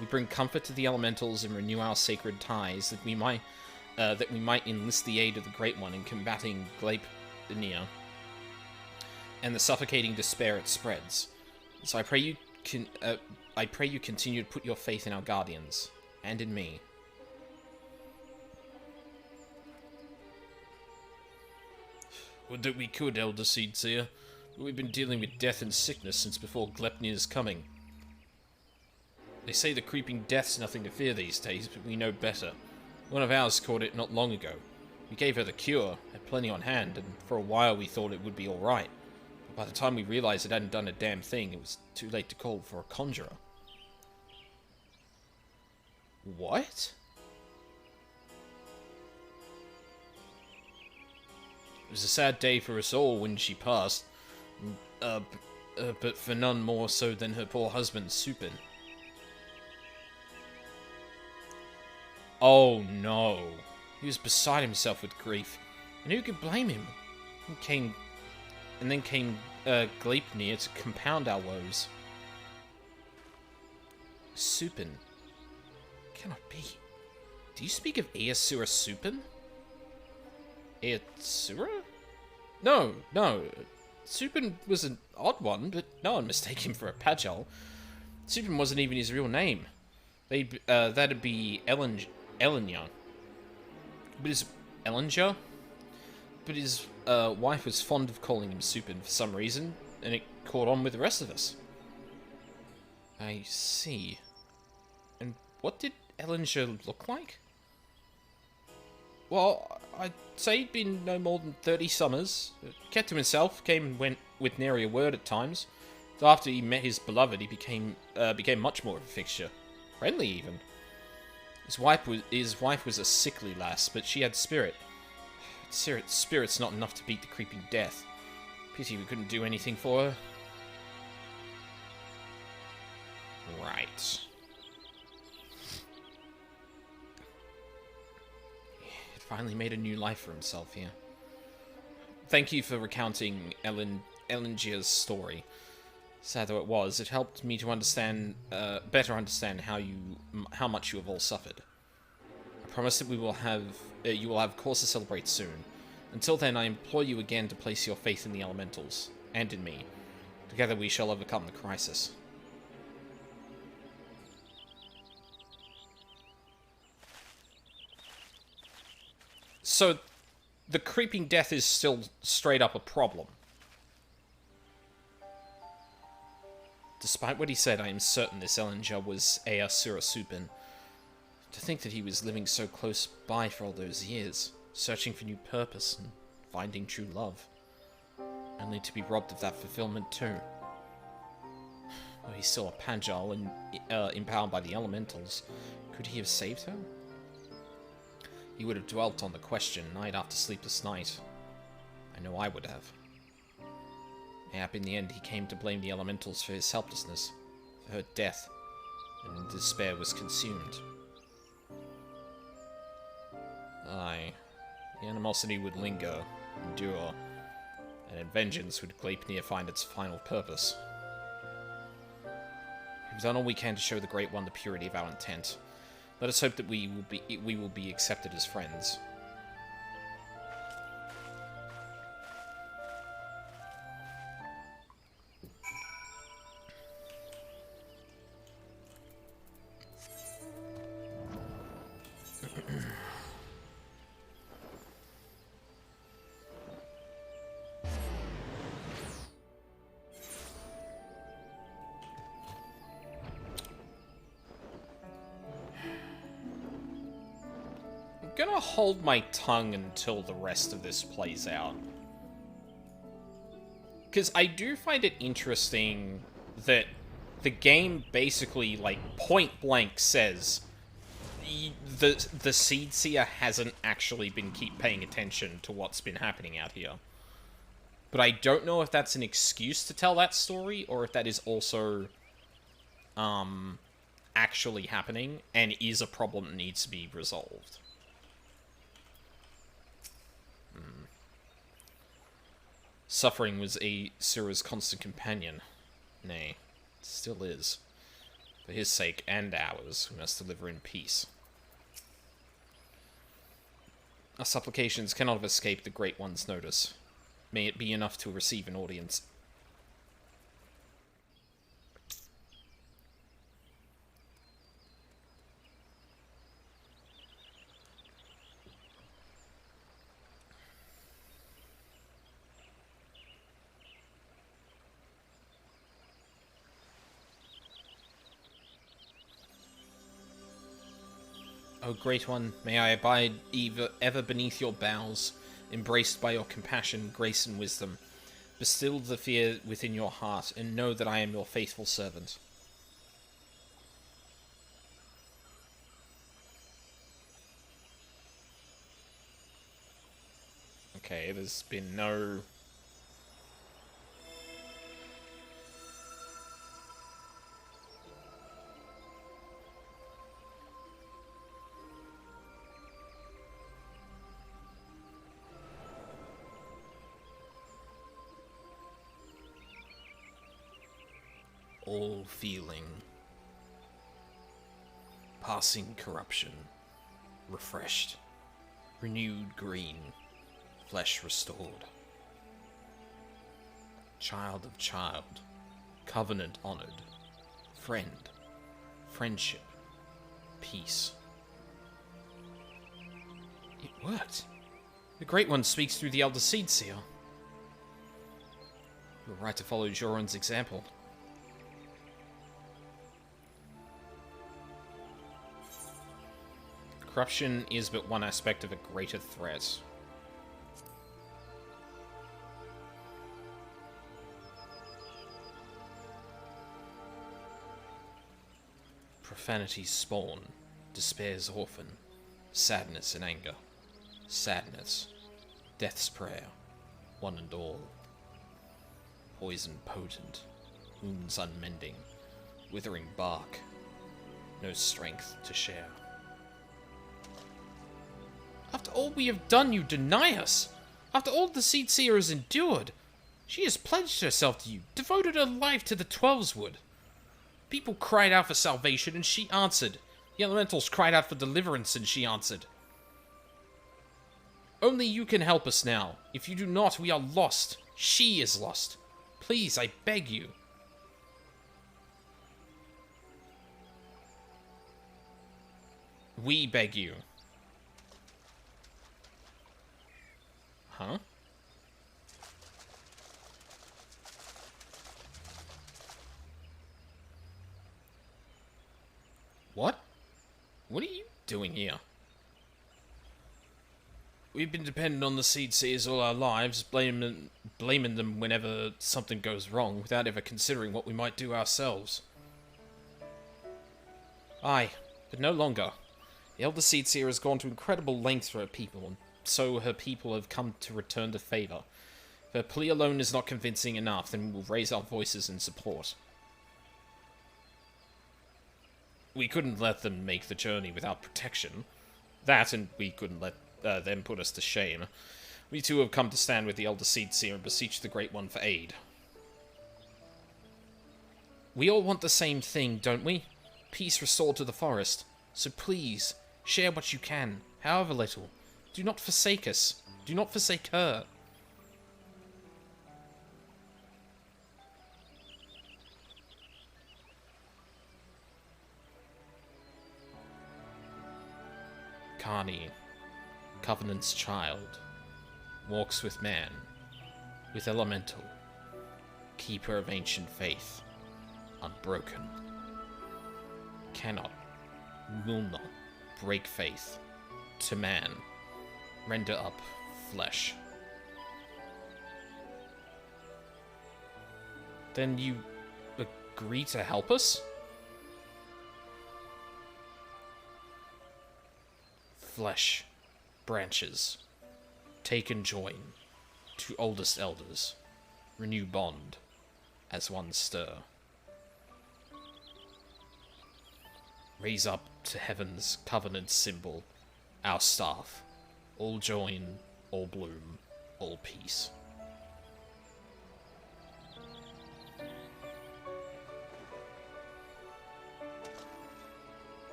We bring comfort to the elementals and renew our sacred ties, that we might enlist the aid of the Great One in combating Gridania and the suffocating despair it spreads. So I pray you continue to put your faith in our guardians, and in me. Would that we could, Elder Seedseer, We've been dealing with death and sickness since before Glepnir's coming. They say the creeping death's nothing to fear these days, but we know better. One of ours caught it not long ago. We gave her the cure, had plenty on hand, and for a while we thought it would be alright. But by the time we realized it hadn't done a damn thing, it was too late to call for a conjurer. What? It was a sad day for us all when she passed. But for none more so than her poor husband, Supin. Oh no. He was beside himself with grief. And who could blame him? Then came Gleipnir to compound our woes. Supin? Cannot be. Do you speak of Easura Supin? Easura? No. Supin was an odd one, but no one mistake him for a Pagel. Supin wasn't even his real name. That'd be Elenya. But his wife was fond of calling him Supin for some reason, and it caught on with the rest of us. I see. And what did Elenya look like? Well, I'd say he'd been no more than 30 summers. Kept to himself, came and went with nary a word at times. So after he met his beloved, he became much more of a fixture. Friendly, even. His wife was a sickly lass, but she had spirit. Spirit's not enough to beat the creeping death. Pity we couldn't do anything for her. Right. Finally made a new life for himself here. Thank you for recounting Elengia's story. Sad though it was, it helped me to better understand how much you have all suffered. I promise that you will have cause to celebrate soon. Until then, I implore you again to place your faith in the elementals, and in me. Together we shall overcome the crisis. So, the creeping death is still straight up a problem. Despite what he said, I am certain this Elenya was Easura Supin. To think that he was living so close by for all those years, searching for new purpose and finding true love. Only to be robbed of that fulfillment too. Well, he's still a Pagel and empowered by the elementals. Could he have saved her? He would have dwelt on the question night after sleepless night. I know I would have. Mayhap in the end he came to blame the elementals for his helplessness, for her death, and in despair was consumed. Aye, the animosity would linger, endure, and in vengeance would Gleipnir find its final purpose. We've done all we can to show the Great One the purity of our intent. Let us hope that we will be accepted as friends. I'm gonna hold my tongue until the rest of this plays out. Because I do find it interesting that the game basically, like, point blank says the Seed Seer hasn't actually been paying attention to what's been happening out here. But I don't know if that's an excuse to tell that story, or if that is also actually happening, and is a problem that needs to be resolved. Suffering was Easura's constant companion. Nay, it still is. For his sake and ours, we must deliver in peace. Our supplications cannot have escaped the Great One's notice. May it be enough to receive an audience. O Great One, may I abide ever beneath your boughs, embraced by your compassion, grace, and wisdom. Bestill the fear within your heart, and know that I am your faithful servant. Okay, there's been no... all feeling, passing corruption, refreshed, renewed green, flesh restored. Child of child, covenant honored, friend, friendship, peace. It worked. The Great One speaks through the Elder Seed Seer. You're right to follow Joran's example. Corruption is but one aspect of a greater threat. Profanity's spawn, despair's orphan, sadness and anger, sadness, death's prayer, one and all. Poison potent, wounds unmending, withering bark, no strength to share. After all we have done, you deny us. After all the Seed Seer has endured, she has pledged herself to you, devoted her life to the Twelves would. People cried out for salvation, and she answered. The elementals cried out for deliverance, and she answered. Only you can help us now. If you do not, we are lost. She is lost. Please, I beg you. We beg you. Huh? What? What are you doing here? We've been dependent on the Seed Seers all our lives, blaming them whenever something goes wrong, without ever considering what we might do ourselves. Aye, but no longer. The Elder Seed Seer has gone to incredible lengths for her people, and so her people have come to return to favor. If her plea alone is not convincing enough, then we will raise our voices in support. We couldn't let them make the journey without protection. That, and we couldn't let them put us to shame. We too have come to stand with the Elder Seed Seer and beseech the Great One for aid. We all want the same thing, don't we? Peace restored to the forest. So please, share what you can, however little. Do not forsake us. Do not forsake her. Carney, Covenant's child, walks with man, with elemental, keeper of ancient faith, unbroken. Cannot, will not, break faith, to man, render up flesh. Then you agree to help us? Flesh, branches, take and join, to oldest elders, renew bond, as one stir. Raise up to heaven's covenant symbol, our staff, all join, all bloom, all peace.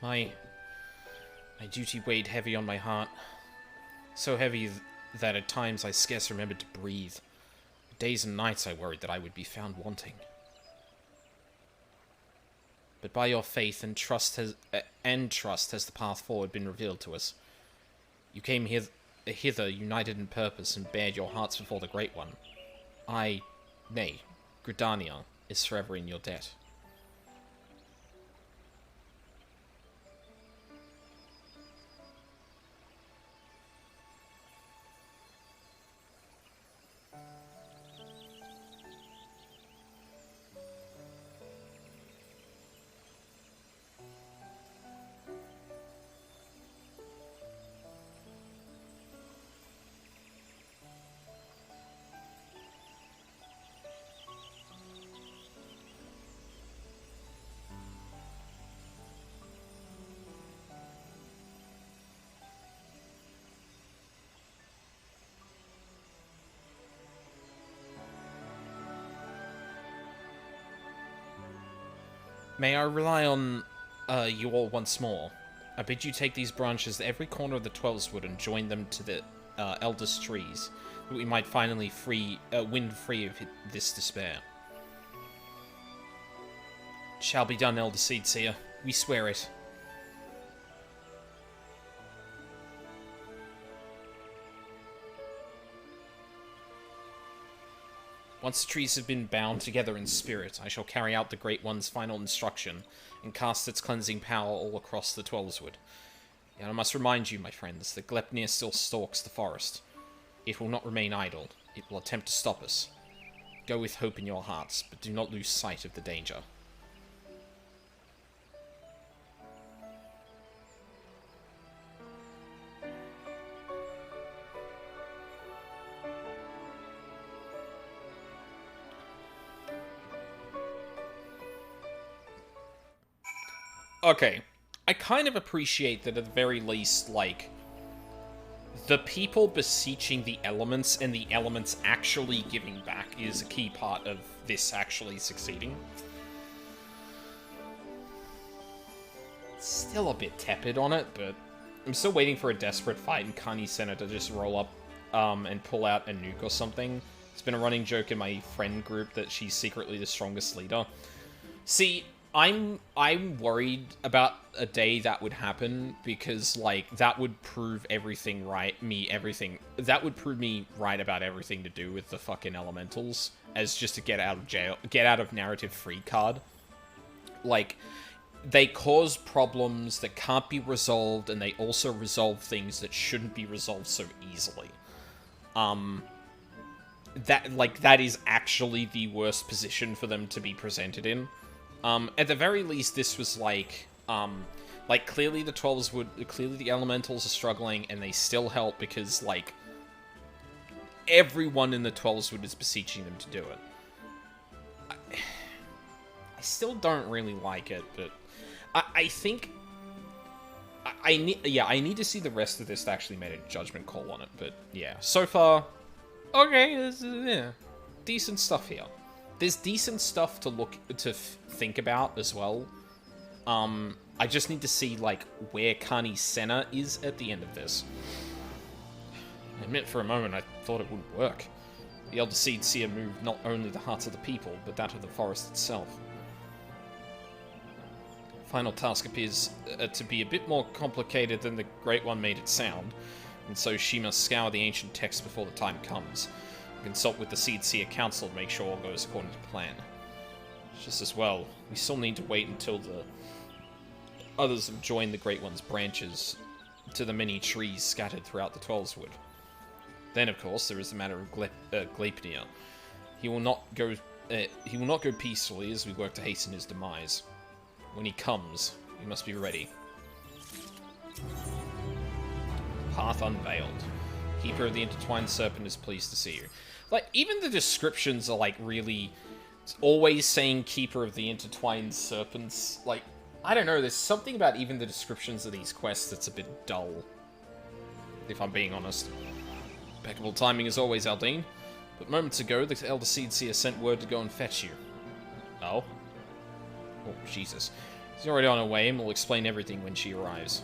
My duty weighed heavy on my heart. So heavy that at times I scarce remembered to breathe. Days and nights I worried that I would be found wanting. but by your faith and trust has the path forward been revealed to us. You came hither united in purpose and bared your hearts before the Great One. Nay, Gridania is forever in your debt. May I rely on you all once more? I bid you take these branches to every corner of the Twelveswood and join them to the eldest trees, that we might finally win free of this despair. Shall be done, Elder Seedseer. We swear it. Once the trees have been bound together in spirit, I shall carry out the Great One's final instruction, and cast its cleansing power all across the Twelveswood. Yet I must remind you, my friends, that Glepnir still stalks the forest. It will not remain idle. It will attempt to stop us. Go with hope in your hearts, but do not lose sight of the danger. Okay, I kind of appreciate that at the very least, like, the people beseeching the elements and the elements actually giving back is a key part of this actually succeeding. Still a bit tepid on it, but I'm still waiting for a desperate fight in Kani Center to just roll up and pull out a nuke or something. It's been a running joke in my friend group that she's secretly the strongest leader. See, I'm worried about a day that would happen because, like, that would prove everything right, that would prove me right about everything to do with the fucking elementals as just a get out of narrative free card. Like, they cause problems that can't be resolved, and they also resolve things that shouldn't be resolved so easily. That is actually the worst position for them to be presented in. At the very least, this was like, clearly clearly the elementals are struggling, and they still help because, like, everyone in the Twelveswood is beseeching them to do it. I still don't really like it, but I think I need to see the rest of this to actually make a judgment call on it, but yeah, so far, okay, there's, decent stuff here. There's decent stuff to think about as well. I just need to see, like, where Kani Senna is at the end of this. I admit for a moment I thought it wouldn't work. The Elder Seedseer moved not only the hearts of the people, but that of the forest itself. Final task appears to be a bit more complicated than the Great One made it sound, and so she must scour the ancient texts before the time comes. Consult with the Seedseer Council to make sure all goes according to plan. Just as well, we still need to wait until the others have joined the Great One's branches to the many trees scattered throughout the Twelveswood. Then, of course, there is the matter of Glepnir. He will not go peacefully as we work to hasten his demise. When he comes, we must be ready. Path unveiled. Keeper of the Intertwined Serpent is pleased to see you. Like, even the descriptions are, like, really... It's always saying Keeper of the Intertwined Serpents. Like, I don't know, there's something about even the descriptions of these quests that's a bit dull. If I'm being honest. Impeccable timing as always, Aldine. But moments ago, the Elder Seedseer sent word to go and fetch you. Oh? Oh, Jesus. She's already on her way, and we'll explain everything when she arrives.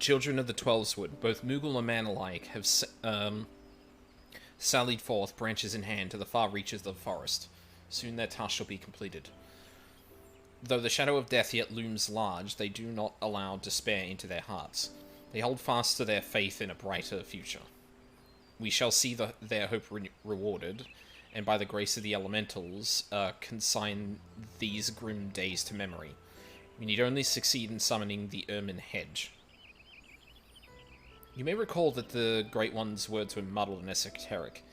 Children of the Twelveswood, both Moogle and man alike, have sallied forth, branches in hand, to the far reaches of the forest. Soon their task shall be completed. Though the shadow of death yet looms large, they do not allow despair into their hearts. They hold fast to their faith in a brighter future. We shall see their hope rewarded, and by the grace of the elementals, consign these grim days to memory. We need only succeed in summoning the Ermine Hedge. You may recall that the Great One's words were muddled and esoteric.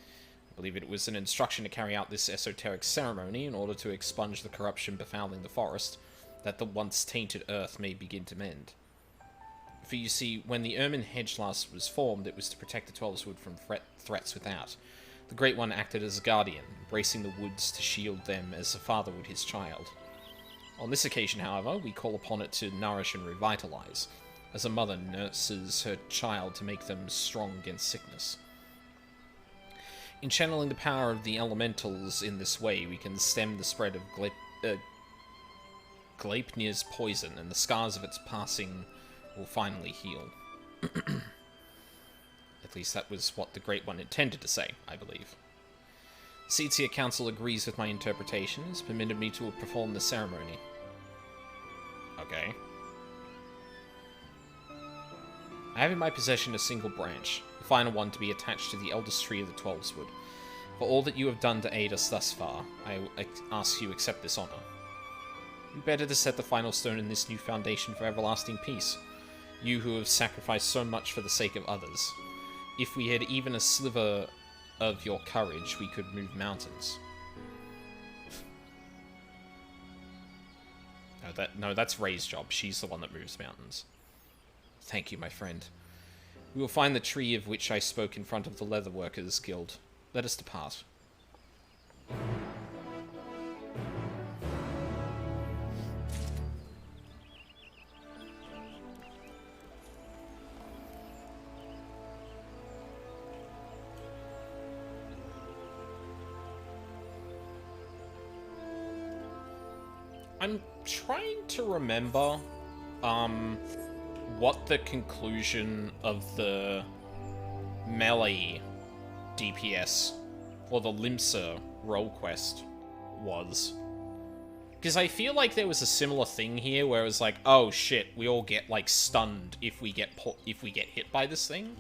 I believe it was an instruction to carry out this esoteric ceremony in order to expunge the corruption befouling the forest, that the once tainted earth may begin to mend. For you see, when the Ermine Hedge last was formed, it was to protect the Twelveswood from threats without. The Great One acted as a guardian, bracing the woods to shield them as a father would his child. On this occasion, however, we call upon it to nourish and revitalize, as a mother nurses her child to make them strong against sickness. In channeling the power of the elementals in this way, we can stem the spread of Gleipnir's poison, and the scars of its passing will finally heal. At least that was what the Great One intended to say, I believe. Seedseer Council agrees with my interpretation, has permitted me to perform the ceremony. Okay. I have in my possession a single branch, the final one to be attached to the eldest tree of the Twelveswood. For all that you have done to aid us thus far, I ask you accept this honor. You better to set the final stone in this new foundation for everlasting peace. You who have sacrificed so much for the sake of others. If we had even a sliver of your courage, we could move mountains. No, that's Ray's job. She's the one that moves mountains. Thank you, my friend. We will find the tree of which I spoke in front of the Leatherworkers Guild. Let us depart. I'm trying to remember, what the conclusion of the melee DPS, or the Limsa role quest was. Because I feel like there was a similar thing here where it was like, oh shit, we all get, like, stunned if we get hit by this thing.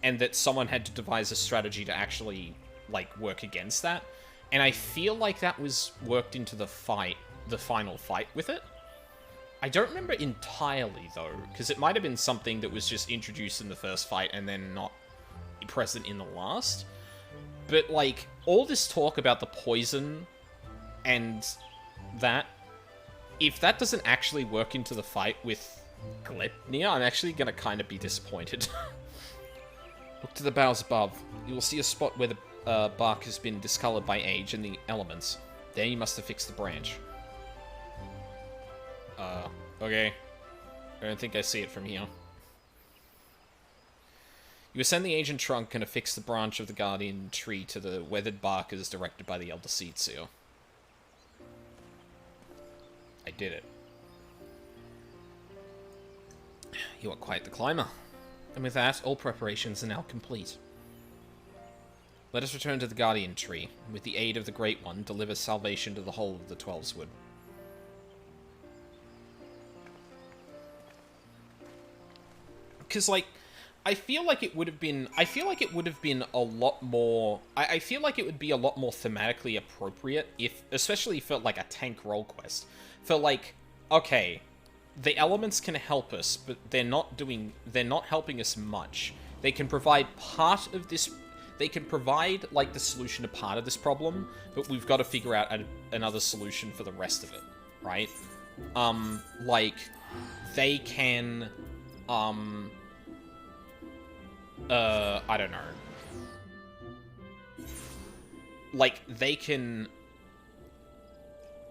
And that someone had to devise a strategy to actually, like, work against that. And I feel like that was worked into the final fight with it. I don't remember entirely, though, because it might have been something that was just introduced in the first fight and then not present in the last. But, like, all this talk about the poison and that, if that doesn't actually work into the fight with Gleipnir, I'm actually going to kind of be disappointed. Look to the boughs above. You will see a spot where the bark has been discolored by age and the elements. There you must affix the branch. Okay. I don't think I see it from here. You ascend the ancient trunk and affix the branch of the guardian tree to the weathered bark as directed by the Elder Seedseer. I did it. You are quite the climber. And with that, all preparations are now complete. Let us return to the guardian tree, and with the aid of the Great One, deliver salvation to the whole of the Twelveswood. Because, like, I feel like it would have been a lot more... I feel like it would be a lot more thematically appropriate if... Especially for, like, a tank role quest. For, like, okay, the elements can help us, but they're not helping us much. They can provide part of this... They can provide, like, the solution to part of this problem, but we've got to figure out another solution for the rest of it, right? Like, they can... I don't know. Like, they can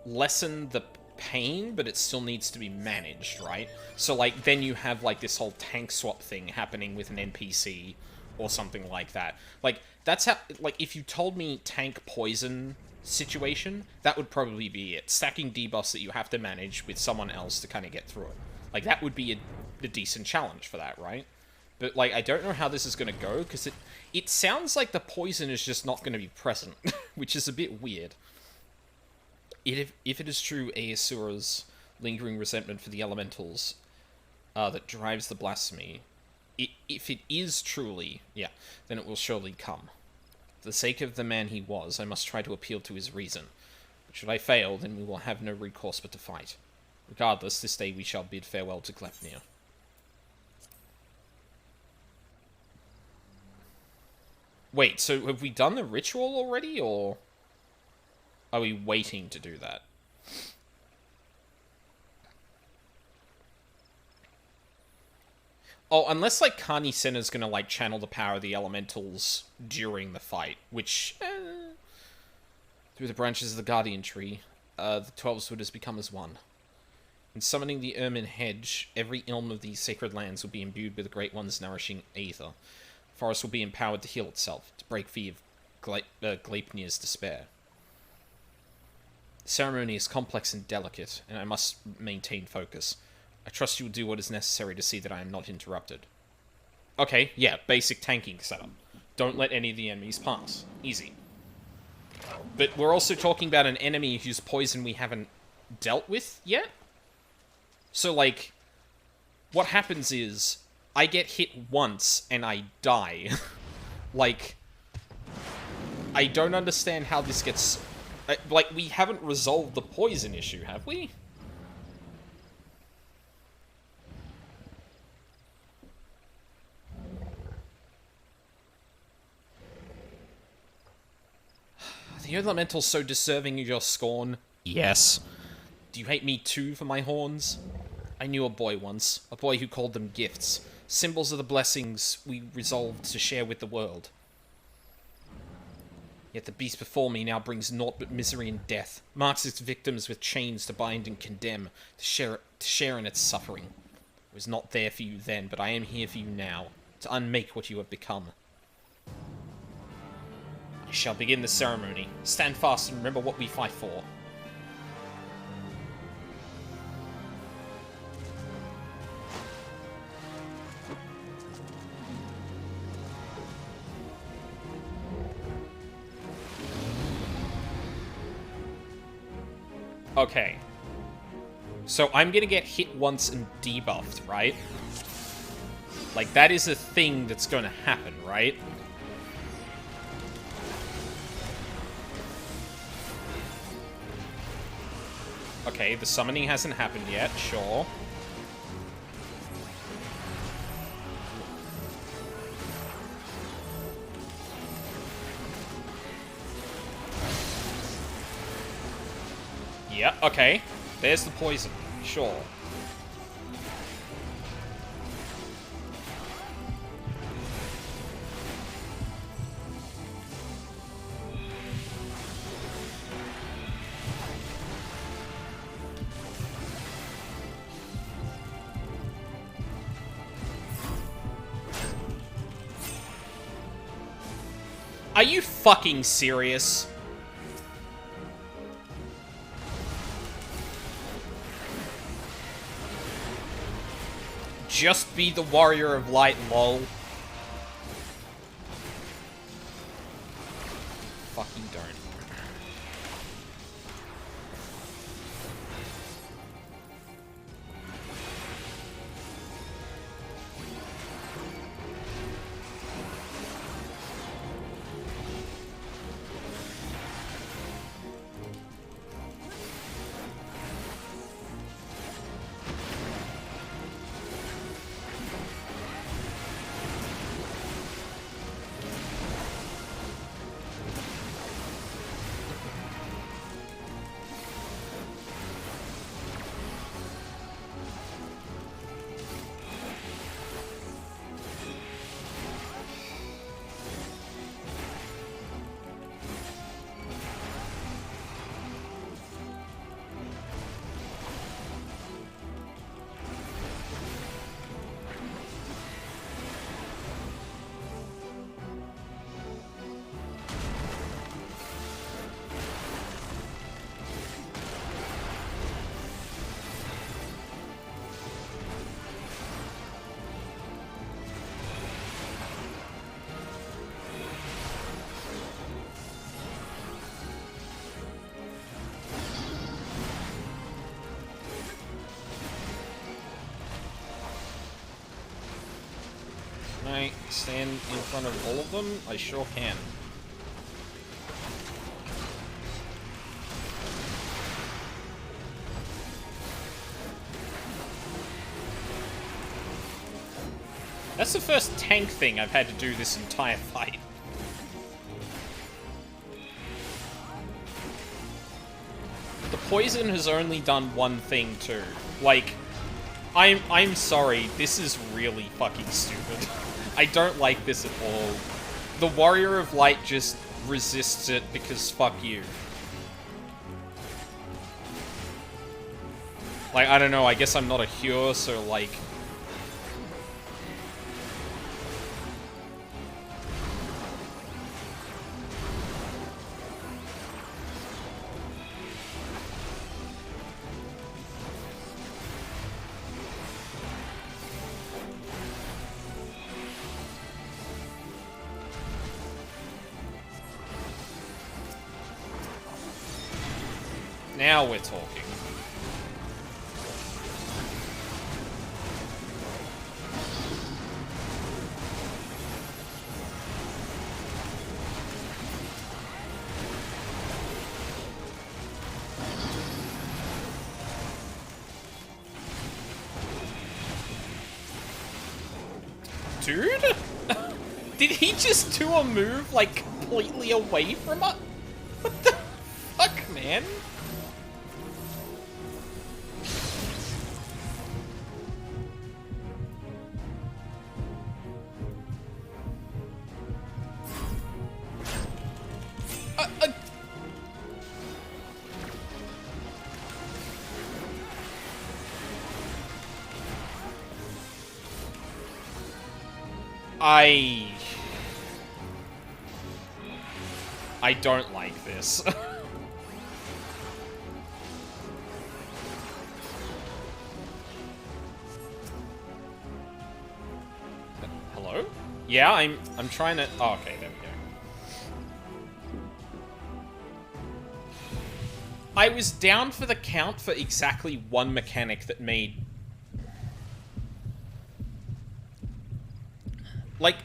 lessen the pain, but it still needs to be managed, right? So, like, then you have, like, this whole tank swap thing happening with an NPC or something like that. Like, that's how... Like, if you told me tank poison situation, that would probably be it. Stacking debuffs that you have to manage with someone else to kind of get through it. Like, that would be a decent challenge for that, right? But, like, I don't know how this is going to go, because it sounds like the poison is just not going to be present, which is a bit weird. If it is true, Aesura's lingering resentment for the elementals that drives the blasphemy, if it is truly, yeah, then it will surely come. For the sake of the man he was, I must try to appeal to his reason. But should I fail, then we will have no recourse but to fight. Regardless, this day we shall bid farewell to Glepnir. Wait, so have we done the ritual already, or are we waiting to do that? Oh, unless, like, Kani Senna's gonna, like, channel the power of the elementals during the fight, which, through the branches of the Guardian Tree, the 12 would has become as one. In summoning the Ermin Hedge, every elm of these sacred lands will be imbued with the Great One's nourishing aether. The forest will be empowered to heal itself, to break free of Gleipnir's despair. The ceremony is complex and delicate, and I must maintain focus. I trust you will do what is necessary to see that I am not interrupted. Okay, yeah, basic tanking setup. Don't let any of the enemies pass. Easy. But we're also talking about an enemy whose poison we haven't dealt with yet? So, like, what happens is, I get hit once and I die. Like, I don't understand how this gets... Like, we haven't resolved the poison issue, have we? The elemental's so deserving of your scorn. Yes. Do you hate me too for my horns? I knew a boy once, a boy who called them gifts, symbols of the blessings we resolved to share with the world. Yet the beast before me now brings naught but misery and death, marks its victims with chains to bind and condemn, to share in its suffering. I was not there for you then, but I am here for you now, to unmake what you have become. I shall begin the ceremony. Stand fast and remember what we fight for. Okay. So I'm gonna get hit once and debuffed, right? Like, that is a thing that's gonna happen, right? Okay, the summoning hasn't happened yet, sure. Yeah, okay. There's the poison. Sure. Are you fucking serious? Just be the warrior of light, lol. Fucking don't. stand in front of all of them? I sure can. That's the first tank thing I've had to do this entire fight. The poison has only done one thing too. Like, I'm sorry, this is really fucking stupid. I don't like this at all. The Warrior of Light just resists it because fuck you. Like, I don't know, I guess I'm not a Hure, so like... Now we're talking. Dude? Did he just do a move, like, completely away from us? What the fuck, man? I don't like this. Hello? Yeah, I'm trying to... Oh, okay, there we go. I was down for the count for exactly one mechanic that made... Like...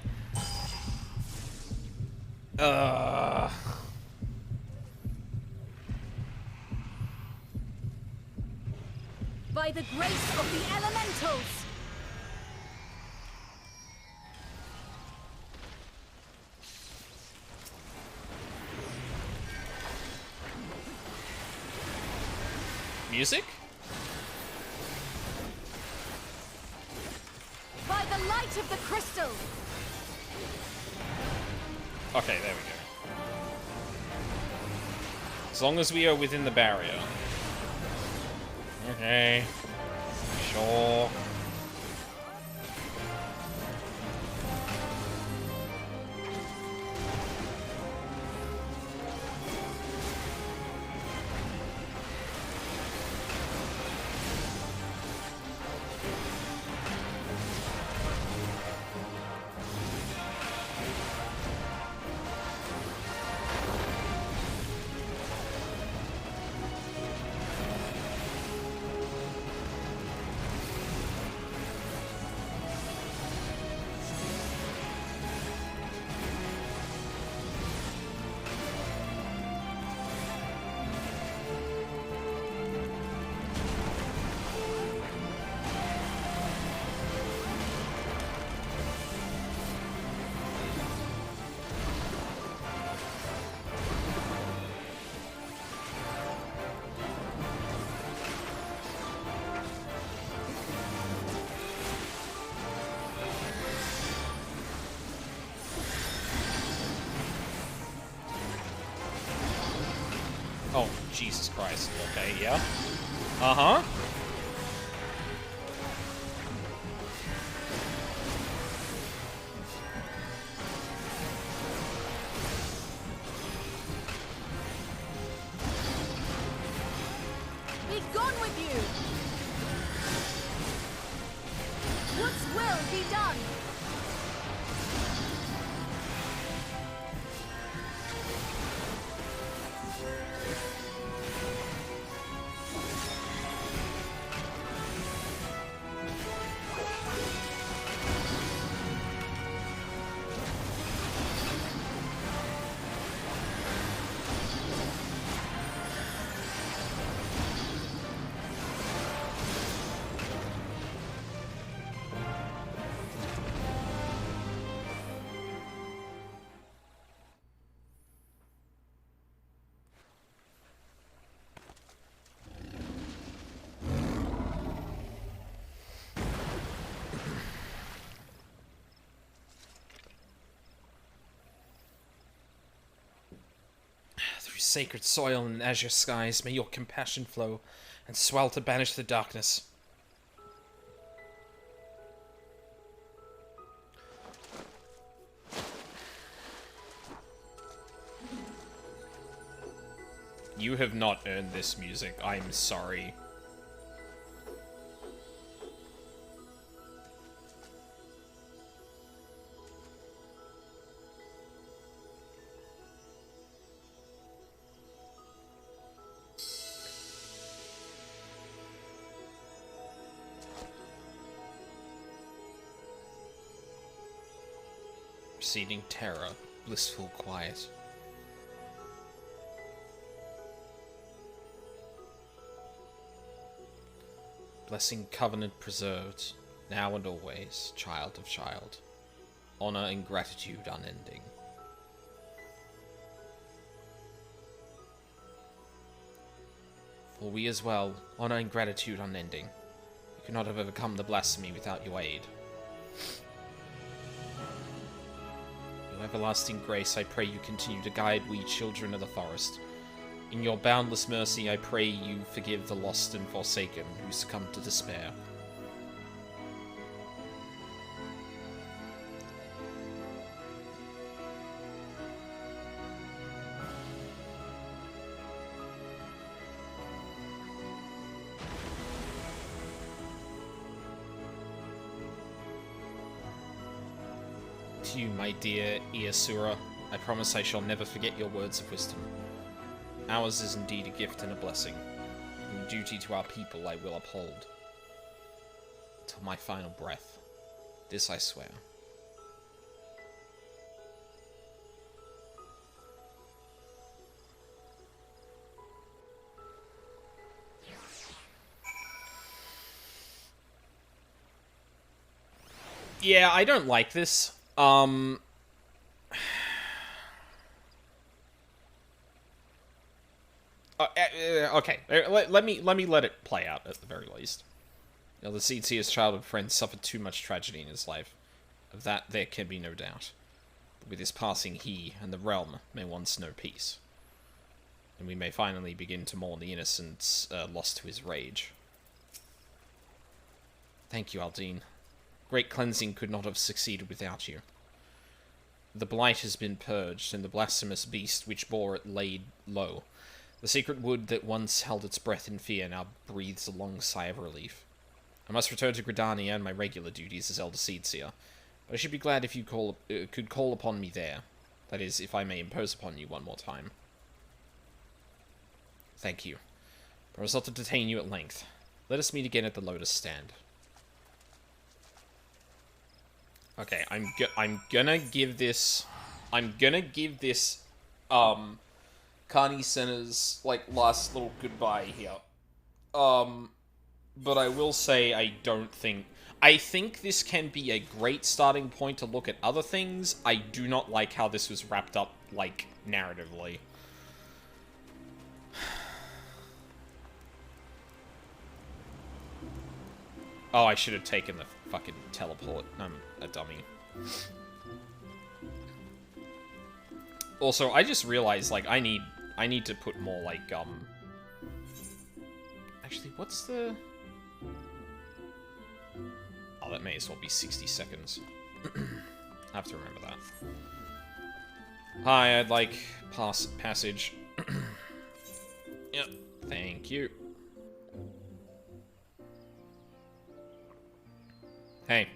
By the grace of the elementals! Music? By the light of the crystal! Okay, there we go. As long as we are within the barrier. Okay. Sure. Oh, Jesus Christ. Okay, yeah. Uh-huh. Be gone with you! What's will be done? sacred soil and azure skies, may your compassion flow, and swell to banish the darkness. You have not earned this music. I'm sorry. Receding terror, blissful quiet. Blessing covenant preserved, now and always, child of child. Honor and gratitude unending. For we as well, honor and gratitude unending. We could not have overcome the blasphemy without your aid. Your everlasting grace, I pray you continue to guide we children of the forest. In your boundless mercy, I pray you forgive the lost and forsaken who succumb to despair. To you, my dear Iasura, I promise I shall never forget your words of wisdom. Ours is indeed a gift and a blessing, and duty to our people I will uphold. Till my final breath. This I swear. Yeah, I don't like this. Okay, let me let it play out at the very least. You know, the Seedseer's childhood friend suffered too much tragedy in his life. Of that there can be no doubt. But with his passing, he and the realm may once know peace. And we may finally begin to mourn the innocents lost to his rage. Thank you, Aldine. Great cleansing could not have succeeded without you. The blight has been purged, and the blasphemous beast which bore it laid low. The secret wood that once held its breath in fear now breathes a long sigh of relief. I must return to Gridania and my regular duties as Elder Seedseer, but I should be glad if you could call upon me there. That is, if I may impose upon you one more time. Thank you. Promise not to detain you at length. Let us meet again at the Lotus Stand. Okay, I'm gonna give this Carney Center's, like, last little goodbye here. But I will say I think this can be a great starting point to look at other things. I do not like how this was wrapped up, like, narratively. Oh, I should have taken the fucking teleport. I'm a dummy. Also, I just realized, like, I need to put more, like, Actually, what's the... Oh, that may as well be 60 seconds. I have to remember that. Hi, I'd like passage. Yep, thank you. Hey.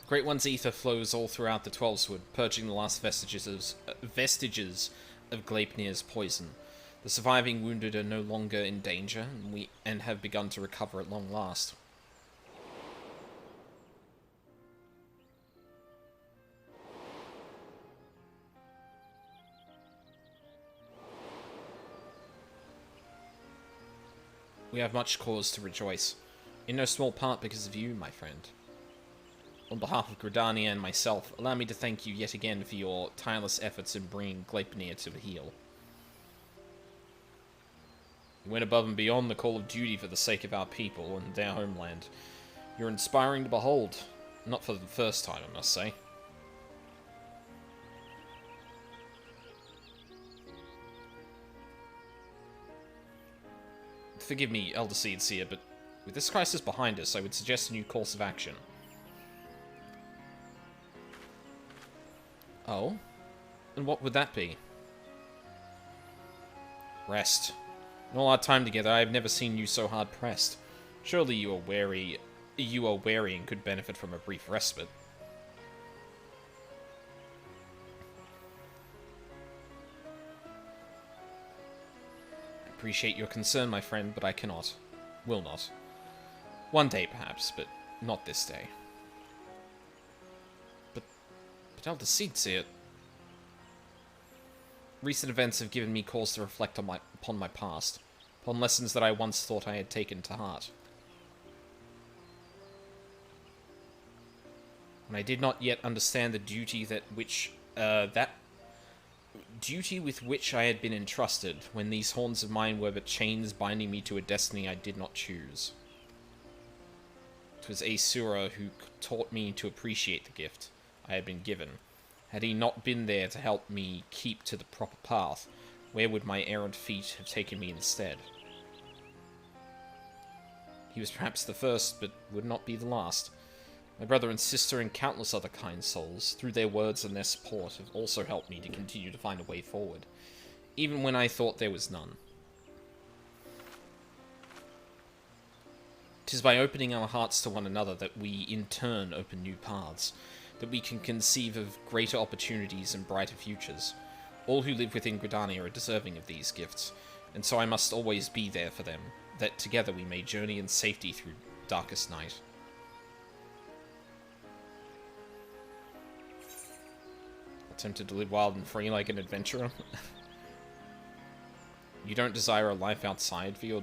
Great One's ether flows all throughout the Twelveswood, purging the last vestiges of Gleipnir's poison. The surviving wounded are no longer in danger, and have begun to recover at long last. We have much cause to rejoice, in no small part because of you, my friend. On behalf of Gridania and myself, allow me to thank you yet again for your tireless efforts in bringing Gleipnir to the heel. You went above and beyond the call of duty for the sake of our people and their homeland. You're inspiring to behold. Not for the first time, I must say. Forgive me, Elder Seedseer, but with this crisis behind us, I would suggest a new course of action. Oh? And what would that be? Rest. In all our time together, I have never seen you so hard-pressed. Surely you are weary and could benefit from a brief respite. I appreciate your concern, my friend, but I cannot. Will not. One day, perhaps, but not this day. But Elder Seedseer... Recent events have given me cause to reflect on upon my past, upon lessons that I once thought I had taken to heart. When I did not yet understand the duty with which I had been entrusted, when these horns of mine were but chains binding me to a destiny I did not choose. It was Asura who taught me to appreciate the gift I had been given. Had he not been there to help me keep to the proper path, where would my errant feet have taken me instead? He was perhaps the first, but would not be the last. My brother and sister and countless other kind souls, through their words and their support, have also helped me to continue to find a way forward, even when I thought there was none. 'Tis by opening our hearts to one another that we, in turn, open new paths, that we can conceive of greater opportunities and brighter futures. All who live within Gridania are deserving of these gifts, and so I must always be there for them, that together we may journey in safety through darkest night. Tempted to live wild and free like an adventurer? You don't desire a life outside of your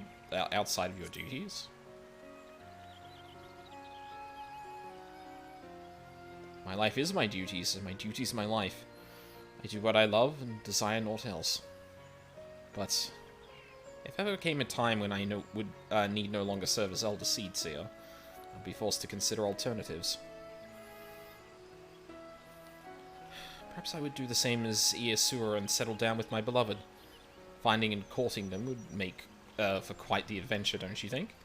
duties? My life is my duties, and my duties my life. I do what I love and desire naught else. But if ever came a time when I would need no longer serve as Elder Seedseer, I'd be forced to consider alternatives. Perhaps I would do the same as Iasura and settle down with my beloved. Finding and courting them would make for quite the adventure, don't you think?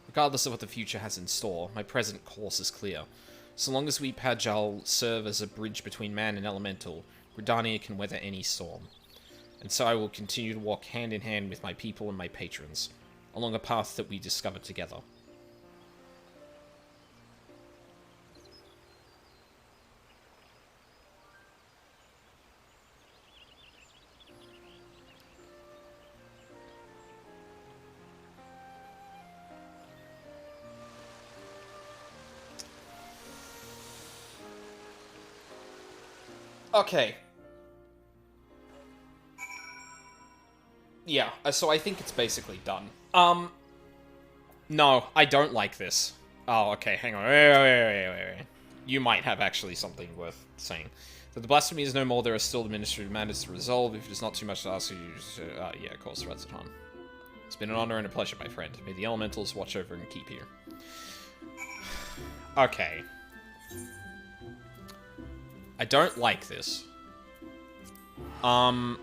Regardless of what the future has in store, my present course is clear. So long as we Pajal serve as a bridge between man and elemental, Gridania can weather any storm. And so I will continue to walk hand in hand with my people and my patrons, along a path that we discover together. Okay. Yeah, so I think it's basically done. No, I don't like this. Oh, okay, hang on. Wait. You might have actually something worth saying. That the blasphemy is no more, there are still administrative matters to resolve. If it is not too much to ask you to... yeah, of course, threats at home. It's been an honor and a pleasure, my friend. May the elementals watch over and keep you. Okay. I don't like this. Like,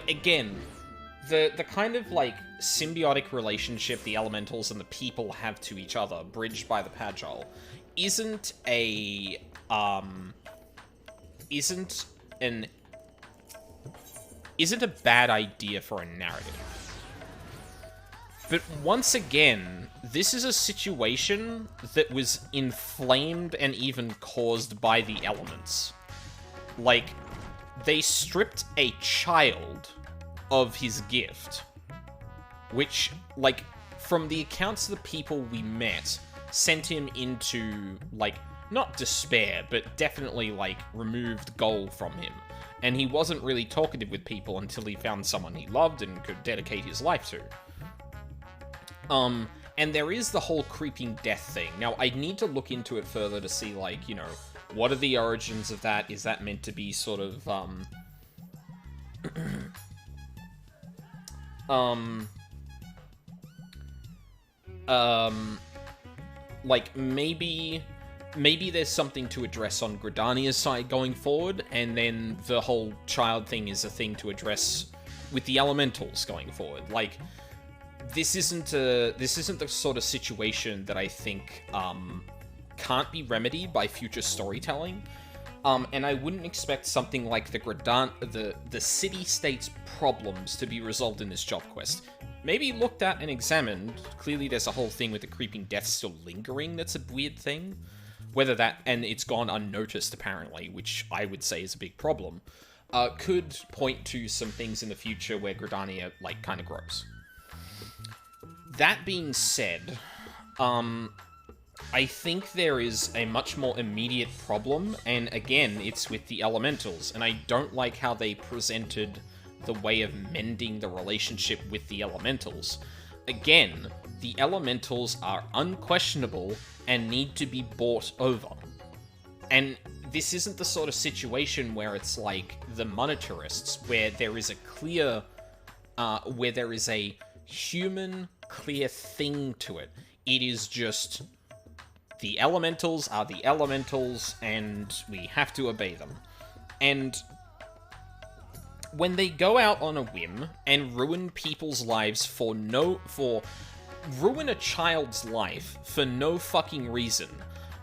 again, the kind of, like, symbiotic relationship the elementals and the people have to each other, bridged by the Pajal, isn't a bad idea for a narrative. But once again, this is a situation that was inflamed and even caused by the elements. Like, they stripped a child of his gift, which, like, from the accounts of the people we met, sent him into, like, not despair, but definitely, like, removed goal from him. And he wasn't really talkative with people until he found someone he loved and could dedicate his life to. And there is the whole creeping death thing. Now, I need to look into it further to see, like, you know, What are the origins of that? Is that meant to be sort of, like, maybe there's something to address on Gridania's side going forward, and then the whole child thing is a thing to address with the elementals going forward. Like, this isn't the sort of situation that I think can't be remedied by future storytelling. And I wouldn't expect something like the city-state's problems to be resolved in this job quest. Maybe looked at and examined. Clearly there's a whole thing with the creeping death still lingering that's a weird thing. Whether that, and it's gone unnoticed apparently, which I would say is a big problem, could point to some things in the future where Gridania, like, kind of grows. That being said, I think there is a much more immediate problem, and again, it's with the elementals, and I don't like how they presented the way of mending the relationship with the elementals. Again, the elementals are unquestionable and need to be bought over. And this isn't the sort of situation where it's like the monetarists, where there is a clear, where there is a human, clear thing to it. It is just, the elementals are the elementals, and we have to obey them. And when they go out on a whim and ruin people's lives ruin a child's life for no fucking reason,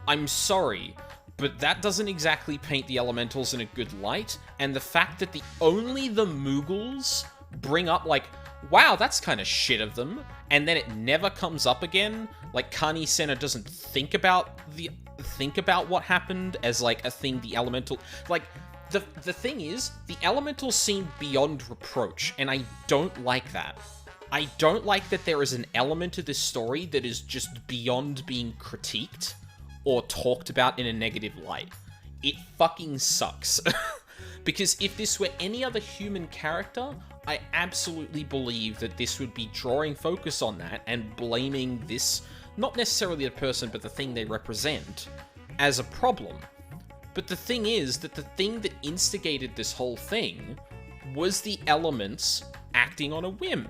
I'm sorry, but that doesn't exactly paint the elementals in a good light, and the fact that only the Moogles bring up, like, wow, that's kind of shit of them, and then it never comes up again, like, Kani Senna doesn't think about what happened as, like, a thing the elemental, like, the thing is, the elementals seem beyond reproach, and I don't like that. I don't like that there is an element to this story that is just beyond being critiqued or talked about in a negative light. It fucking sucks. Because if this were any other human character, I absolutely believe that this would be drawing focus on that and blaming this, not necessarily the person, but the thing they represent, as a problem. But the thing is that the thing that instigated this whole thing was the elements acting on a whim.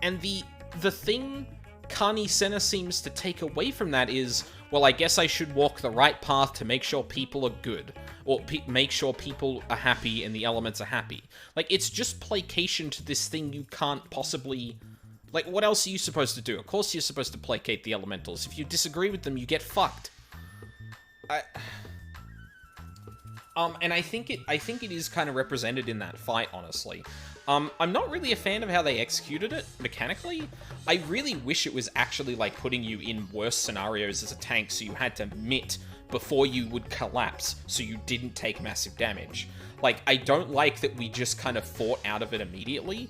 And the thing Kani Senna seems to take away from that is, well, I guess I should walk the right path to make sure people are good. Or make sure people are happy and the elements are happy. Like, it's just placation to this thing you can't possibly... Like, what else are you supposed to do? Of course you're supposed to placate the elementals. If you disagree with them, you get fucked. And I think it is kind of represented in that fight, honestly. I'm not really a fan of how they executed it mechanically. I really wish it was actually like putting you in worse scenarios as a tank, so you had to mitt before you would collapse, so you didn't take massive damage. Like, I don't like that we just kind of fought out of it immediately.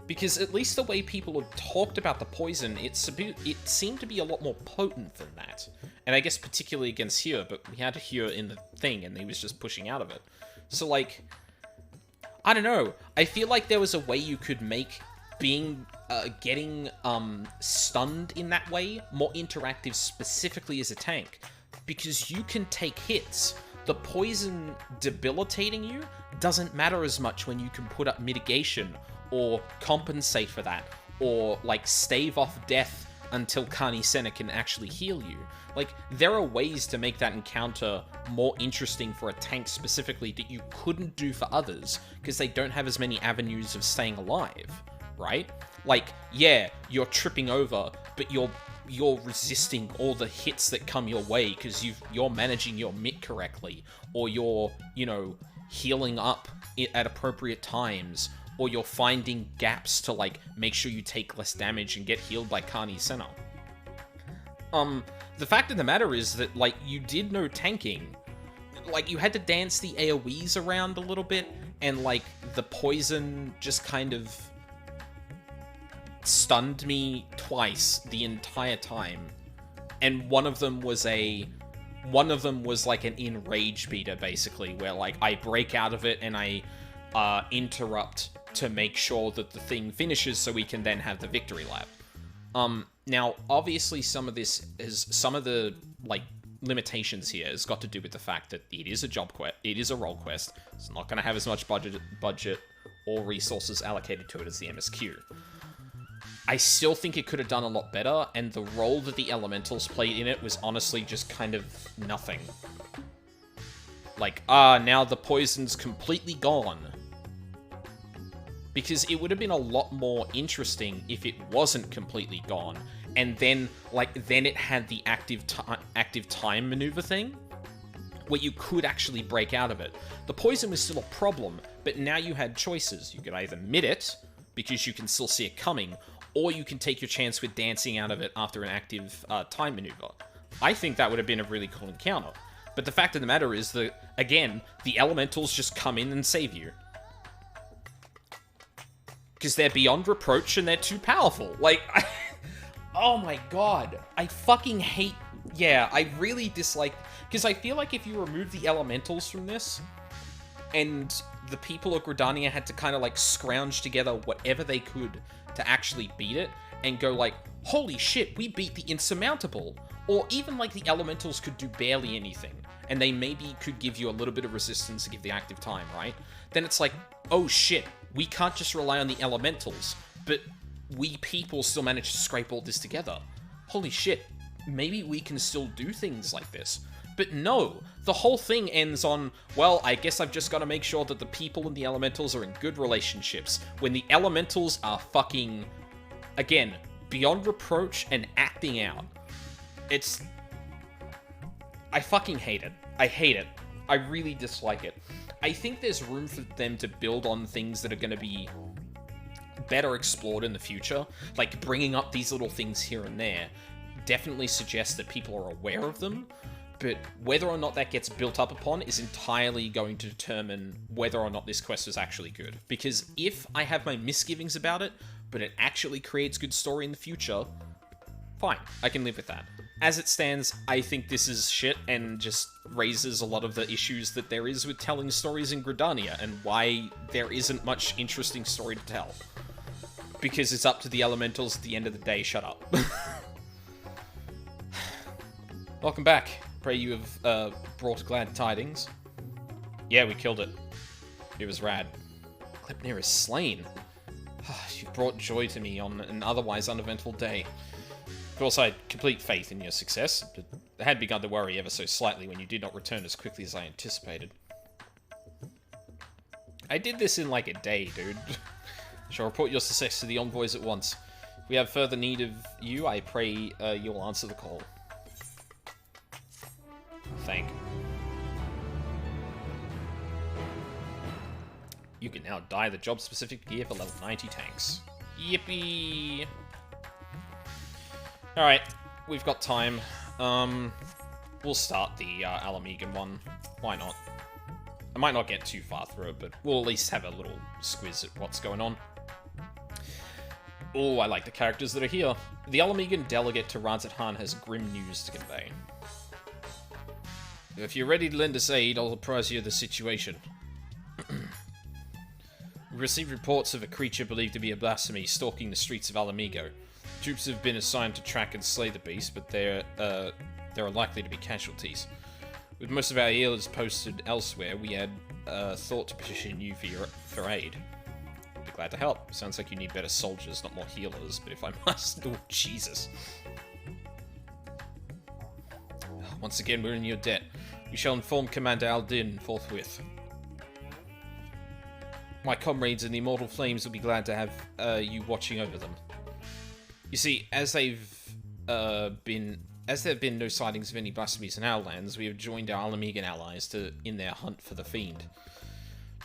Because at least the way people have talked about the poison, it seemed to be a lot more potent than that. And I guess particularly against Hyur, but we had Hyur in the thing, and he was just pushing out of it. So, like, I don't know. I feel like there was a way you could make getting stunned in that way more interactive specifically as a tank. Because you can take hits. The poison debilitating you doesn't matter as much when you can put up mitigation or compensate for that, or, like, stave off death until Kani Senna can actually heal you. Like, there are ways to make that encounter more interesting for a tank specifically that you couldn't do for others, because they don't have as many avenues of staying alive, right? Like, yeah, you're tripping over, but you're resisting all the hits that come your way because you're managing your mitt correctly, or you're, healing up at appropriate times, or you're finding gaps to, like, make sure you take less damage and get healed by Kani Senna. The fact of the matter is that, like, you did no tanking. Like, you had to dance the AoEs around a little bit, and, like, the poison just kind of stunned me twice the entire time. And one of them was like an enrage beater, basically, where, like, I break out of it and I interrupt to make sure that the thing finishes so we can then have the victory lap. Now, obviously some of the, like, limitations here has got to do with the fact that it is a job quest, it is a role quest. It's not going to have as much budget or resources allocated to it as the MSQ. I still think it could have done a lot better, and the role that the elementals played in it was honestly just kind of nothing. Like, now the poison's completely gone. Because it would have been a lot more interesting if it wasn't completely gone, and then, then it had the active time maneuver thing, where you could actually break out of it. The poison was still a problem, but now you had choices. You could either mid it, because you can still see it coming, or you can take your chance with dancing out of it after an active time maneuver. I think that would have been a really cool encounter. But the fact of the matter is that, again, the elementals just come in and save you. Because they're beyond reproach and they're too powerful. Like, oh my god. I fucking hate... Yeah, I really dislike... Because I feel like if you remove the elementals from this, and the people of Gridania had to kind of, like, scrounge together whatever they could to actually beat it, and go like, holy shit, we beat the insurmountable. Or even, like, the elementals could do barely anything, and they maybe could give you a little bit of resistance to give the active time, right? Then it's like, oh shit, we can't just rely on the elementals, but we people still manage to scrape all this together. Holy shit, maybe we can still do things like this. But no, the whole thing ends on, well, I guess I've just got to make sure that the people and the elementals are in good relationships, when the elementals are fucking, again, beyond reproach and acting out. It's... I fucking hate it. I hate it. I really dislike it. I think there's room for them to build on things that are going to be better explored in the future. Like, bringing up these little things here and there definitely suggests that people are aware of them, but whether or not that gets built up upon is entirely going to determine whether or not this quest is actually good. Because if I have my misgivings about it, but it actually creates good story in the future, fine, I can live with that. As it stands, I think this is shit and just raises a lot of the issues that there is with telling stories in Gridania, and why there isn't much interesting story to tell. Because it's up to the elementals at the end of the day, shut up. Welcome back. Pray you have brought glad tidings. Yeah, we killed it. It was rad. Glypnir is slain. You've brought joy to me on an otherwise uneventful day. Of course, I had complete faith in your success, but I had begun to worry ever so slightly when you did not return as quickly as I anticipated. I did this in like a day, dude. Shall report your success to the envoys at once. If we have further need of you, I pray you'll answer the call. Thank. You can now dye the job-specific gear for level 90 tanks. Yippee! Alright, we've got time. We'll start the Alamegan one. Why not? I might not get too far through it, but we'll at least have a little squiz at what's going on. Oh, I like the characters that are here. The Alamegan delegate to Ranzat-Han has grim news to convey. If you're ready to lend us aid, I'll apprise you of the situation. We received reports of a creature believed to be a blasphemy stalking the streets of Alamigo. Troops have been assigned to track and slay the beast, but there are likely to be casualties. With most of our healers posted elsewhere, we had thought to petition you for aid. I'd be glad to help. Sounds like you need better soldiers, not more healers, but if I must... Oh, Jesus. Once again, we're in your debt. We shall inform Commander Aldin forthwith. My comrades in the Immortal Flames will be glad to have you watching over them. You see, as there have been no sightings of any blasphemies in our lands, we have joined our Alamegan allies in their hunt for the fiend.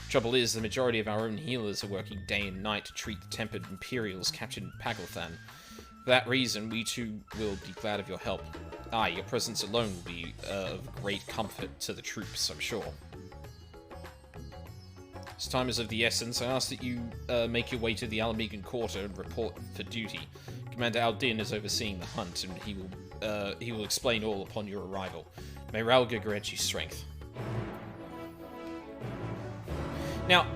Trouble is, the majority of our own healers are working day and night to treat the tempered Imperials captured in Pagothan. For that reason, we too will be glad of your help. Your presence alone will be of great comfort to the troops, I'm sure. As time is of the essence, I ask that you make your way to the Alamegan Quarter and report for duty. Commander Aldin is overseeing the hunt, and he will explain all upon your arrival. May Ralga grant you strength. Now,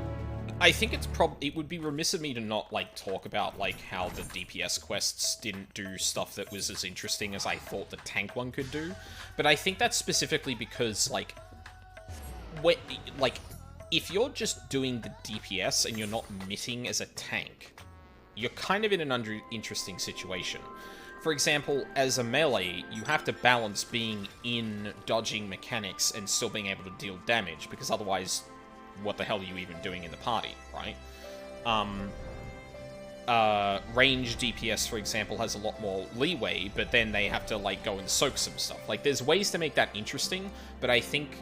I think it would be remiss of me to not, like, talk about, like, how the DPS quests didn't do stuff that was as interesting as I thought the tank one could do. But I think that's specifically because, like, if you're just doing the DPS and you're not mitting as a tank, you're kind of in an interesting situation. For example, as a melee, you have to balance being in dodging mechanics and still being able to deal damage, because otherwise, what the hell are you even doing in the party, right? Range DPS, for example, has a lot more leeway, but then they have to, like, go and soak some stuff. Like, there's ways to make that interesting, but I think,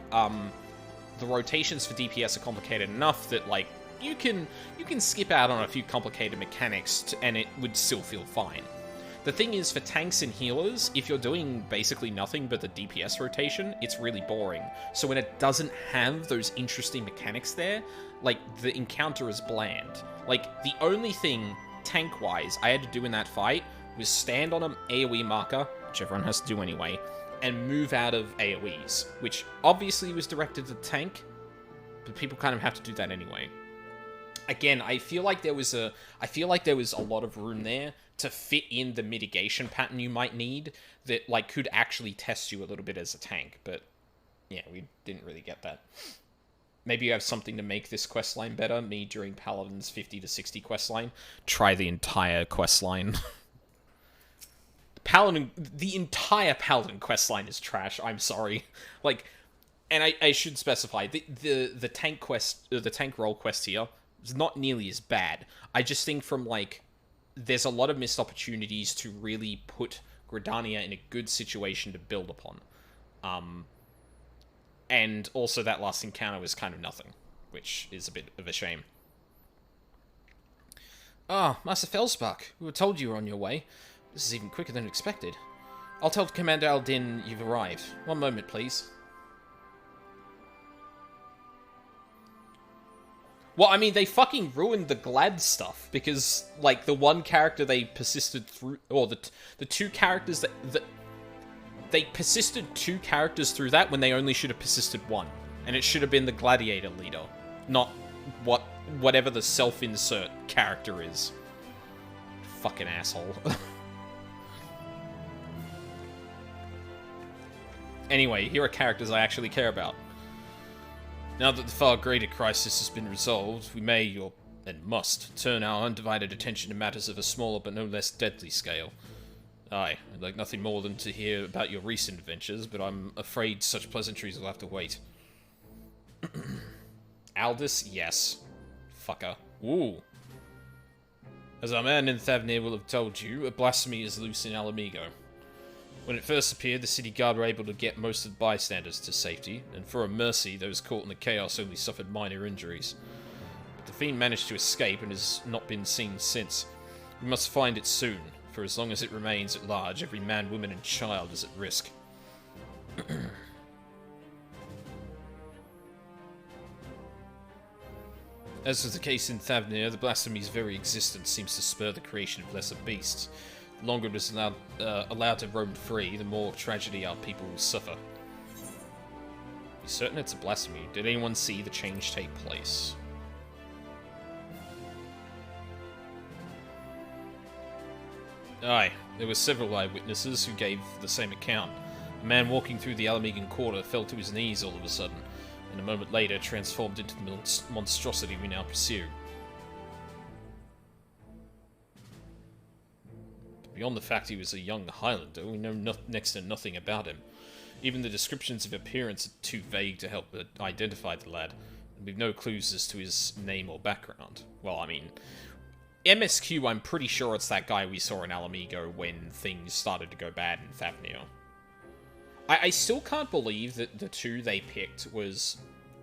the rotations for DPS are complicated enough that, like, you can skip out on a few complicated mechanics and it would still feel fine. The thing is, for tanks and healers, if you're doing basically nothing but the DPS rotation, it's really boring. So when it doesn't have those interesting mechanics there, like, the encounter is bland. Like, the only thing, tank-wise, I had to do in that fight was stand on an AoE marker, which everyone has to do anyway, and move out of AoEs, which obviously was directed at the tank, but people kind of have to do that anyway. Again, I feel like there was a lot of room there to fit in the mitigation pattern you might need that, like, could actually test you a little bit as a tank, but yeah, we didn't really get that. Maybe you have something to make this questline better. Me, during Paladin's 50 to 60 questline, try the entire questline. The entire Paladin questline is trash, I'm sorry. Like, and I should specify, the tank quest, the tank role quest here is not nearly as bad. I just think from, like, there's a lot of missed opportunities to really put Gridania in a good situation to build upon. And also that last encounter was kind of nothing, which is a bit of a shame. Ah, Master Felspark, we were told you were on your way. This is even quicker than expected. I'll tell Commander Aldin you've arrived. One moment, please. Well, I mean, they fucking ruined the Glad stuff, because, like, the one character they persisted through, or the two characters that they persisted 2 characters through that when they only should have persisted 1. And it should have been the Gladiator leader, not whatever the self-insert character is. Fucking asshole. Anyway, here are characters I actually care about. Now that the far greater crisis has been resolved, we may, and must, turn our undivided attention to matters of a smaller but no less deadly scale. Aye, I'd like nothing more than to hear about your recent adventures, but I'm afraid such pleasantries will have to wait. Aldous, yes. Fucker. Ooh. As our man in Thavnir will have told you, a blasphemy is loose in Alamigo. When it first appeared, the city guard were able to get most of the bystanders to safety, and for a mercy, those caught in the chaos only suffered minor injuries. But the fiend managed to escape and has not been seen since. We must find it soon, for as long as it remains at large, every man, woman, and child is at risk. As was the case in Thavnir, the blasphemy's very existence seems to spur the creation of lesser beasts. The longer it is allowed to roam free, the more tragedy our people will suffer. Be certain it's a blasphemy. Did anyone see the change take place? Aye, there were several eyewitnesses who gave the same account. A man walking through the Alamigan Quarter fell to his knees all of a sudden, and a moment later transformed into the monstrosity we now pursue. Beyond the fact he was a young Highlander, we know next to nothing about him. Even the descriptions of appearance are too vague to help identify the lad, and we've no clues as to his name or background. Well, I mean, MSQ, I'm pretty sure it's that guy we saw in Alamigo when things started to go bad in Thavnir. I still can't believe that the 2 they picked was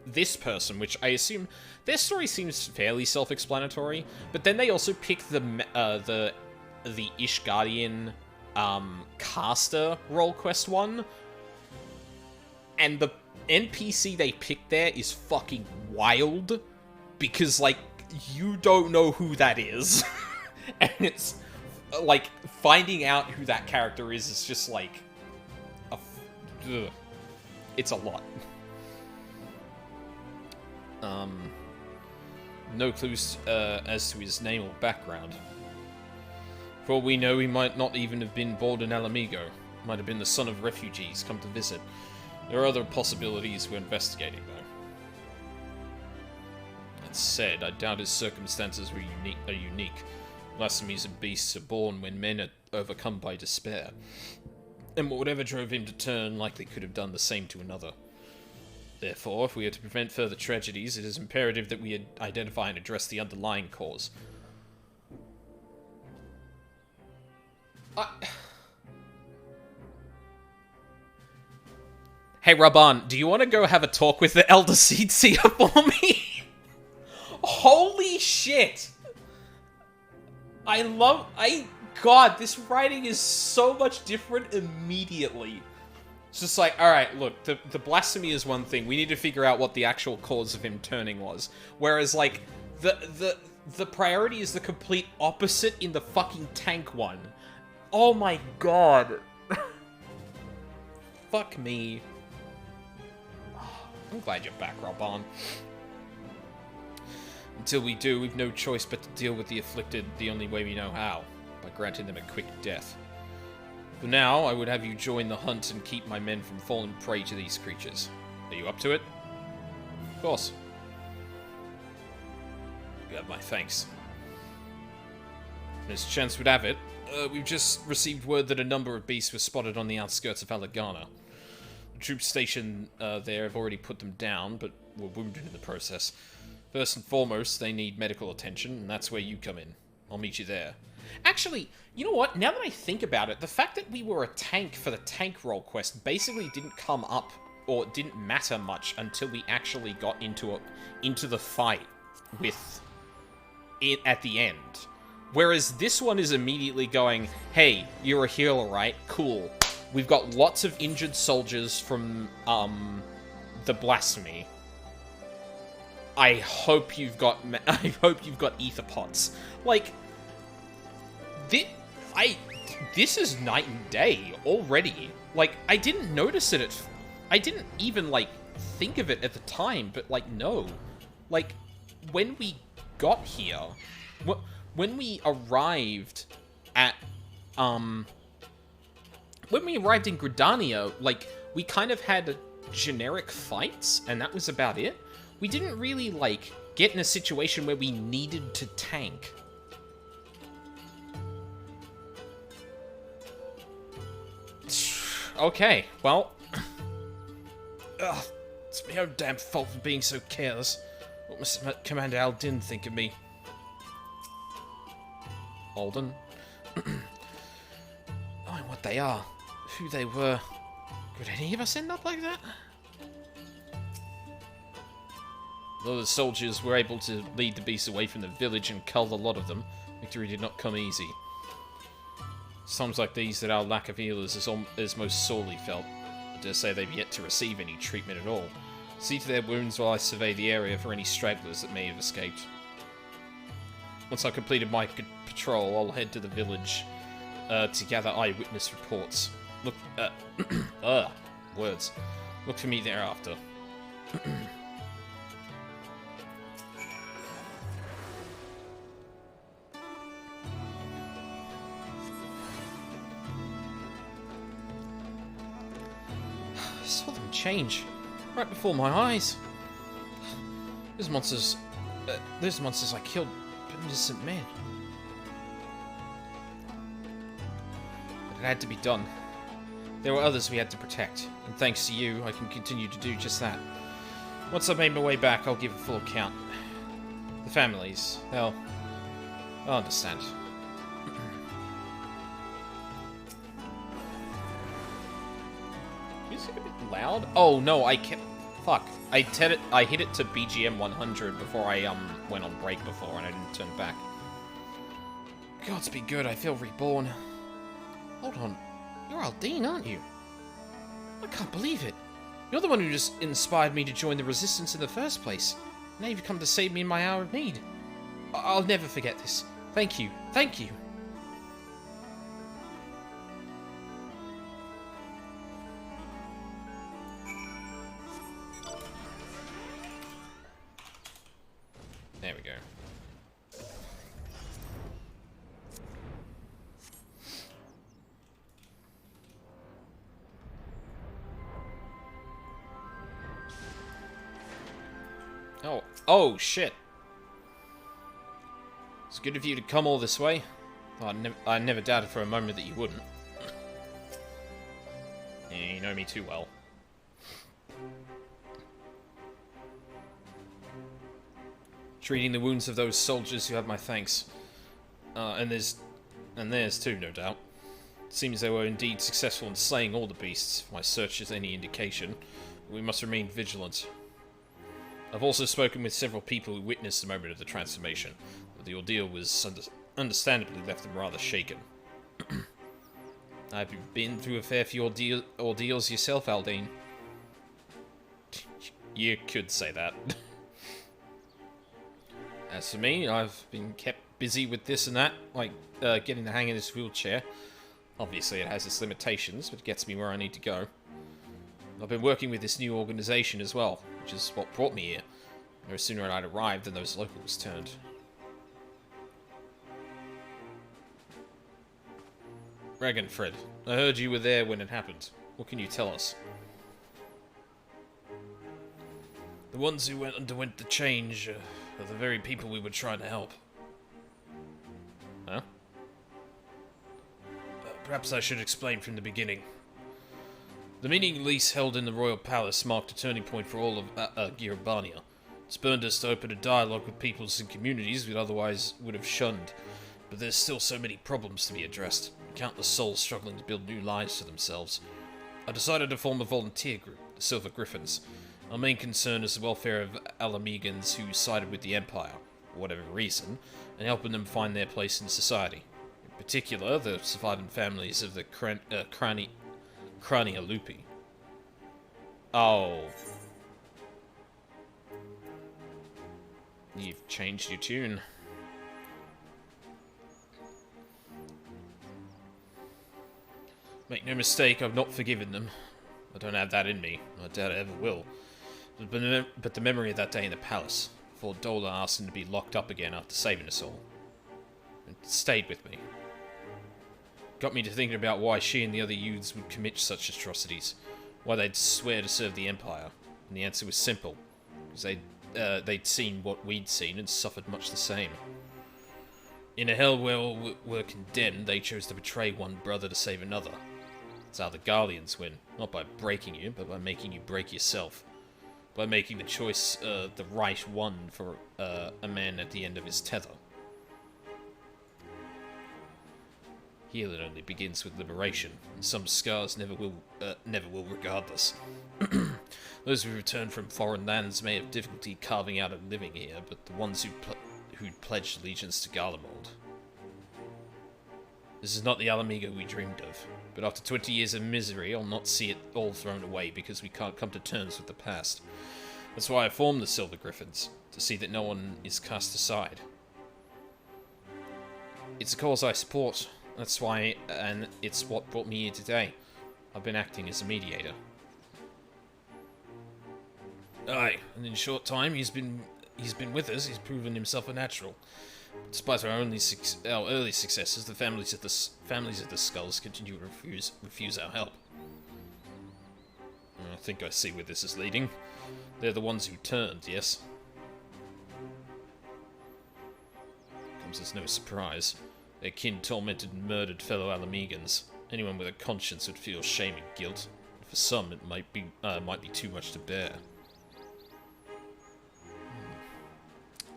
this person, which I assume their story seems fairly self-explanatory, but then they also picked the Ishgardian caster role quest one, and the NPC they picked there is fucking wild, because, like, you don't know who that is. And it's, like, finding out who that character is just, like, it's a lot. No clues as to his name or background. For all we know, he might not even have been born in Alamigo. Might have been the son of refugees come to visit. There are other possibilities we're investigating, though. That said, I doubt his circumstances were unique. Blasphemies and beasts are born when men are overcome by despair. And whatever drove him to turn likely could have done the same to another. Therefore, if we are to prevent further tragedies, it is imperative that we identify and address the underlying cause. Hey, Raban, do you want to go have a talk with the Elder Seedseer for me? Holy shit! God, this writing is so much different immediately. It's just like, alright, look, the blasphemy is one thing. We need to figure out what the actual cause of him turning was. Whereas, like, the priority is the complete opposite in the fucking tank one. Oh my god. Fuck me. I'm glad you're back, Raban. Until we do, we've no choice but to deal with the afflicted the only way we know how, by granting them a quick death. For now, I would have you join the hunt and keep my men from falling prey to these creatures. Are you up to it? Of course. You have my thanks. As chance would have it, we've just received word that a number of beasts were spotted on the outskirts of Alagana. The troops stationed there have already put them down, but were wounded in the process. First and foremost, they need medical attention, and that's where you come in. I'll meet you there. Actually, you know what? Now that I think about it, the fact that we were a tank for the tank roll quest basically didn't come up, or didn't matter much until we actually got into the fight with it at the end. Whereas this one is immediately going, hey, you're a healer, right? Cool. We've got lots of injured soldiers from, the blasphemy. I hope you've got ether pots. Like, this is night and day already. Like, I didn't notice it I didn't even, like, think of it at the time, but, like, no. Like, when we got here, when we arrived at, when we arrived in Gridania, like, we kind of had generic fights, and that was about it. We didn't really, like, get in a situation where we needed to tank. Okay, well... Ugh, it's my own damn fault for being so careless. What must Commander Aldin think of me? Alden? Knowing what they are, who they were, could any of us end up like that? Though the soldiers were able to lead the beasts away from the village and cull a lot of them, victory did not come easy. It's times like these that our lack of healers is most sorely felt. I dare say they've yet to receive any treatment at all. See to their wounds while I survey the area for any stragglers that may have escaped. Once I've completed my patrol, I'll head to the village to gather eyewitness reports. Look, words. Look for me thereafter. I saw them change right before my eyes. Those monsters I killed, innocent men. But it had to be done. There were others we had to protect, and thanks to you, I can continue to do just that. Once I've made my way back, I'll give a full account. The families, they'll understand. Is it a bit loud? Oh no, I can't. Fuck. I hit it to BGM 100 before I went on break before, and I didn't turn back. Gods be good, I feel reborn. Hold on. You're Aldine, aren't you? I can't believe it. You're the one who just inspired me to join the Resistance in the first place. Now you've come to save me in my hour of need. I'll never forget this. Thank you. Thank you. There we go. Oh, shit. It's good of you to come all this way. I never doubted for a moment that you wouldn't. Yeah, you know me too well. Treating the wounds of those soldiers who have my thanks. And theirs too, no doubt. It seems they were indeed successful in slaying all the beasts, if my search is any indication. We must remain vigilant. I've also spoken with several people who witnessed the moment of the transformation, but the ordeal was understandably left them rather shaken. Have you been through a fair few ordeals yourself, Aldine? You could say that. As for me, I've been kept busy with this and that, like getting the hang of this wheelchair. Obviously it has its limitations, but it gets me where I need to go. I've been working with this new organization as well, which is what brought me here. No sooner had I arrived than those locals turned. Ragnfred, I heard you were there when it happened. What can you tell us? The ones who underwent the change are the very people we were trying to help. Huh? Perhaps I should explain from the beginning. The meeting lease held in the Royal Palace marked a turning point for all of Gridania. It spurred us to open a dialogue with peoples and communities we otherwise would have shunned. But there's still so many problems to be addressed. Countless souls struggling to build new lives for themselves. I decided to form a volunteer group, the Silver Griffins. Our main concern is the welfare of Alamegans who sided with the Empire, for whatever reason, and helping them find their place in society. In particular, the surviving families of the Crania Lupi. Oh. You've changed your tune. Make no mistake, I've not forgiven them. I don't have that in me. I doubt I ever will. But the memory of that day in the palace, before Dola asked him to be locked up again after saving us all, it stayed with me. Got me to thinking about why she and the other youths would commit such atrocities, why they'd swear to serve the Empire, and the answer was simple, because they'd seen what we'd seen and suffered much the same. In a hell where all were condemned, they chose to betray one brother to save another. That's how the Guardians win, not by breaking you, but by making you break yourself. By making the choice the right one for a man at the end of his tether. Healing only begins with liberation, and some scars never will regardless. Those who return from foreign lands may have difficulty carving out a living here, but the ones who'd pledged allegiance to Garlemald. This is not the Alamega we dreamed of, but after 20 years of misery, I'll not see it all thrown away because we can't come to terms with the past. That's why I formed the Silver Griffins, to see that no one is cast aside. It's a cause I support, that's why, and it's what brought me here today. I've been acting as a mediator. Aye, and in a short time he's been with us, he's proven himself a natural. Despite our early successes, the families of the Skulls continue to refuse our help. I think I see where this is leading. They're the ones who turned, yes? Comes as no surprise. Their kin tormented and murdered fellow Alamegans. Anyone with a conscience would feel shame and guilt. For some, it might be too much to bear.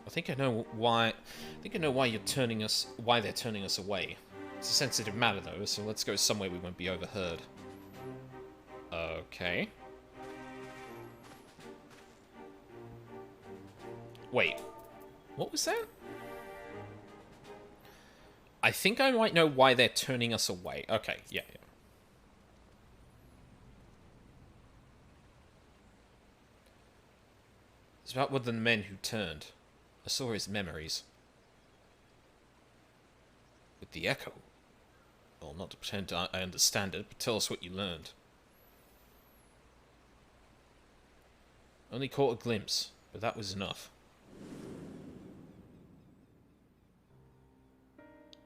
I think I know why. Why they're turning us away. It's a sensitive matter, though, so let's go somewhere we won't be overheard. Okay. Wait, what was that? I think I might know why they're turning us away. Okay, yeah. It's about one of the men who turned. I saw his memories. With the echo. Well, not to pretend I understand it, but tell us what you learned. Only caught a glimpse, but that was enough.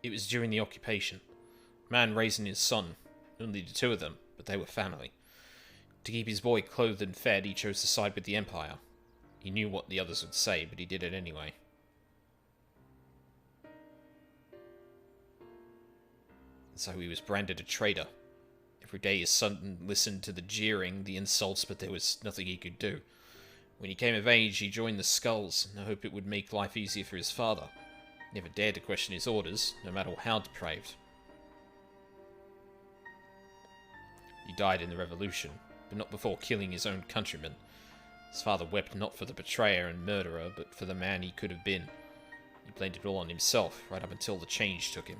It was during the occupation. A man raising his son. Only the two of them, but they were family. To keep his boy clothed and fed, he chose to side with the Empire. He knew what the others would say, but he did it anyway. So he was branded a traitor. Every day his son listened to the jeering, the insults, but there was nothing he could do. When he came of age, he joined the Skulls, in the hope it would make life easier for his father. Never dared to question his orders, no matter how depraved. He died in the revolution, but not before killing his own countrymen. His father wept not for the betrayer and murderer, but for the man he could have been. He blamed it all on himself, right up until the change took him.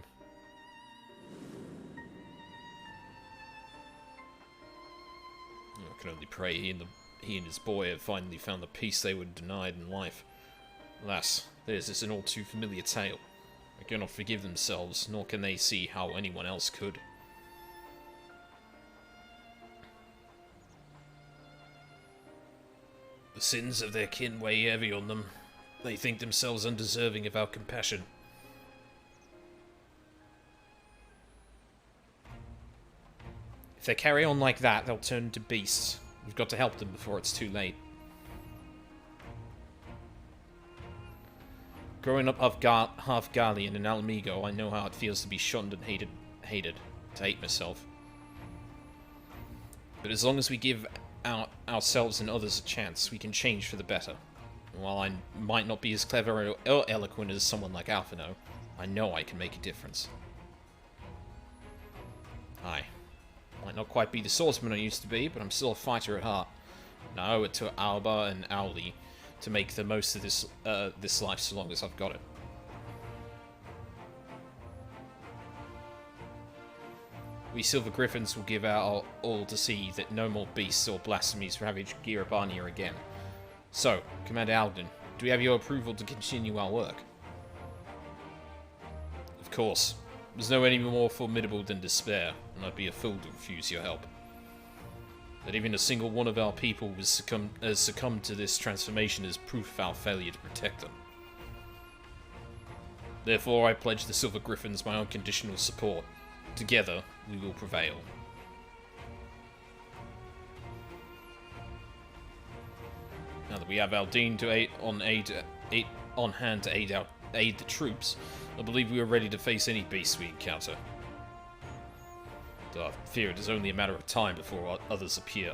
I can only pray he and his boy have finally found the peace they were denied in life. Alas, theirs is an all too familiar tale. They cannot forgive themselves, nor can they see how anyone else could. The sins of their kin weigh heavy on them. They think themselves undeserving of our compassion. If they carry on like that, they'll turn into beasts. We've got to help them before it's too late. Growing up half Gallian in Alamigo, I know how it feels to be shunned and hated. To hate myself. But as long as we give ourselves and others a chance, we can change for the better. And while I might not be as clever or eloquent as someone like Alphino, I know I can make a difference. I might not quite be the swordsman I used to be, but I'm still a fighter at heart. And I owe it to Alba and Auli to make the most of this life so long as I've got it. We Silver Griffins will give our all to see that no more beasts or blasphemies ravage Gridania again. So, Commander Alden, do we have your approval to continue our work? Of course. There's no any more formidable than despair, and I'd be a fool to refuse your help. That even a single one of our people has succumbed to this transformation is proof of our failure to protect them. Therefore, I pledge the Silver Griffins my unconditional support. Together, we will prevail. Now that we have Aldine on hand to aid the troops, I believe we are ready to face any beast we encounter. Though I fear it is only a matter of time before others appear.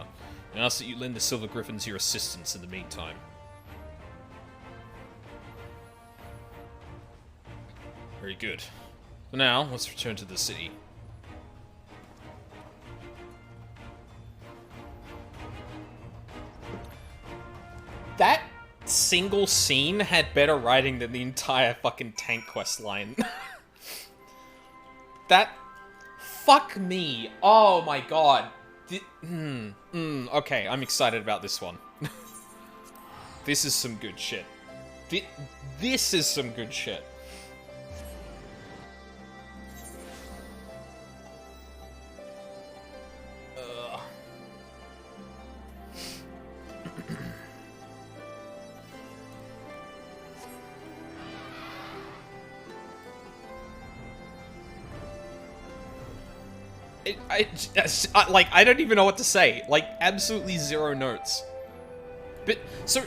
I ask that you lend the Silver Griffins your assistance in the meantime. Very good. For now, let's return to the city. That single scene had better writing than the entire fucking tank quest line. That... Fuck me. Oh my god. Okay, I'm excited about this one. This is some good shit. This is some good shit. I don't even know what to say. Like, absolutely zero notes. But, so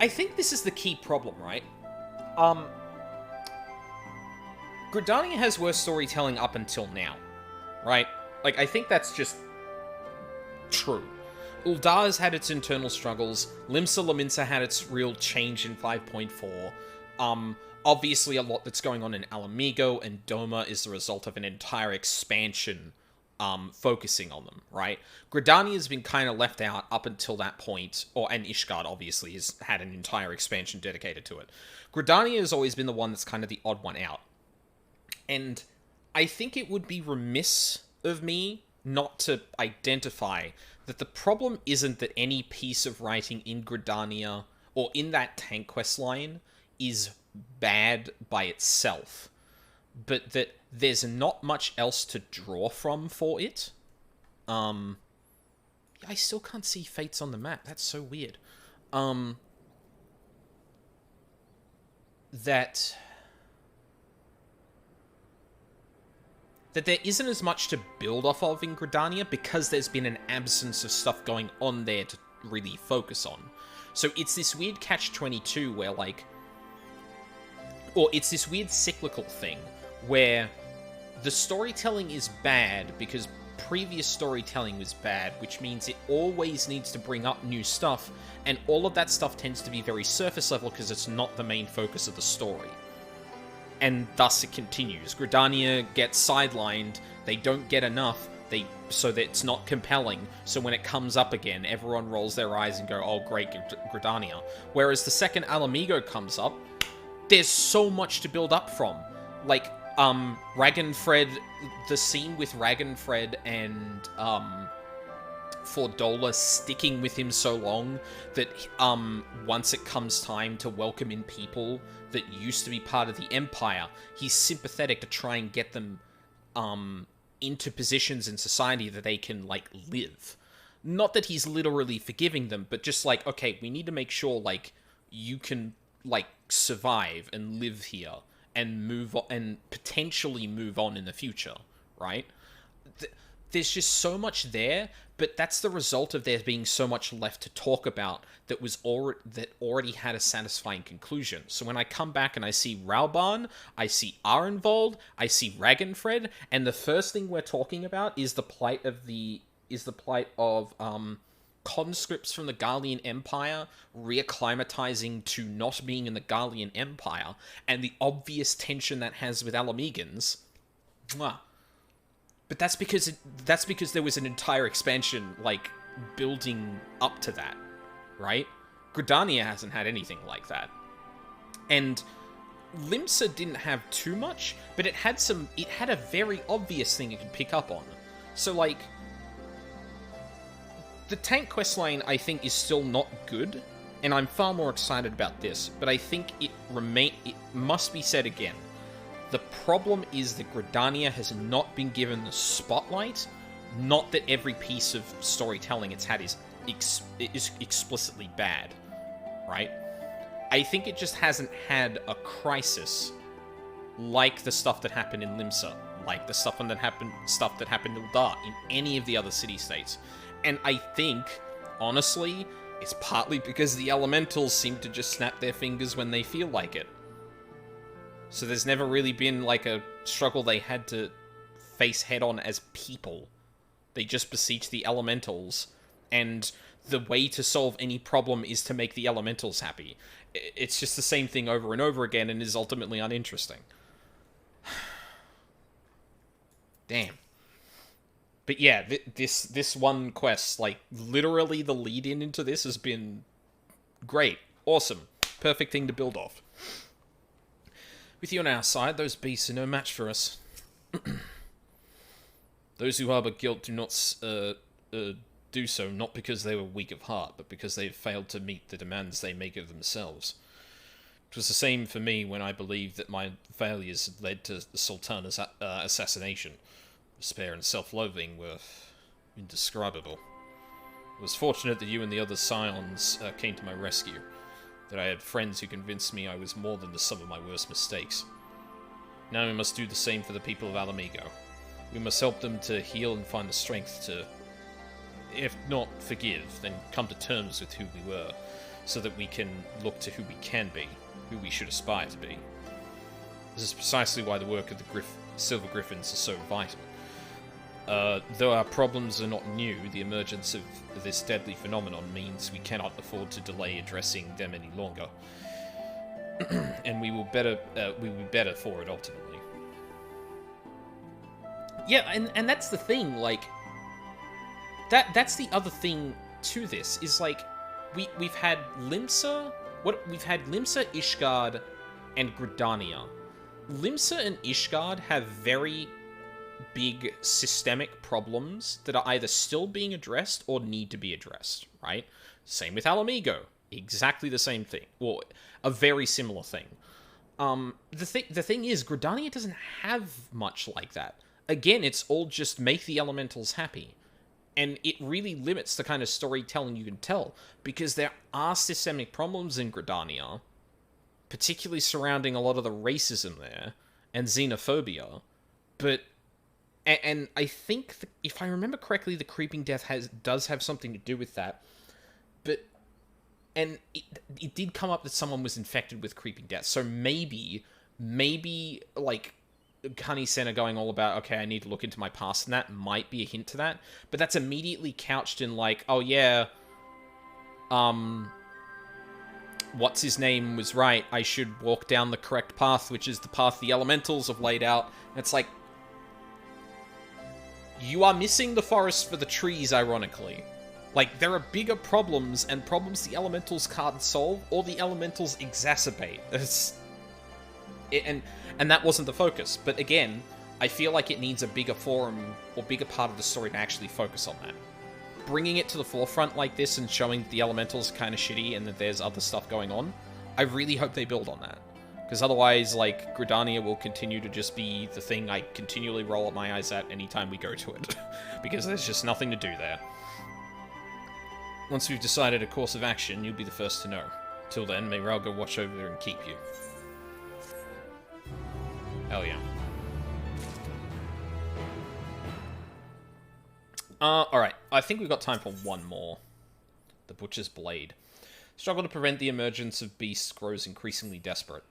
I think this is the key problem, right? Gridania has worse storytelling up until now, right? Like, I think that's just true. Uldar's had its internal struggles. Limsa Lominsa had its real change in 5.4. Obviously a lot that's going on in Alamigo, and Doma is the result of an entire expansion focusing on them, right? Gridania has been kind of left out up until that point, and Ishgard obviously has had an entire expansion dedicated to it. Gridania has always been the one that's kind of the odd one out. And I think it would be remiss of me not to identify that the problem isn't that any piece of writing in Gridania or in that tank quest line is bad by itself, but that there's not much else to draw from for it. I still can't see Fates on the map. That's so weird. That there isn't as much to build off of in Gridania because there's been an absence of stuff going on there to really focus on. So it's this weird catch-22 where, like... Or it's this weird cyclical thing where the storytelling is bad because previous storytelling was bad, which means it always needs to bring up new stuff, and all of that stuff tends to be very surface level because it's not the main focus of the story. And thus it continues. Gridania gets sidelined, they don't get enough, so that it's not compelling, so when it comes up again, everyone rolls their eyes and go, oh great, Gridania. Whereas the second Alamigo comes up, there's so much to build up from. Like, Ragenfred, the scene with Ragenfred and, Fordola sticking with him so long that, once it comes time to welcome in people that used to be part of the Empire, he's sympathetic to try and get them, into positions in society that they can, like, live. Not that he's literally forgiving them, but just like, okay, we need to make sure, like, you can, like, survive and live here and move on, and potentially move on in the future, right? There's just so much there, but that's the result of there being so much left to talk about that already had a satisfying conclusion. So when I come back and I see Rauban, I see Arenvold, I see Ragenfred, and the first thing we're talking about is the plight of conscripts from the Garlean Empire reacclimatizing to not being in the Garlean Empire, and the obvious tension that has with Alamegans. Mwah. But that's because there was an entire expansion, like, building up to that, right? Gridania hasn't had anything like that. And Limsa didn't have too much, but it had a very obvious thing it could pick up on. So, like, the tank questline, I think, is still not good, and I'm far more excited about this, but I think it must be said again. The problem is that Gridania has not been given the spotlight, not that every piece of storytelling it's had is explicitly bad, right? I think it just hasn't had a crisis like the stuff that happened in Limsa, like the stuff that happened in Uldar, in any of the other city-states. And I think, honestly, it's partly because the elementals seem to just snap their fingers when they feel like it. So there's never really been, like, a struggle they had to face head-on as people. They just beseech the elementals, and the way to solve any problem is to make the elementals happy. It's just the same thing over and over again, and is ultimately uninteresting. Damn. But yeah, this one quest, like, literally the lead-in into this has been great. Awesome. Perfect thing to build off. With you on our side, those beasts are no match for us. Those who harbour guilt do not do so, not because they were weak of heart, but because they have failed to meet the demands they make of themselves. It was the same for me when I believed that my failures had led to the Sultana's assassination. Despair and self-loathing were indescribable. It was fortunate that you and the other Scions came to my rescue, that I had friends who convinced me I was more than the sum of my worst mistakes. Now we must do the same for the people of Alamigo. We must help them to heal and find the strength to, if not forgive, then come to terms with who we were, so that we can look to who we can be, who we should aspire to be. This is precisely why the work of the Silver Griffins is so vital. Though our problems are not new, the emergence of this deadly phenomenon means we cannot afford to delay addressing them any longer. And we will be better for it ultimately. Yeah, and that's the thing, like, that's the other thing to this, is like, we've had Limsa, Ishgard, and Gridania. Limsa and Ishgard have very big systemic problems that are either still being addressed or need to be addressed, right? Same with Alamigo. Exactly the same thing. Or a very similar thing. The thing is, Gridania doesn't have much like that. Again, it's all just make the elementals happy. And it really limits the kind of storytelling you can tell, because there are systemic problems in Gridania, particularly surrounding a lot of the racism there, and xenophobia, but... And I think, if I remember correctly, the Creeping Death does have something to do with that. But and it did come up that someone was infected with creeping death. So maybe, like, Honey Center going all about, okay, I need to look into my past, and that might be a hint to that. But that's immediately couched in, like, oh yeah, what's his name was right, I should walk down the correct path, which is the path the elementals have laid out. And it's like, you are missing the forest for the trees, ironically. Like, there are bigger problems, and problems the elementals can't solve, or the elementals exacerbate. And that wasn't the focus. But again, I feel like it needs a bigger forum, or bigger part of the story to actually focus on that. Bringing it to the forefront like this and showing that the elementals are kind of shitty and that there's other stuff going on, I really hope they build on that. Because otherwise, like, Gridania will continue to just be the thing I continually roll up my eyes at anytime we go to it. Because there's just nothing to do there. Once we've decided a course of action, you'll be the first to know. Till then, may Ralga watch over there and keep you. Hell yeah. Alright. I think we've got time for one more. The Butcher's Blade. Struggle to prevent the emergence of beasts grows increasingly desperate.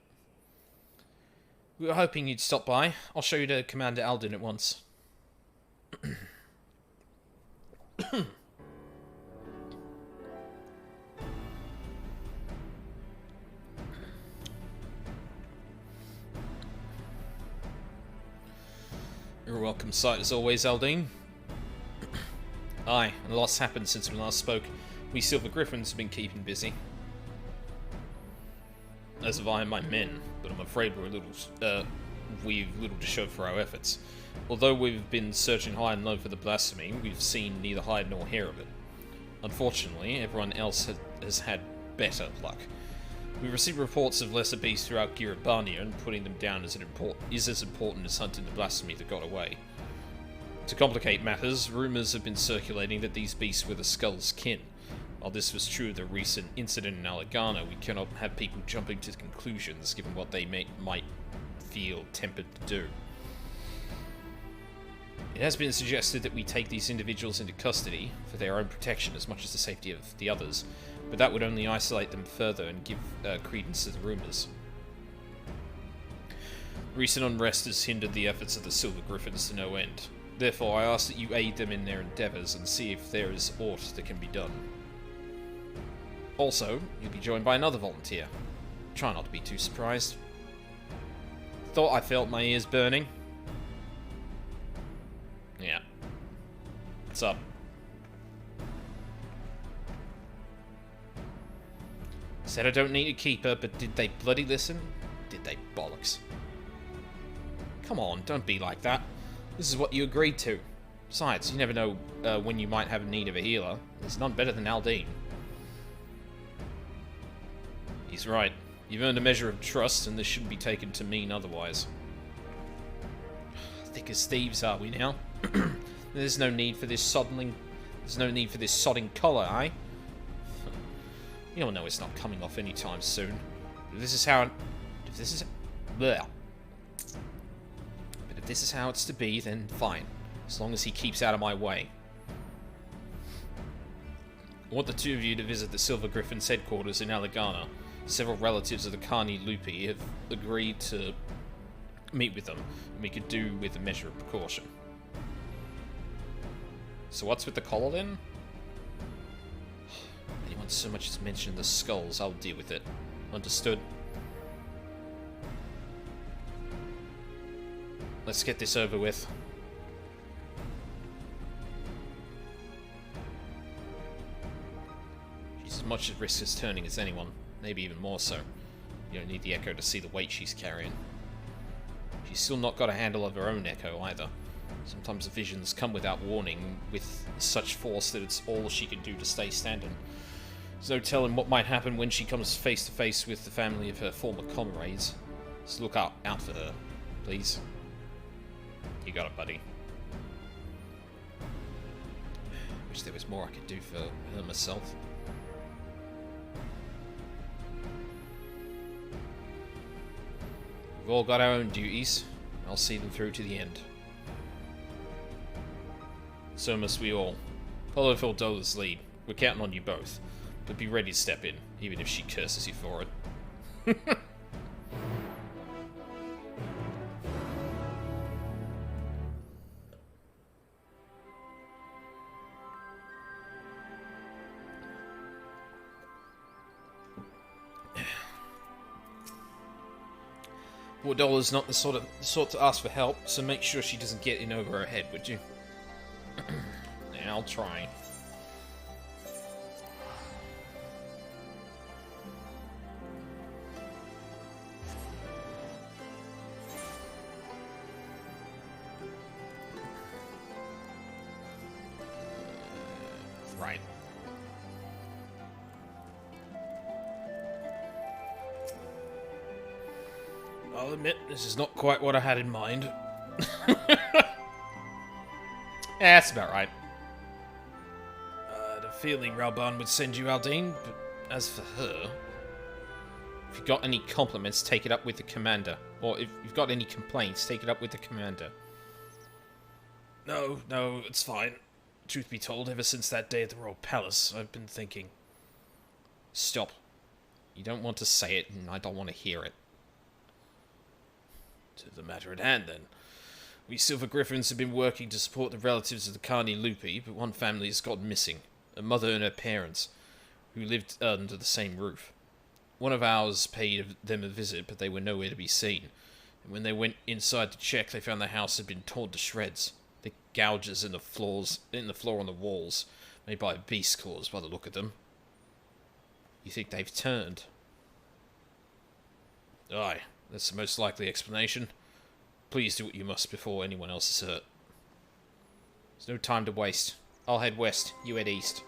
We were hoping you'd stop by. I'll show you to Commander Alden at once. You're a welcome sight as always, Aldine. Aye, and a lot's happened since we last spoke. We Silver Griffins have been keeping busy. As have I and my men, but I'm afraid we've little to show for our efforts. Although we've been searching high and low for the blasphemy, we've seen neither hide nor hair of it. Unfortunately, everyone else has had better luck. We received reports of lesser beasts throughout Gridania, and putting them down is as important as hunting the blasphemy that got away. To complicate matters, rumours have been circulating that these beasts were the Skull's kin. While this was true of the recent incident in Alagana, we cannot have people jumping to conclusions given what they might feel tempted to do. It has been suggested that we take these individuals into custody for their own protection as much as the safety of the others, but that would only isolate them further and give credence to the rumours. Recent unrest has hindered the efforts of the Silver Griffins to no end. Therefore, I ask that you aid them in their endeavours and see if there is aught that can be done. Also, you'll be joined by another volunteer. Try not to be too surprised. Thought I felt my ears burning. Yeah. What's up? Said I don't need to keep her, but did they bloody listen? Did they bollocks? Come on, don't be like that. This is what you agreed to. Besides, you never know when you might have a need of a healer. There's none better than Aldine. He's right. You've earned a measure of trust, and this shouldn't be taken to mean otherwise. Thick as thieves are we now? There's no need for this sodding collar, eh? You'll know it's not coming off anytime soon. If this is how it's to be, then fine. As long as he keeps out of my way. I want the two of you to visit the Silver Griffin's headquarters in Alagana. Several relatives of the Carni Lupi have agreed to meet with them, and we could do with a measure of precaution. So what's with the collar then? Anyone so much as mention the skulls, I'll deal with it. Understood? Let's get this over with. She's as much at risk as turning as anyone, maybe even more so. You don't need the Echo to see the weight she's carrying. She's still not got a handle of her own Echo either. Sometimes the visions come without warning, with such force that it's all she can do to stay standing. There's no telling what might happen when she comes face to face with the family of her former comrades. So look out for her, please. You got it, buddy. Wish there was more I could do for her myself. We've all got our own duties. I'll see them through to the end. So must we all. Follow Phil Dolar's lead. We're counting on you both. But be ready to step in, even if she curses you for it. Poor Dolla's not the sort to ask for help, so make sure she doesn't get in over her head, would you? Yeah, I'll try. Right. I'll admit, this is not quite what I had in mind. Yeah, that's about right. I had a feeling Ralban would send you Aldine, but as for her... If you've got any compliments, take it up with the commander. Or if you've got any complaints, take it up with the commander. No, it's fine. Truth be told, ever since that day at the Royal Palace, I've been thinking... Stop. You don't want to say it, and I don't want to hear it. To the matter at hand, then. We Silver Griffins have been working to support the relatives of the Carney Lupi, but one family has gone missing. A mother and her parents, who lived under the same roof. One of ours paid them a visit, but they were nowhere to be seen. And when they went inside to check, they found the house had been torn to shreds. The gouges in the floor on the walls, made by beast claws by the look of them. You think they've turned? Aye, that's the most likely explanation. Please do what you must before anyone else is hurt. There's no time to waste. I'll head west, you head east.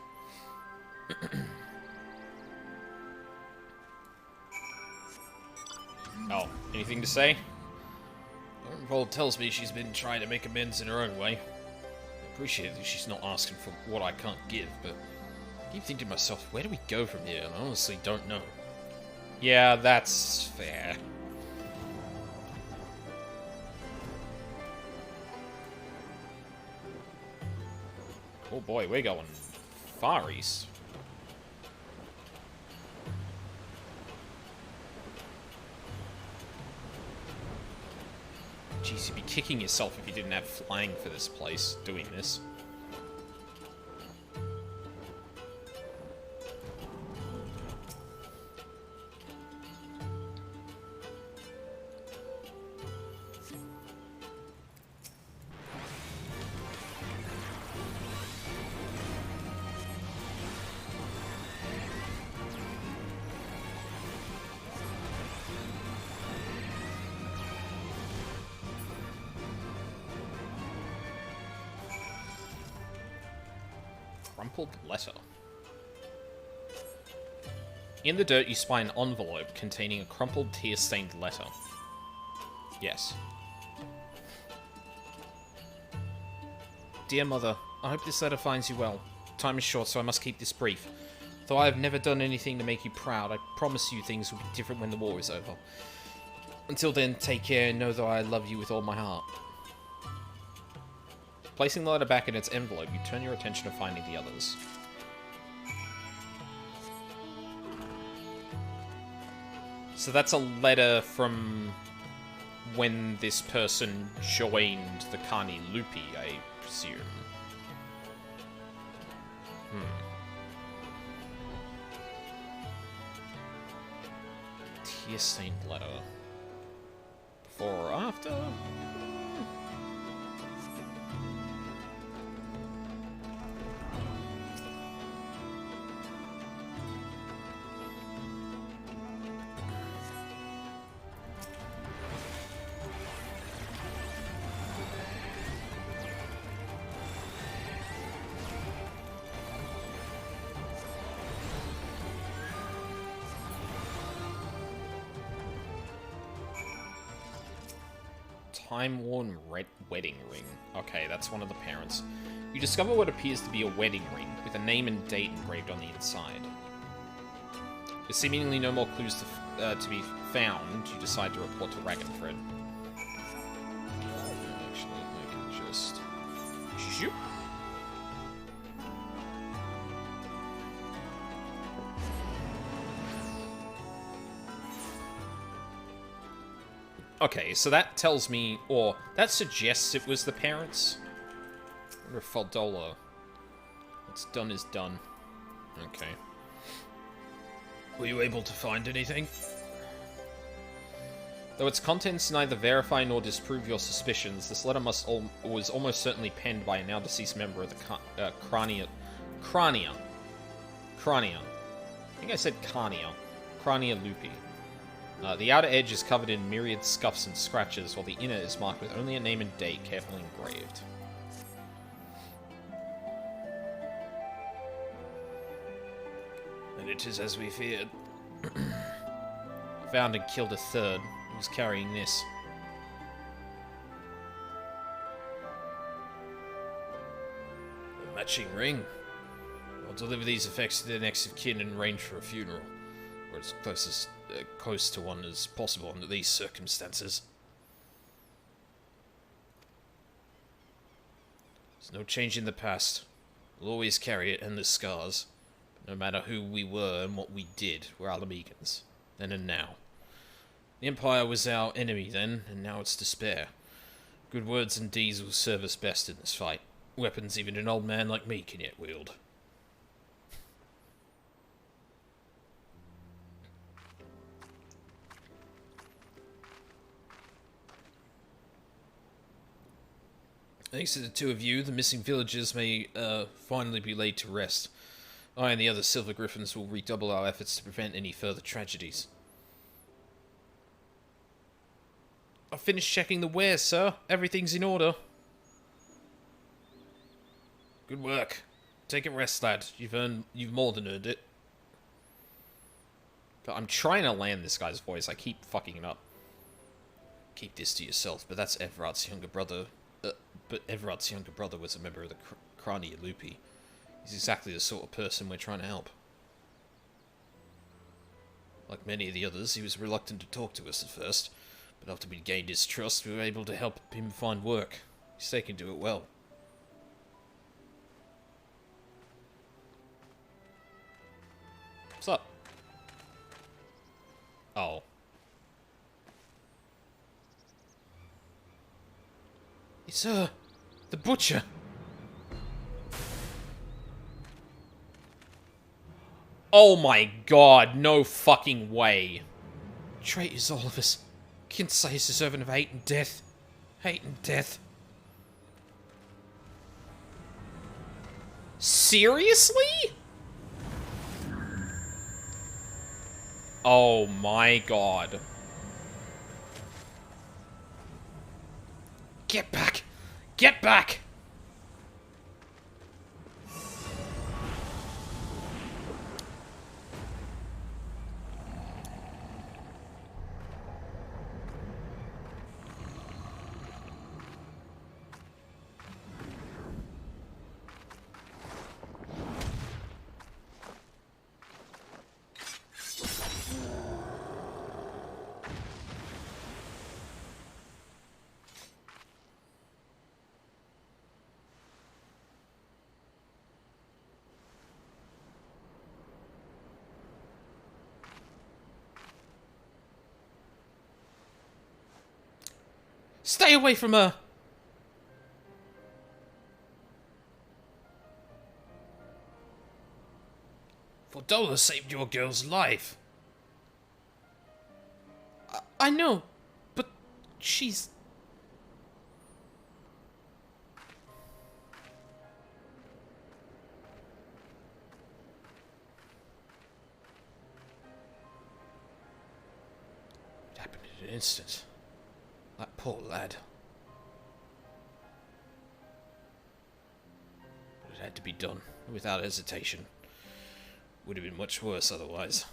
Oh, anything to say? Vold tells me she's been trying to make amends in her own way. I appreciate that she's not asking for what I can't give, but I keep thinking to myself, where do we go from here? And I honestly don't know. Yeah, that's fair. Oh boy, we're going far east. Jeez, you'd be kicking yourself if you didn't have flying for this place, doing this. Crumpled letter. In the dirt, you spy an envelope containing a crumpled, tear-stained letter. Yes. Dear Mother, I hope this letter finds you well. Time is short, so I must keep this brief. Though I have never done anything to make you proud, I promise you things will be different when the war is over. Until then, take care and know that I love you with all my heart. Placing the letter back in its envelope, you turn your attention to finding the others. So that's a letter from when this person joined the Carney Lupi, I presume. Tear-stained letter. Before or after? Time-worn wedding ring. Okay, that's one of the parents. You discover what appears to be a wedding ring, with a name and date engraved on the inside. With seemingly no more clues to be found, you decide to report to Ragnfred. Actually, I can just... Shoot! Okay, so that tells me, or that suggests it was the parents. Or Faldola. What's done is done. Okay. Were you able to find anything? Though its contents neither verify nor disprove your suspicions, this letter was almost certainly penned by a now deceased member of the Crania. I think I said Carnia. Crania Lupi. The outer edge is covered in myriad scuffs and scratches, while the inner is marked with only a name and date carefully engraved. And it is as we feared. Found and killed a third. He was carrying this. A matching ring. I'll deliver these effects to their next of kin and arrange for a funeral, or as close to one as possible under these circumstances. There's no change in the past. We'll always carry it and the scars. But no matter who we were and what we did, we're Alamegans. Then and now. The Empire was our enemy then, and now it's despair. Good words and deeds will serve us best in this fight. Weapons even an old man like me can yet wield. Thanks to the two of you, the missing villagers may finally be laid to rest. I and the other Silver Griffins will redouble our efforts to prevent any further tragedies. I've finished checking the wares, sir. Everything's in order. Good work. Take a rest, lad. You've more than earned it. But I'm trying to land this guy's voice. I keep fucking it up. Keep this to yourself, but that's Everard's younger brother. But Everard's younger brother was a member of the Crania Lupi. He's exactly the sort of person we're trying to help. Like many of the others, he was reluctant to talk to us at first, but after we gained his trust, we were able to help him find work. He's taken to it well. What's up? Oh. It's, the butcher. Oh my god, no fucking way. Traitors, all of us. Can't say he's a servant of hate and death. Hate and death. Seriously? Oh my god. Get back! Get back! Stay away from her! Fordola saved your girl's life. I know, but she's... It happened in an instant. That poor lad. But it had to be done, without hesitation. Would have been much worse otherwise.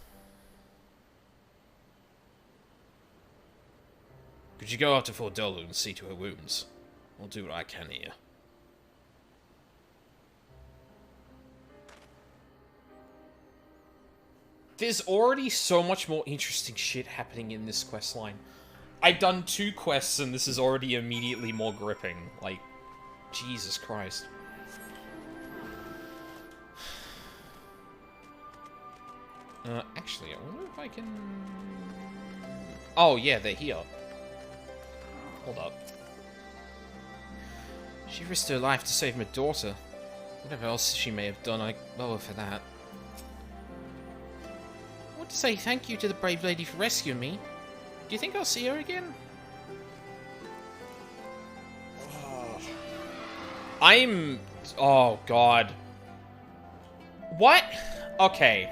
Could you go out to Fordola and see to her wounds? I'll do what I can here. There's already so much more interesting shit happening in this quest line. I've done 2 quests and this is already immediately more gripping. Like, Jesus Christ. Actually, I wonder if I can... Oh, yeah, they're here. Hold up. She risked her life to save my daughter. Whatever else she may have done, I love her for that. I want to say thank you to the brave lady for rescuing me. Do you think I'll see her again? Oh, God. What? Okay.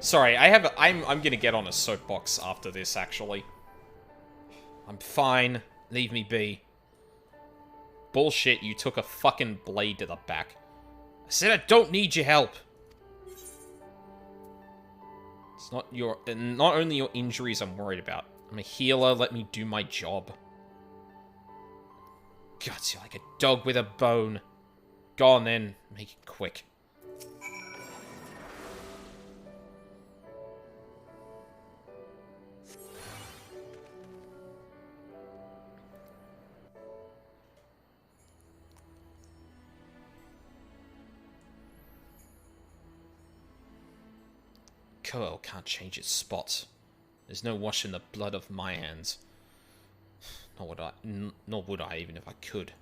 Sorry, I'm gonna get on a soapbox after this, actually. I'm fine. Leave me be. Bullshit, you took a fucking blade to the back. I said I don't need your help. It's not only your injuries I'm worried about. I'm a healer, let me do my job. God, you're like a dog with a bone. Go on then, make it quick. Coil can't change its spots. There's no washing the blood off my hands. Nor would I, even if I could.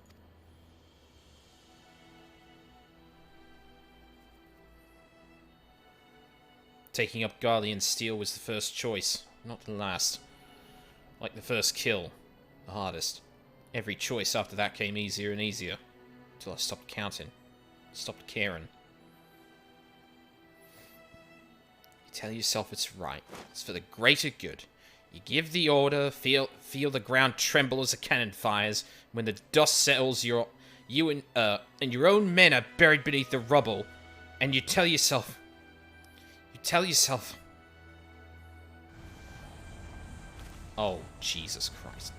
Taking up Guardian Steel was the first choice, not the last. Like the first kill, the hardest. Every choice after that came easier and easier, until I stopped counting, stopped caring. You tell yourself it's right, it's for the greater good. You give the order, feel the ground tremble as the cannon fires. When the dust settles, you and your own men are buried beneath the rubble, and you tell yourself, oh, Jesus Christ.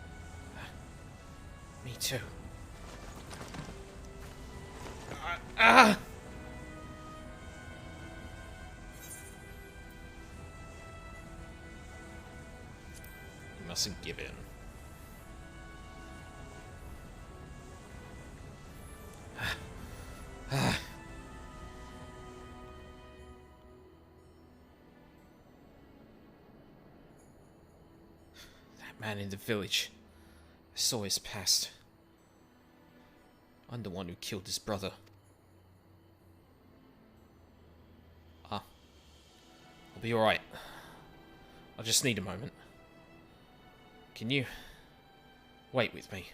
Me too. You mustn't give in. Man in the village. I saw his past. I'm the one who killed his brother. I'll be alright. I just need a moment. Can you wait with me?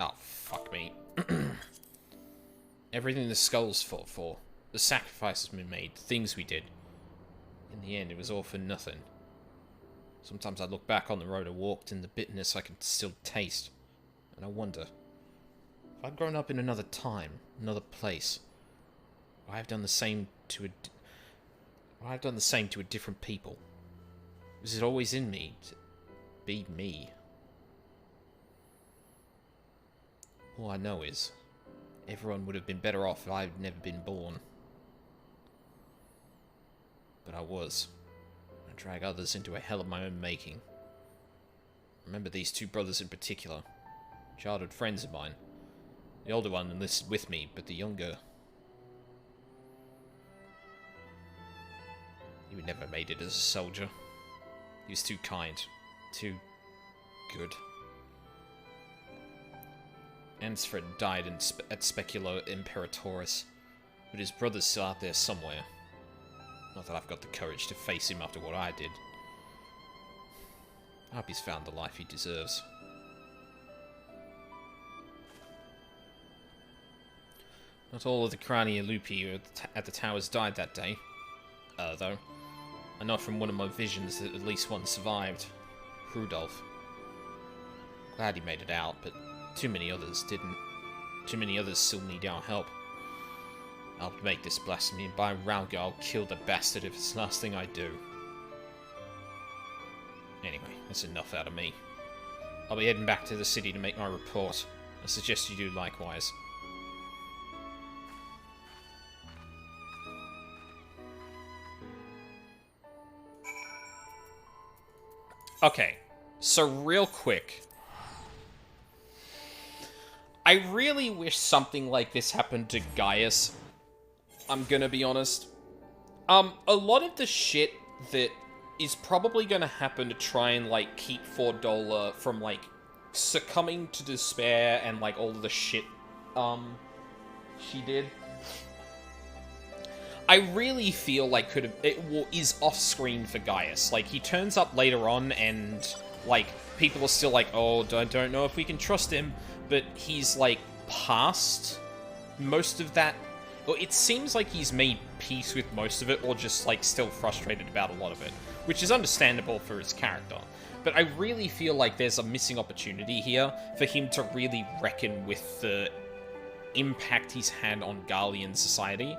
Oh, fuck me. Everything the skulls fought for, the sacrifices we made, the things we did. In the end, it was all for nothing. Sometimes I look back on the road I walked and the bitterness I can still taste. And I wonder, if I'd grown up in another time, another place, would I have done the same to a different people? Was it always in me to be me? All I know is, everyone would have been better off if I had never been born. But I was. I drag others into a hell of my own making. Remember these two brothers in particular. Childhood friends of mine. The older one enlisted with me, but the younger... He would never made it as a soldier. He was too kind. Too... good. Ansfred died at Specula Imperatoris, but his brother's still out there somewhere. Not that I've got the courage to face him after what I did. I hope he's found the life he deserves. Not all of the Gridania Lupi at the towers died that day, though. I know from one of my visions that at least one survived. Rudolph. Glad he made it out, but too many others didn't. Too many others still need our help. I'll make this blasphemy, and by Ralga I'll kill the bastard if it's the last thing I do. Anyway, that's enough out of me. I'll be heading back to the city to make my report. I suggest you do likewise. Okay. So real quick, I really wish something like this happened to Gaius. I'm gonna be honest. A lot of the shit that is probably gonna happen to try and, like, keep Fordola from, like, succumbing to despair and, like, all of the shit, she did. I really feel like is off-screen for Gaius. Like, he turns up later on and, like, people are still like, oh, don't know if we can trust him, but he's, like, past most of that. Well, it seems like he's made peace with most of it, or just, like, still frustrated about a lot of it, which is understandable for his character. But I really feel like there's a missing opportunity here for him to really reckon with the impact he's had on Garlean society.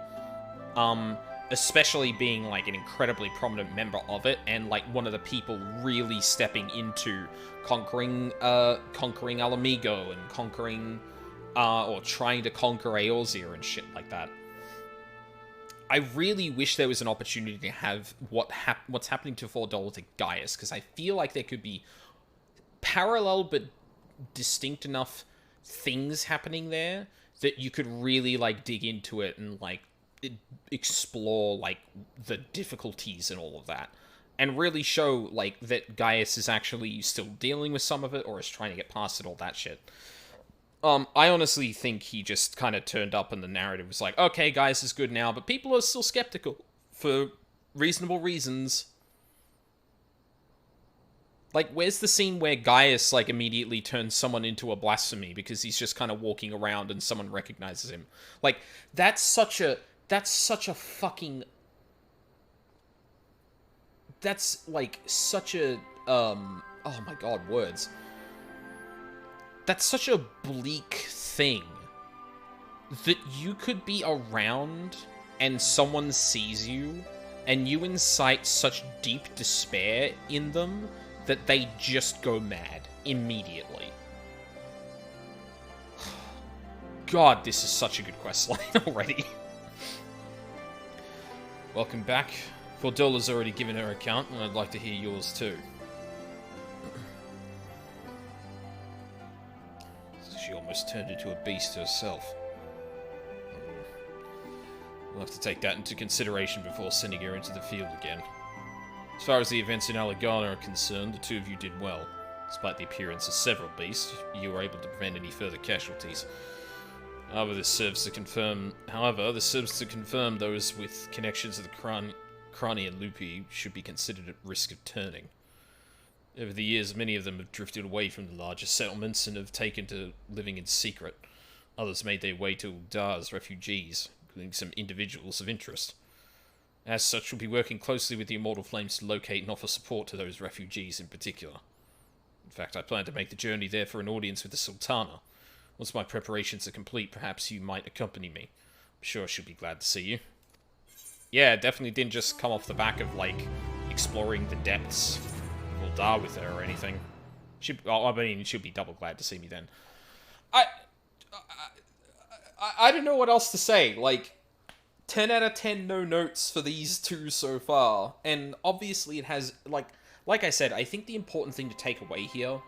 Especially being, like, an incredibly prominent member of it, and, like, one of the people really stepping into conquering Alamigo, and conquering, or trying to conquer Eorzea and shit like that. I really wish there was an opportunity to have what's happening to Fordola to Gaius, because I feel like there could be parallel but distinct enough things happening there that you could really, like, dig into it and, like, explore, like, the difficulties and all of that, and really show, like, that Gaius is actually still dealing with some of it, or is trying to get past it, all that shit. I honestly think he just kind of turned up and the narrative was like, okay, Gaius is good now, but people are still skeptical for reasonable reasons. Like, where's the scene where Gaius, like, immediately turns someone into a blasphemy because he's just kind of walking around and someone recognizes him? Like, that's such a fucking... That's, like, such a, oh my god, words. That's such a bleak thing. That you could be around and someone sees you, and you incite such deep despair in them that they just go mad immediately. God, this is such a good questline already. Welcome back. Fordola's already given her account, and I'd like to hear yours too. She almost turned into a beast herself. We'll have to take that into consideration before sending her into the field again. As far as the events in Alagana are concerned, the two of you did well. Despite the appearance of several beasts, you were able to prevent any further casualties. However, this serves to confirm those with connections to the Crani and Lupi should be considered at risk of turning. Over the years, many of them have drifted away from the larger settlements and have taken to living in secret. Others made their way to Uldar as refugees, including some individuals of interest. As such, we'll be working closely with the Immortal Flames to locate and offer support to those refugees in particular. In fact, I plan to make the journey there for an audience with the Sultana. Once my preparations are complete, perhaps you might accompany me. I'm sure she'll be glad to see you. Yeah, definitely didn't just come off the back of, like, exploring the depths of Uldar with her or anything. I mean, she'll be double glad to see me then. I don't know what else to say. Like, 10 out of 10 no notes for these two so far. And obviously it has, like I said, I think the important thing to take away here,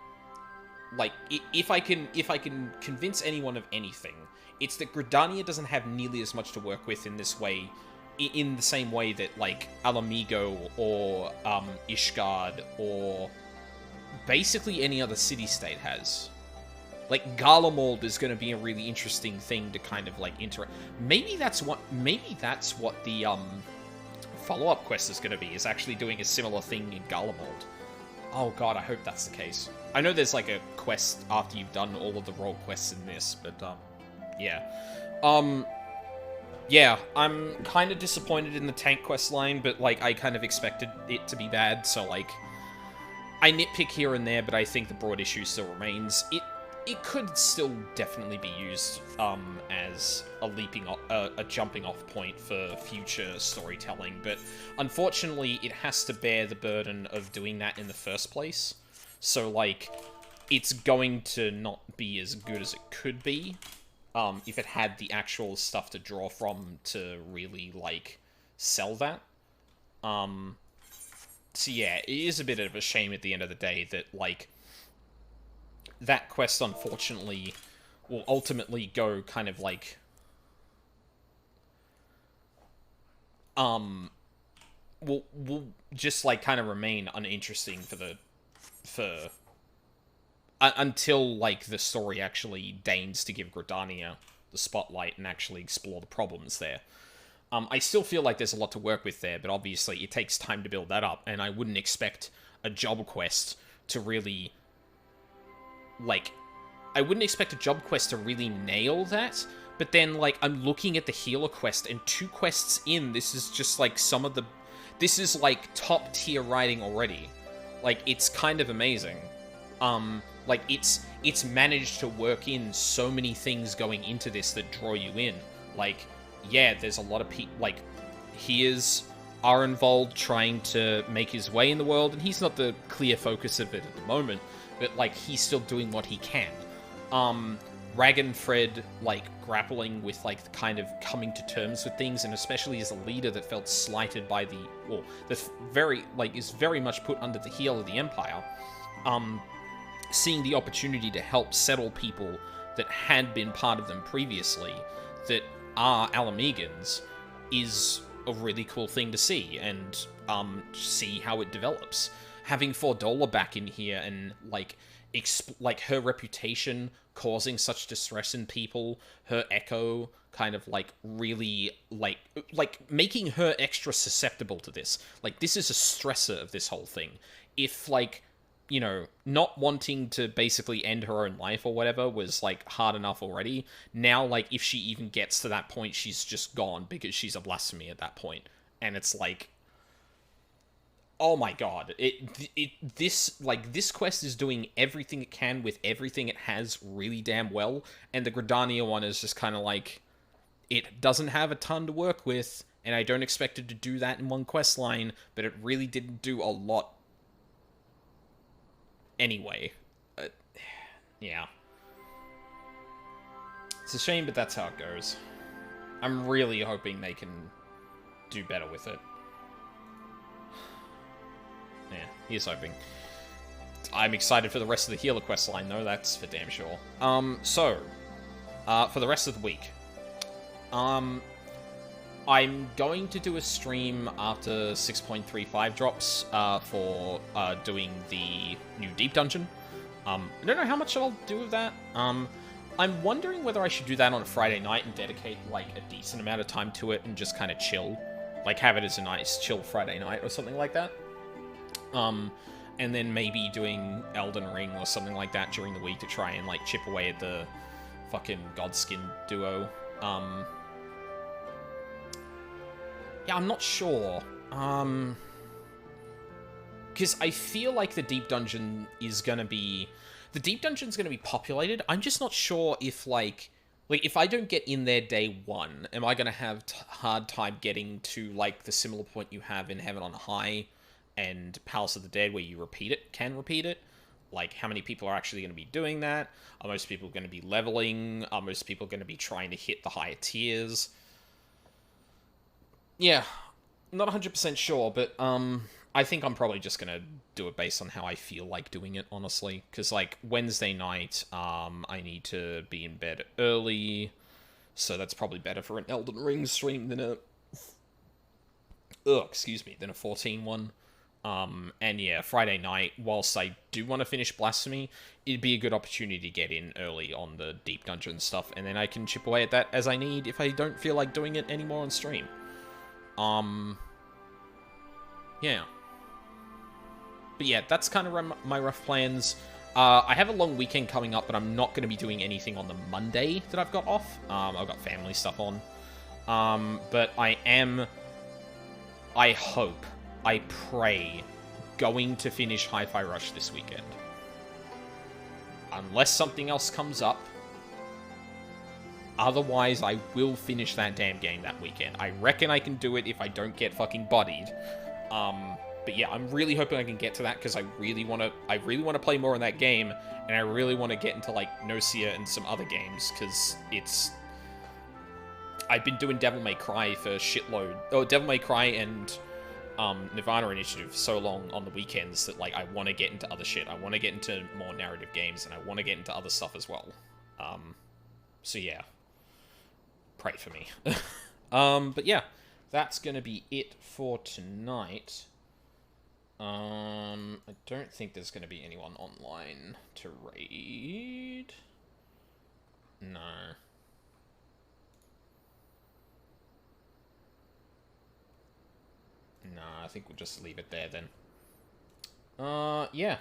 like, if I can convince anyone of anything, it's that Gridania doesn't have nearly as much to work with in this way, in the same way that, like, Alamigo or Ishgard or basically any other city-state has. Like, Garlemald is going to be a really interesting thing to kind of, like, Maybe that's what the follow-up quest is going to be, is actually doing a similar thing in Garlemald. Oh god, I hope that's the case. I know there's, like, a quest after you've done all of the role quests in this, but, yeah. Yeah, I'm kind of disappointed in the tank quest line, but, like, I kind of expected it to be bad, so, like, I nitpick here and there, but I think the broad issue still remains. It could still definitely be used as a jumping off point for future storytelling, but unfortunately it has to bear the burden of doing that in the first place. So, like, it's going to not be as good as it could be if it had the actual stuff to draw from to really, like, sell that. So yeah, it is a bit of a shame at the end of the day that, like, that quest, unfortunately, will ultimately go kind of, like, will just, like, kind of remain uninteresting until, like, the story actually deigns to give Gridania the spotlight and actually explore the problems there. I still feel like there's a lot to work with there, but obviously it takes time to build that up, and I wouldn't expect a job quest to really, like, I wouldn't expect a job quest to really nail that, but then, like, I'm looking at the healer quest, and 2 quests in, this is just, like, this is, like, top-tier writing already. Like, it's kind of amazing. Like, it's managed to work in so many things going into this that draw you in. Like, yeah, there's a lot of people, like, here's Arenvald trying to make his way in the world, and he's not the clear focus of it at the moment, but, like, he's still doing what he can. Ragenfred, like, grappling with, like, the kind of coming to terms with things, and especially as a leader that felt slighted by that's very, like, is very much put under the heel of the Empire. Seeing the opportunity to help settle people that had been part of them previously, that are Alamegans, is a really cool thing to see, and see how it develops. Having Fordola back in here and, like, her reputation causing such distress in people, her echo kind of, like, really, like making her extra susceptible to this. Like, this is a stressor of this whole thing. If, like, you know, not wanting to basically end her own life or whatever was, like, hard enough already. Now, like, if she even gets to that point, she's just gone because she's a blasphemy at that point. And it's like, oh my god. This quest is doing everything it can with everything it has really damn well. And the Gridania one is just kind of like, it doesn't have a ton to work with, and I don't expect it to do that in one quest line, but it really didn't do a lot anyway. Yeah. It's a shame, but that's how it goes. I'm really hoping they can do better with it. Yeah, here's hoping. I'm excited for the rest of the healer quest line, though, that's for damn sure. For the rest of the week. I'm going to do a stream after 6.35 drops for doing the new Deep Dungeon. I don't know how much I'll do with that. I'm wondering whether I should do that on a Friday night and dedicate, like, a decent amount of time to it and just kind of chill. Like, have it as a nice chill Friday night or something like that. And then maybe doing Elden Ring or something like that during the week to try and, like, chip away at the fucking Godskin duo. Yeah, I'm not sure. Because I feel like the Deep Dungeon is gonna be... The Deep Dungeon's gonna be populated. I'm just not sure if, like, if I don't get in there day one, am I gonna have hard time getting to, like, the similar point you have in Heaven on High and Palace of the Dead, where you can repeat it? Like, how many people are actually going to be doing that? Are most people going to be leveling? Are most people going to be trying to hit the higher tiers? Yeah, not 100% sure, but I think I'm probably just going to do it based on how I feel like doing it, honestly. Because, like, Wednesday night, I need to be in bed early, so that's probably better for an Elden Ring stream than a... than a 14 one. And yeah, Friday night, whilst I do want to finish Blasphemy, it'd be a good opportunity to get in early on the Deep Dungeon stuff, and then I can chip away at that as I need if I don't feel like doing it anymore on stream. Yeah. But yeah, that's kind of my rough plans. I have a long weekend coming up, but I'm not going to be doing anything on the Monday that I've got off. I've got family stuff on. But I hope, I pray, going to finish Hi-Fi Rush this weekend. Unless something else comes up. Otherwise, I will finish that damn game that weekend. I reckon I can do it if I don't get fucking bodied. But yeah, I'm really hoping I can get to that, because I really want to play more in that game, and I really want to get into, like, Gnosia and some other games, because I've been doing Devil May Cry for shitload. Oh, Devil May Cry and Nirvana Initiative for so long on the weekends that, like, I want to get into other shit. I want to get into more narrative games, and I want to get into other stuff as well. So yeah. Pray for me. But yeah, that's going to be it for tonight. I don't think there's going to be anyone online to raid. No. Nah, I think we'll just leave it there then. Yeah.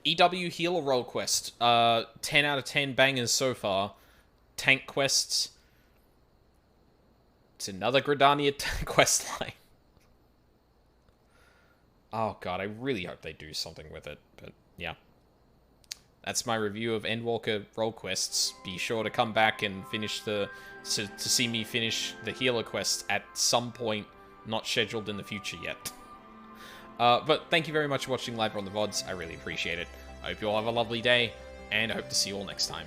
EW Healer Roll Quest. 10 out of 10 bangers so far. Tank quests. It's another Gridania quest line. Oh god, I really hope they do something with it, but yeah. That's my review of Endwalker Roll Quests. Be sure to come back and finish to see me finish the Healer Quest at some point, not scheduled in the future yet. But thank you very much for watching live on the VODs. I really appreciate it. I hope you all have a lovely day, and I hope to see you all next time.